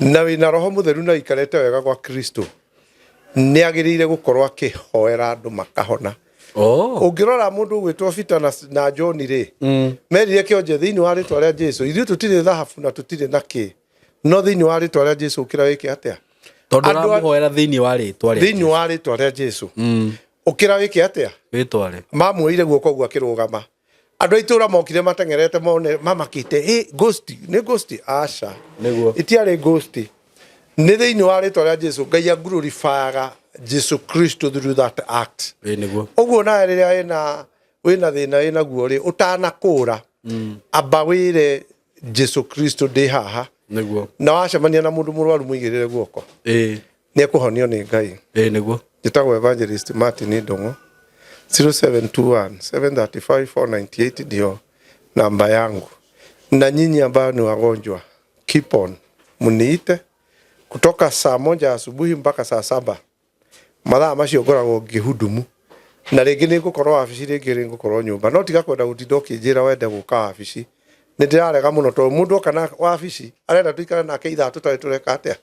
Speaker 1: na wĩna roho mũtheru na ikarĩte wega gwa Kristo nĩ agĩrĩire gũkorwo akĩhoera andũ makahona ũngĩrora mũndũ ũgwĩtwo Peter na John rĩ merire kĩonje thĩinĩ wa rĩtwa rĩa Jesũ ithuĩ tũtirĩ thahabu na tũtirĩ na kĩ no thĩinĩ wa rĩtwa rĩa Jesũ ũkĩra wĩke atĩa
Speaker 2: tondũ ũramũhoera thĩinĩ wa
Speaker 1: rĩtwa rĩa Jesũ ũkĩra wĩke atĩa
Speaker 2: rĩtwa
Speaker 1: mamuoire guoko gwa kĩrũgama andũ a itũra mokire mateng'erete mone mamakĩte nĩ ghost aca itiarĩ ghost nĩ thĩinĩ wa rĩtwa rĩa Jesũ Ngai glorifyaga Jesũ Kristo through that act ũguo nawe rĩrĩa wĩna thĩna wĩna guo rĩ ũtanakũra amba wĩre Jesũ Kristo ndĩ haha na wacemania na mũndũ mũrwaru mũigĩrĩre guoko nĩ ekũhonio nĩ Ngai njĩtagwo Evangelist Martin Ndung'u 0721 735 498 ndio namba yangu na nyinyi ambao ni wagonjwa keep on muniite kutoka saa 1 asubuhi mpaka saa 7 mathaa macio ngoragwo ngĩhudumu na rĩngĩ nĩ ngũkorwo wabici rĩngĩ nĩ ngũkorwo nyũmba no tiga kwenda gũtinda ũkĩnjĩra wende gũka wabici nĩ ndĩrarega mũno tondũ mũndũ oka na wabici arenda tũikare nake ithaa tũtarĩ tũreka atĩa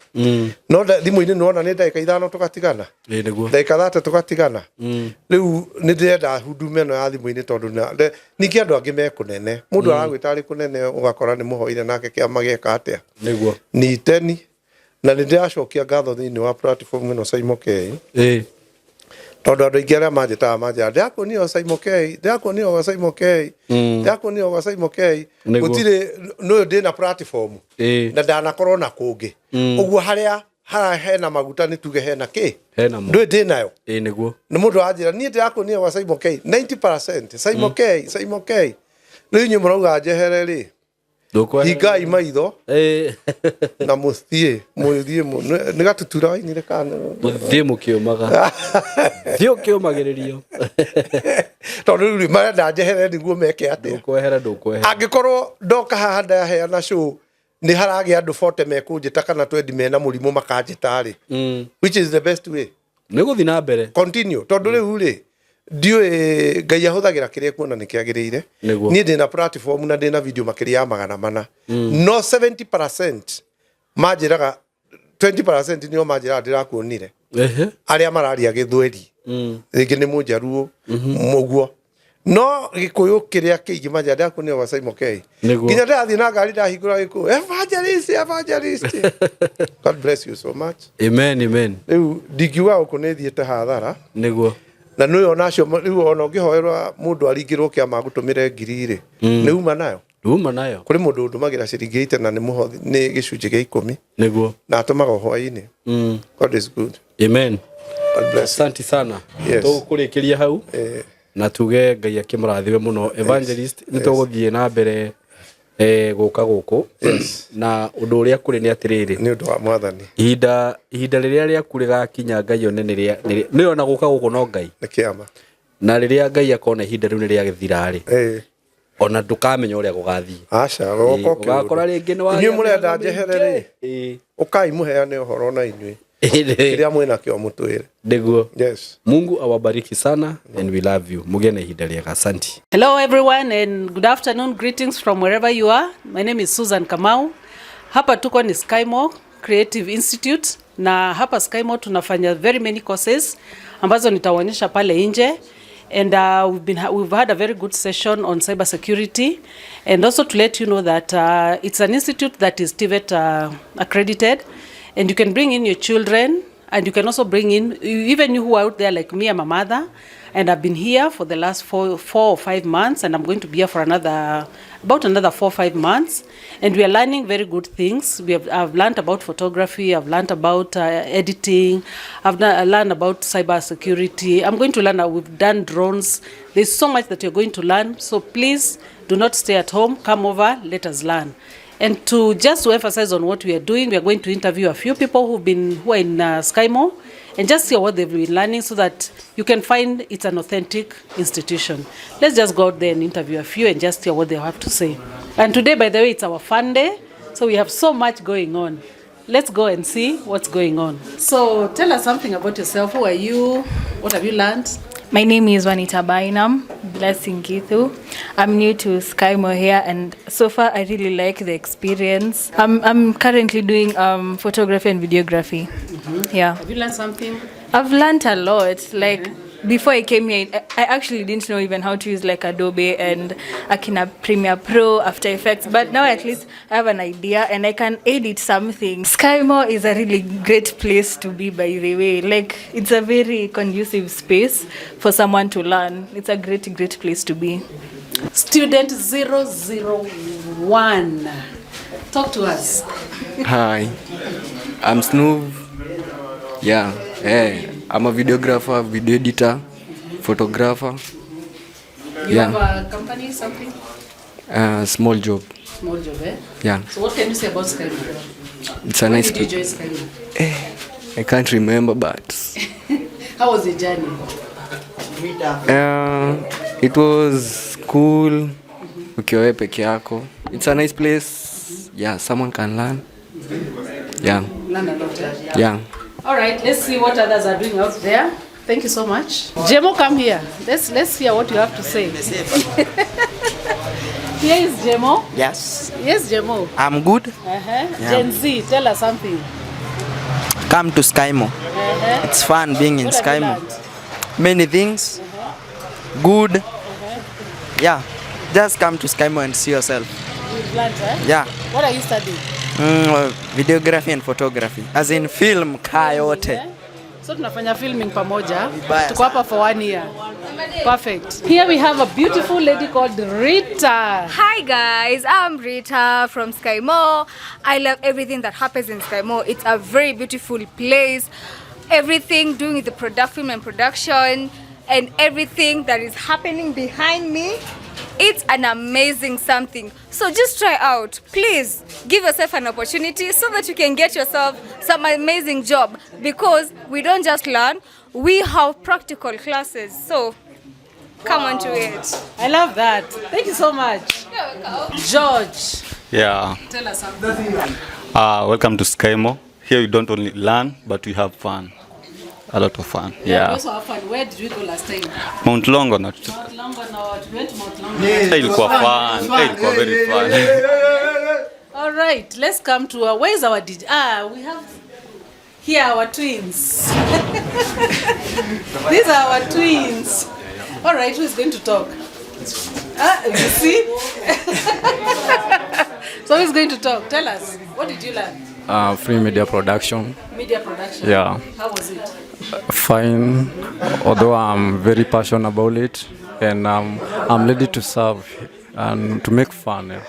Speaker 1: no thimũ-inĩ nĩwona nĩ ndagĩka ithano tũgatigana ndagĩka 30 tũgatigana rĩu nĩ ndĩrenda hudumu ĩno ya thimũ-inĩ tondũ ningĩ andũ angĩ mekũnene mũndũ aragwĩta arĩ kũnene ũgakora nĩ mũhoire nake kĩama gĩeka atĩa niteni na nĩ ndĩracokia ngatho thĩinĩ wa platform ĩno Simon K tondũ andũ aingĩ arĩa manjĩtaga manjĩra ndĩrakuonio Simon K gũtirĩ nũyũ ndĩ na platform na ndanakorwo na kũngĩ ũguo harĩa hena maguta nĩ tuge hena kĩ ndũĩ ndĩ nayo nĩ mũndũ anjĩra niĩ ndĩrakuonio Simon K 90% Simon K rĩu inyuĩ mũrauga njehere rĩ hingai maitho na mũthiĩ nĩ gatutura wainire kana
Speaker 2: mũthiĩ mũkĩũmaga thiĩ ũkĩũmagĩrĩrio
Speaker 1: tondũ rĩu marenda njehere nĩguo meke atĩa angĩkorwo ndoka haha ndaheana show nĩ haragĩa andũ 40 mekũnjĩta kana 20 mena mũrimũ makanjĩta rĩ which is the best way
Speaker 2: nĩ gũthiĩ na mbere
Speaker 1: continue tondũ rĩu rĩ ndiũĩ Ngai ahũthagĩra kĩrĩa kuona nĩ kĩagĩrĩire niĩ ndĩ na platform na ndĩ na video makĩria ya 100 no 70% manjĩraga 20% nĩo manjĩraga ndĩrakuonire arĩa mararia gĩthweri rĩngĩ nĩ mũnjaruo mũguo no gĩkũyũ kĩrĩa kĩingĩ manjĩraga ndĩrakuonire wa Simon K nginya ndĩrathiĩ na ngari ndahingũra gĩkũyũ evangelist God bless you so much
Speaker 2: amen
Speaker 1: rĩu ndingiuga gũkũ nĩ thiĩte hathara
Speaker 2: nĩguo
Speaker 1: na nĩ ona acio rĩu ona ũngĩhoerwa mũndũ aringĩrwo kĩama gũtũmĩre ngiri rĩ nĩ uma nayo kũrĩ mũndũ ũndũmagĩra ciringi 8 na nĩ mũhothi nĩ gĩcunjĩ gĩa 10
Speaker 2: nĩguo
Speaker 1: na atũmaga hwaĩ-inĩ God is good
Speaker 2: amen asante sana tũkũrĩkĩria hau na tuge Ngai akĩmũrathime mũno Evangelist nĩ tũgũthiĩ na mbere gũka gũkũ na ũndũ ũrĩa kũrĩ nĩ atĩrĩrĩ
Speaker 1: nĩ ũndũ wa mwathani
Speaker 2: ihinda rĩrĩa rĩaku rĩgakinya Ngai one nĩ ona gũka gũkũ no Ngai
Speaker 1: nĩ kĩama
Speaker 2: na rĩrĩa Ngai akona ihinda rĩu nĩ rĩagĩthira rĩ ona ndũkamenya ũrĩa gũgathiĩ
Speaker 1: aca
Speaker 2: ũgakora rĩngĩ nĩ wa
Speaker 1: inyuĩ mũrenda njehere rĩ ũkai mũheane ũhoro na inyuĩ kĩrĩa mwĩna kĩo mũtwĩre
Speaker 2: nĩguo Mungu awabariki sana and we love you mugene ihinda rĩega asante.
Speaker 6: Hello everyone and good afternoon, greetings from wherever you are. My name is Susan Kamau. Hapa tuko ni Skymo Creative Institute na hapa Skymo tunafanya very many courses ambazo nitawaonyesha pale nje. And we've had a very good session on cyber security, and also to let you know that it's an institute that is TVET accredited, and you can bring in your children, and you can also bring in even you who are out there like me. I'm a mother and I've been here for the last 4 or 5 months, and I'm going to be here for another about another 4 or 5 months, and we are learning very good things. I've learned about photography, I've learned about editing, I've learned about cyber security. I'm going to learn, we've done drones. There's so much that you're going to learn, so please do not stay at home. Come over, let us learn. And to emphasize on what we are doing, we are going to interview a few people who are in SkyMo, and just hear what they've been learning so that you can find it's an authentic institution. Let's just go out there and interview a few and just hear what they have to say. And today, by the way, it's our fun day, so we have so much going on. Let's go and see what's going on. So tell us something about yourself. Who are you? What have you learned?
Speaker 7: My name is Wanita Bainam, Blessing Githu. I'm new to SkyMo here, and so far I really like the experience. I'm currently doing photography and videography. Yeah.
Speaker 6: Have you learned something?
Speaker 7: I've learned a lot. Like before I came here, I actually didn't know even how to use like Adobe and Akina Premiere Pro, After Effects. But now at least I have an idea and I can edit something. SkyMo is a really great place to be, by the way. Like it's a very conducive space for someone to learn. It's a great place to be.
Speaker 6: Student 001. Talk to us.
Speaker 8: Hi, I'm Snoov. Yeah, hey, I'm a videographer, video editor, photographer.
Speaker 6: You have a company, something?
Speaker 8: Small job.
Speaker 6: Small job, eh?
Speaker 8: Yeah.
Speaker 6: So what can you say about SkyMo?
Speaker 8: It's a nice
Speaker 6: When did you join SkyMo?
Speaker 8: I can't remember, but
Speaker 6: How was your journey?
Speaker 8: it was cool. Ukiwa wewe peke yako. It's a nice place. Yeah, someone can learn. Yeah.
Speaker 6: Learn a lot, eh?
Speaker 8: Yeah.
Speaker 6: All right, let's see what others are doing out there. Thank you so much. Jemo, come here. Let's hear what you have to say. Here is Jemo.
Speaker 9: Yes.
Speaker 6: Yes, Jemo.
Speaker 9: I'm good.
Speaker 6: Yeah. Gen Z, tell us something.
Speaker 9: Come to SkyMo. It's fun being in
Speaker 6: What have you
Speaker 9: SkyMo.
Speaker 6: learned?
Speaker 9: Many things. Good. Yeah. Just come to SkyMo and see yourself.
Speaker 6: You've learned, eh?
Speaker 9: Yeah.
Speaker 6: What are you studying?
Speaker 9: Videography and photography. As in film kaa yote.
Speaker 6: So tunafanya filming pamoja.
Speaker 9: Vibaya
Speaker 6: Tuko hapa for 1 year. Perfect. Here we have a beautiful lady called Rita.
Speaker 10: Hi guys, I'm Rita from SkyMo. I love everything that happens in SkyMo. It's a very beautiful place. Everything doing with the film and production and everything that is happening behind me. It's an amazing something. So just try out. Please give yourself an opportunity so that you can get yourself some amazing job, because we don't just learn, we have practical classes. So come on to it.
Speaker 6: I love that. Thank you so much.
Speaker 10: You're welcome.
Speaker 6: George,
Speaker 11: Yeah.
Speaker 6: tell us something.
Speaker 11: Welcome to SkyMo. Here we don't only learn, but we have fun. A lot of fun.
Speaker 6: We
Speaker 11: Yeah.
Speaker 6: also have fun. Where did we go last time?
Speaker 11: Mount Longonot.
Speaker 6: Mount Longonot. We went to Mount Longonot.
Speaker 11: Ilikuwa fun. Ilikuwa very fun.
Speaker 6: All right, let's come to where is our DJ? We have here our twins. These are our twins. All right, who is going to talk? You see? So who's going to talk? Tell us. What did you learn?
Speaker 12: Free media production.
Speaker 6: Media production.
Speaker 12: Yeah.
Speaker 6: How was it?
Speaker 12: Fine, although I'm very passionate about it, and I'm ready to serve and to make fun.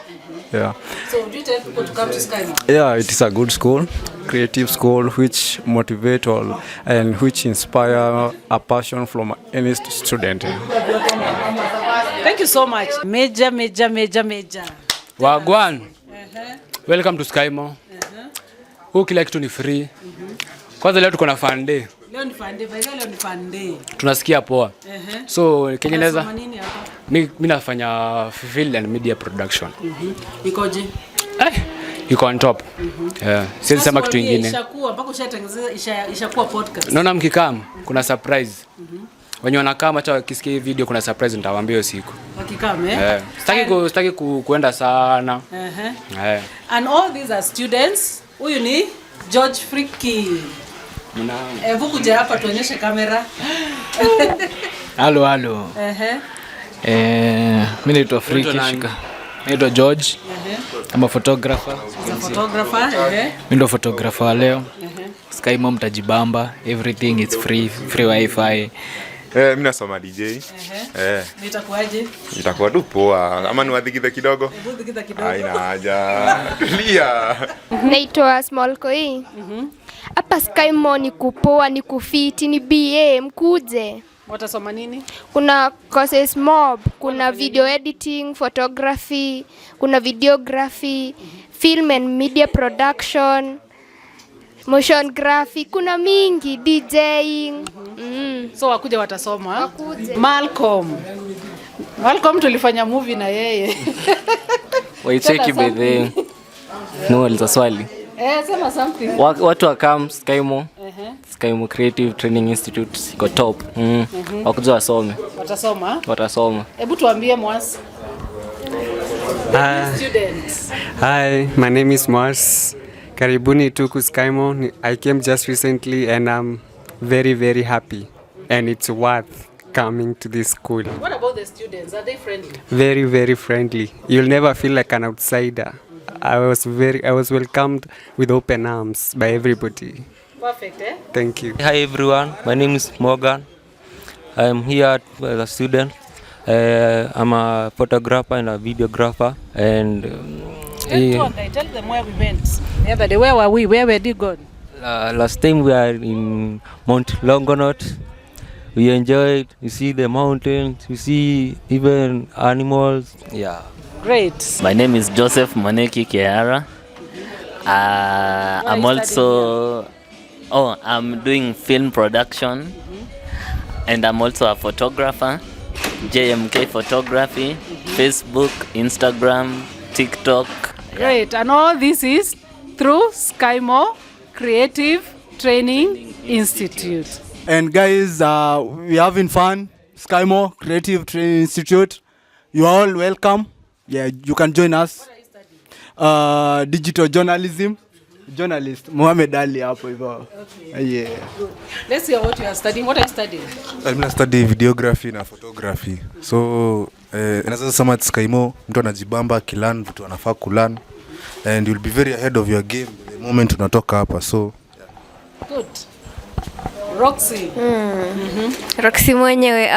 Speaker 12: Yeah.
Speaker 6: So do you tell people to come to SkyMo?
Speaker 12: Yeah, it is a good school, creative school, which motivate all and which inspire a passion from any student.
Speaker 6: Thank you so much. Major.
Speaker 13: Wagwan. Welcome to SkyMo. Kila kitu ni free. Kwanza leo tuko na fun day.
Speaker 6: Leo ni fun day, leo ni fun day.
Speaker 13: Tunasikia poa. So Kenya naweza mimi nafanya film and media production.
Speaker 6: Ikoje?
Speaker 13: Iko on top. Siwezi sema kitu kingine.
Speaker 6: Ishakuwa mpaka ushatengeneza ishakuwa podcast.
Speaker 13: Naona mkikam kuna surprise. Wenye wanakaa hata wakisikia hii video kuna surprise nitawaambia usiku.
Speaker 6: Wakikam
Speaker 13: Sitaki kuenda sana.
Speaker 6: And all these are students. Huyu ni George Friki. Hebu kuja hapa tuonyeshe kamera.
Speaker 14: Halo. Mimi naitwa Friki shika. Naitwa George. I'm a photographer. Mimi ndo photographer leo. SkyMo mtajibamba. Everything is free wifi.
Speaker 15: Mimi nasoma DJ.
Speaker 6: Nitakuaje?
Speaker 15: Itakuwa tu poa. Ama niwadhikithe kidogo?
Speaker 6: Dhikitha kidogo.
Speaker 15: Haina haja. Tulia.
Speaker 16: Naitwa Small Koi. Hapa Skymo ni kupoa, ni kufiti, ni BA, mkuje.
Speaker 6: Watasoma nini?
Speaker 16: Kuna courses mob, kuna video editing, photography, kuna videography, film and media production, motion graphic, kuna mingi, DJing.
Speaker 6: So wakuja watasoma. Wakuje. Malcolm tulifanya movie na yeye.
Speaker 8: Waicheki bedhe. No, aliza swali.
Speaker 6: Sema something.
Speaker 8: Watu wakam Skymo. Skymo Creative Training Institute iko top. Wakuja wasome. Watasoma.
Speaker 6: Hebu tuambie Mwas.
Speaker 17: Students. Hi, my name is Mwas. Karibuni to Skymo. I came just recently and I'm very, very happy. And it's worth coming to this school.
Speaker 6: What about the students? Are they friendly?
Speaker 17: Very, very friendly. You'll never feel like an outsider. I was welcomed with open arms by everybody.
Speaker 6: Perfect, eh?
Speaker 17: Thank you.
Speaker 18: Hi everyone, my name is Morgan. I'm here as a student. I'm a photographer and a videographer. And
Speaker 6: tell them where we went. The other day, where were we? Where were you going?
Speaker 18: Last time we are in Mount Longonot. We enjoyed. You see the mountains. You see even animals. Yeah.
Speaker 6: Great.
Speaker 19: My name is Joseph Moneki Kiara. I'm also I'm doing film production, and I'm also a photographer. JMK Photography, Facebook, Instagram, TikTok.
Speaker 6: Great. And all this is through Skymo Creative Training Institute.
Speaker 20: And guys, we're having fun. Skymo Creative Training Institute. You are all welcome. Yeah, you can join us. Digital journalism. Journalist Mohamed Ali hapo hivyo. Yeah.
Speaker 6: Let's hear what you are studying. What are you studying?
Speaker 21: I'm studying videography na photography. So naweza sema at Skymo mtu anajibamba kilan vitu anafaa kulan, and you'll be very ahead of your game the moment unatoka hapa. So
Speaker 6: good. Roxy.
Speaker 22: Roxy mwenyewe.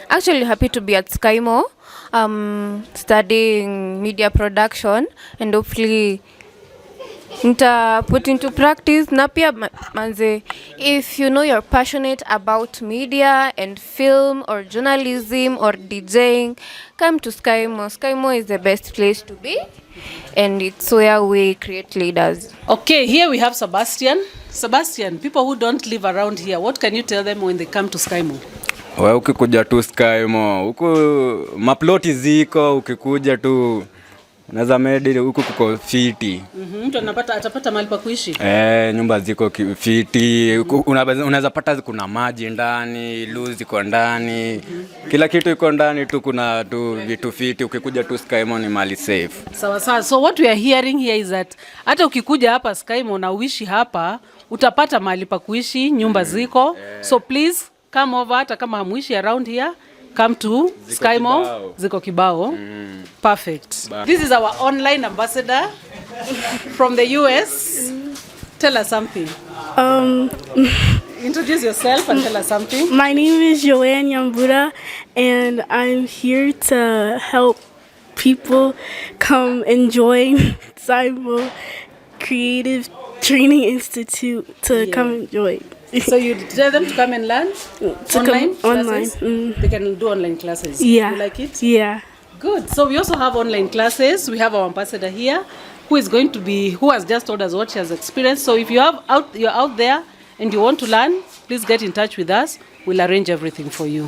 Speaker 22: Actually happy to be at Skymo. Studying media production and hopefully nita put into practice. Na pia manze, if you know you're passionate about media and film or journalism or DJing, come to Skymo. Skymo is the best place to be, and it's where we create leaders.
Speaker 6: Okay, here we have Sebastian. Sebastian, people who don't live around here, what can you tell them when they come to Skymo?
Speaker 12: Wewe ukikuja tu Skymo, huku maploti ziko, ukikuja tu unaweza medi huku kuko fiti.
Speaker 6: Mtu atapata mahali pa kuishi.
Speaker 12: Nyumba ziko fiti, unaweza pata kuna maji ndani, loo ziko ndani. Kila kitu iko ndani tu, kuna tu vitu fiti. Ukikuja tu Skymo ni mali safe.
Speaker 6: Sawa. So what we are hearing here is that hata ukikuja hapa Skymo na uishi hapa, utapata mahali pa kuishi, nyumba ziko. So please come over, hata kama hamuishi around here, come to Skymo. Ziko kibao. Perfect. Bye. This is our online ambassador from the US. Tell us something. Introduce yourself and tell us something.
Speaker 23: My name is Joanne Yambura, and I'm here to help people come and join Skymo Creative Training Institute to come and join.
Speaker 6: So you tell them to come and learn online classes? They can do online classes.
Speaker 23: Yeah.
Speaker 6: You like it?
Speaker 23: Yeah.
Speaker 6: Good. So we also have online classes. We have our ambassador here who has just told us what she has experienced. So if you're out there and you want to learn, please get in touch with us. We'll arrange everything for you.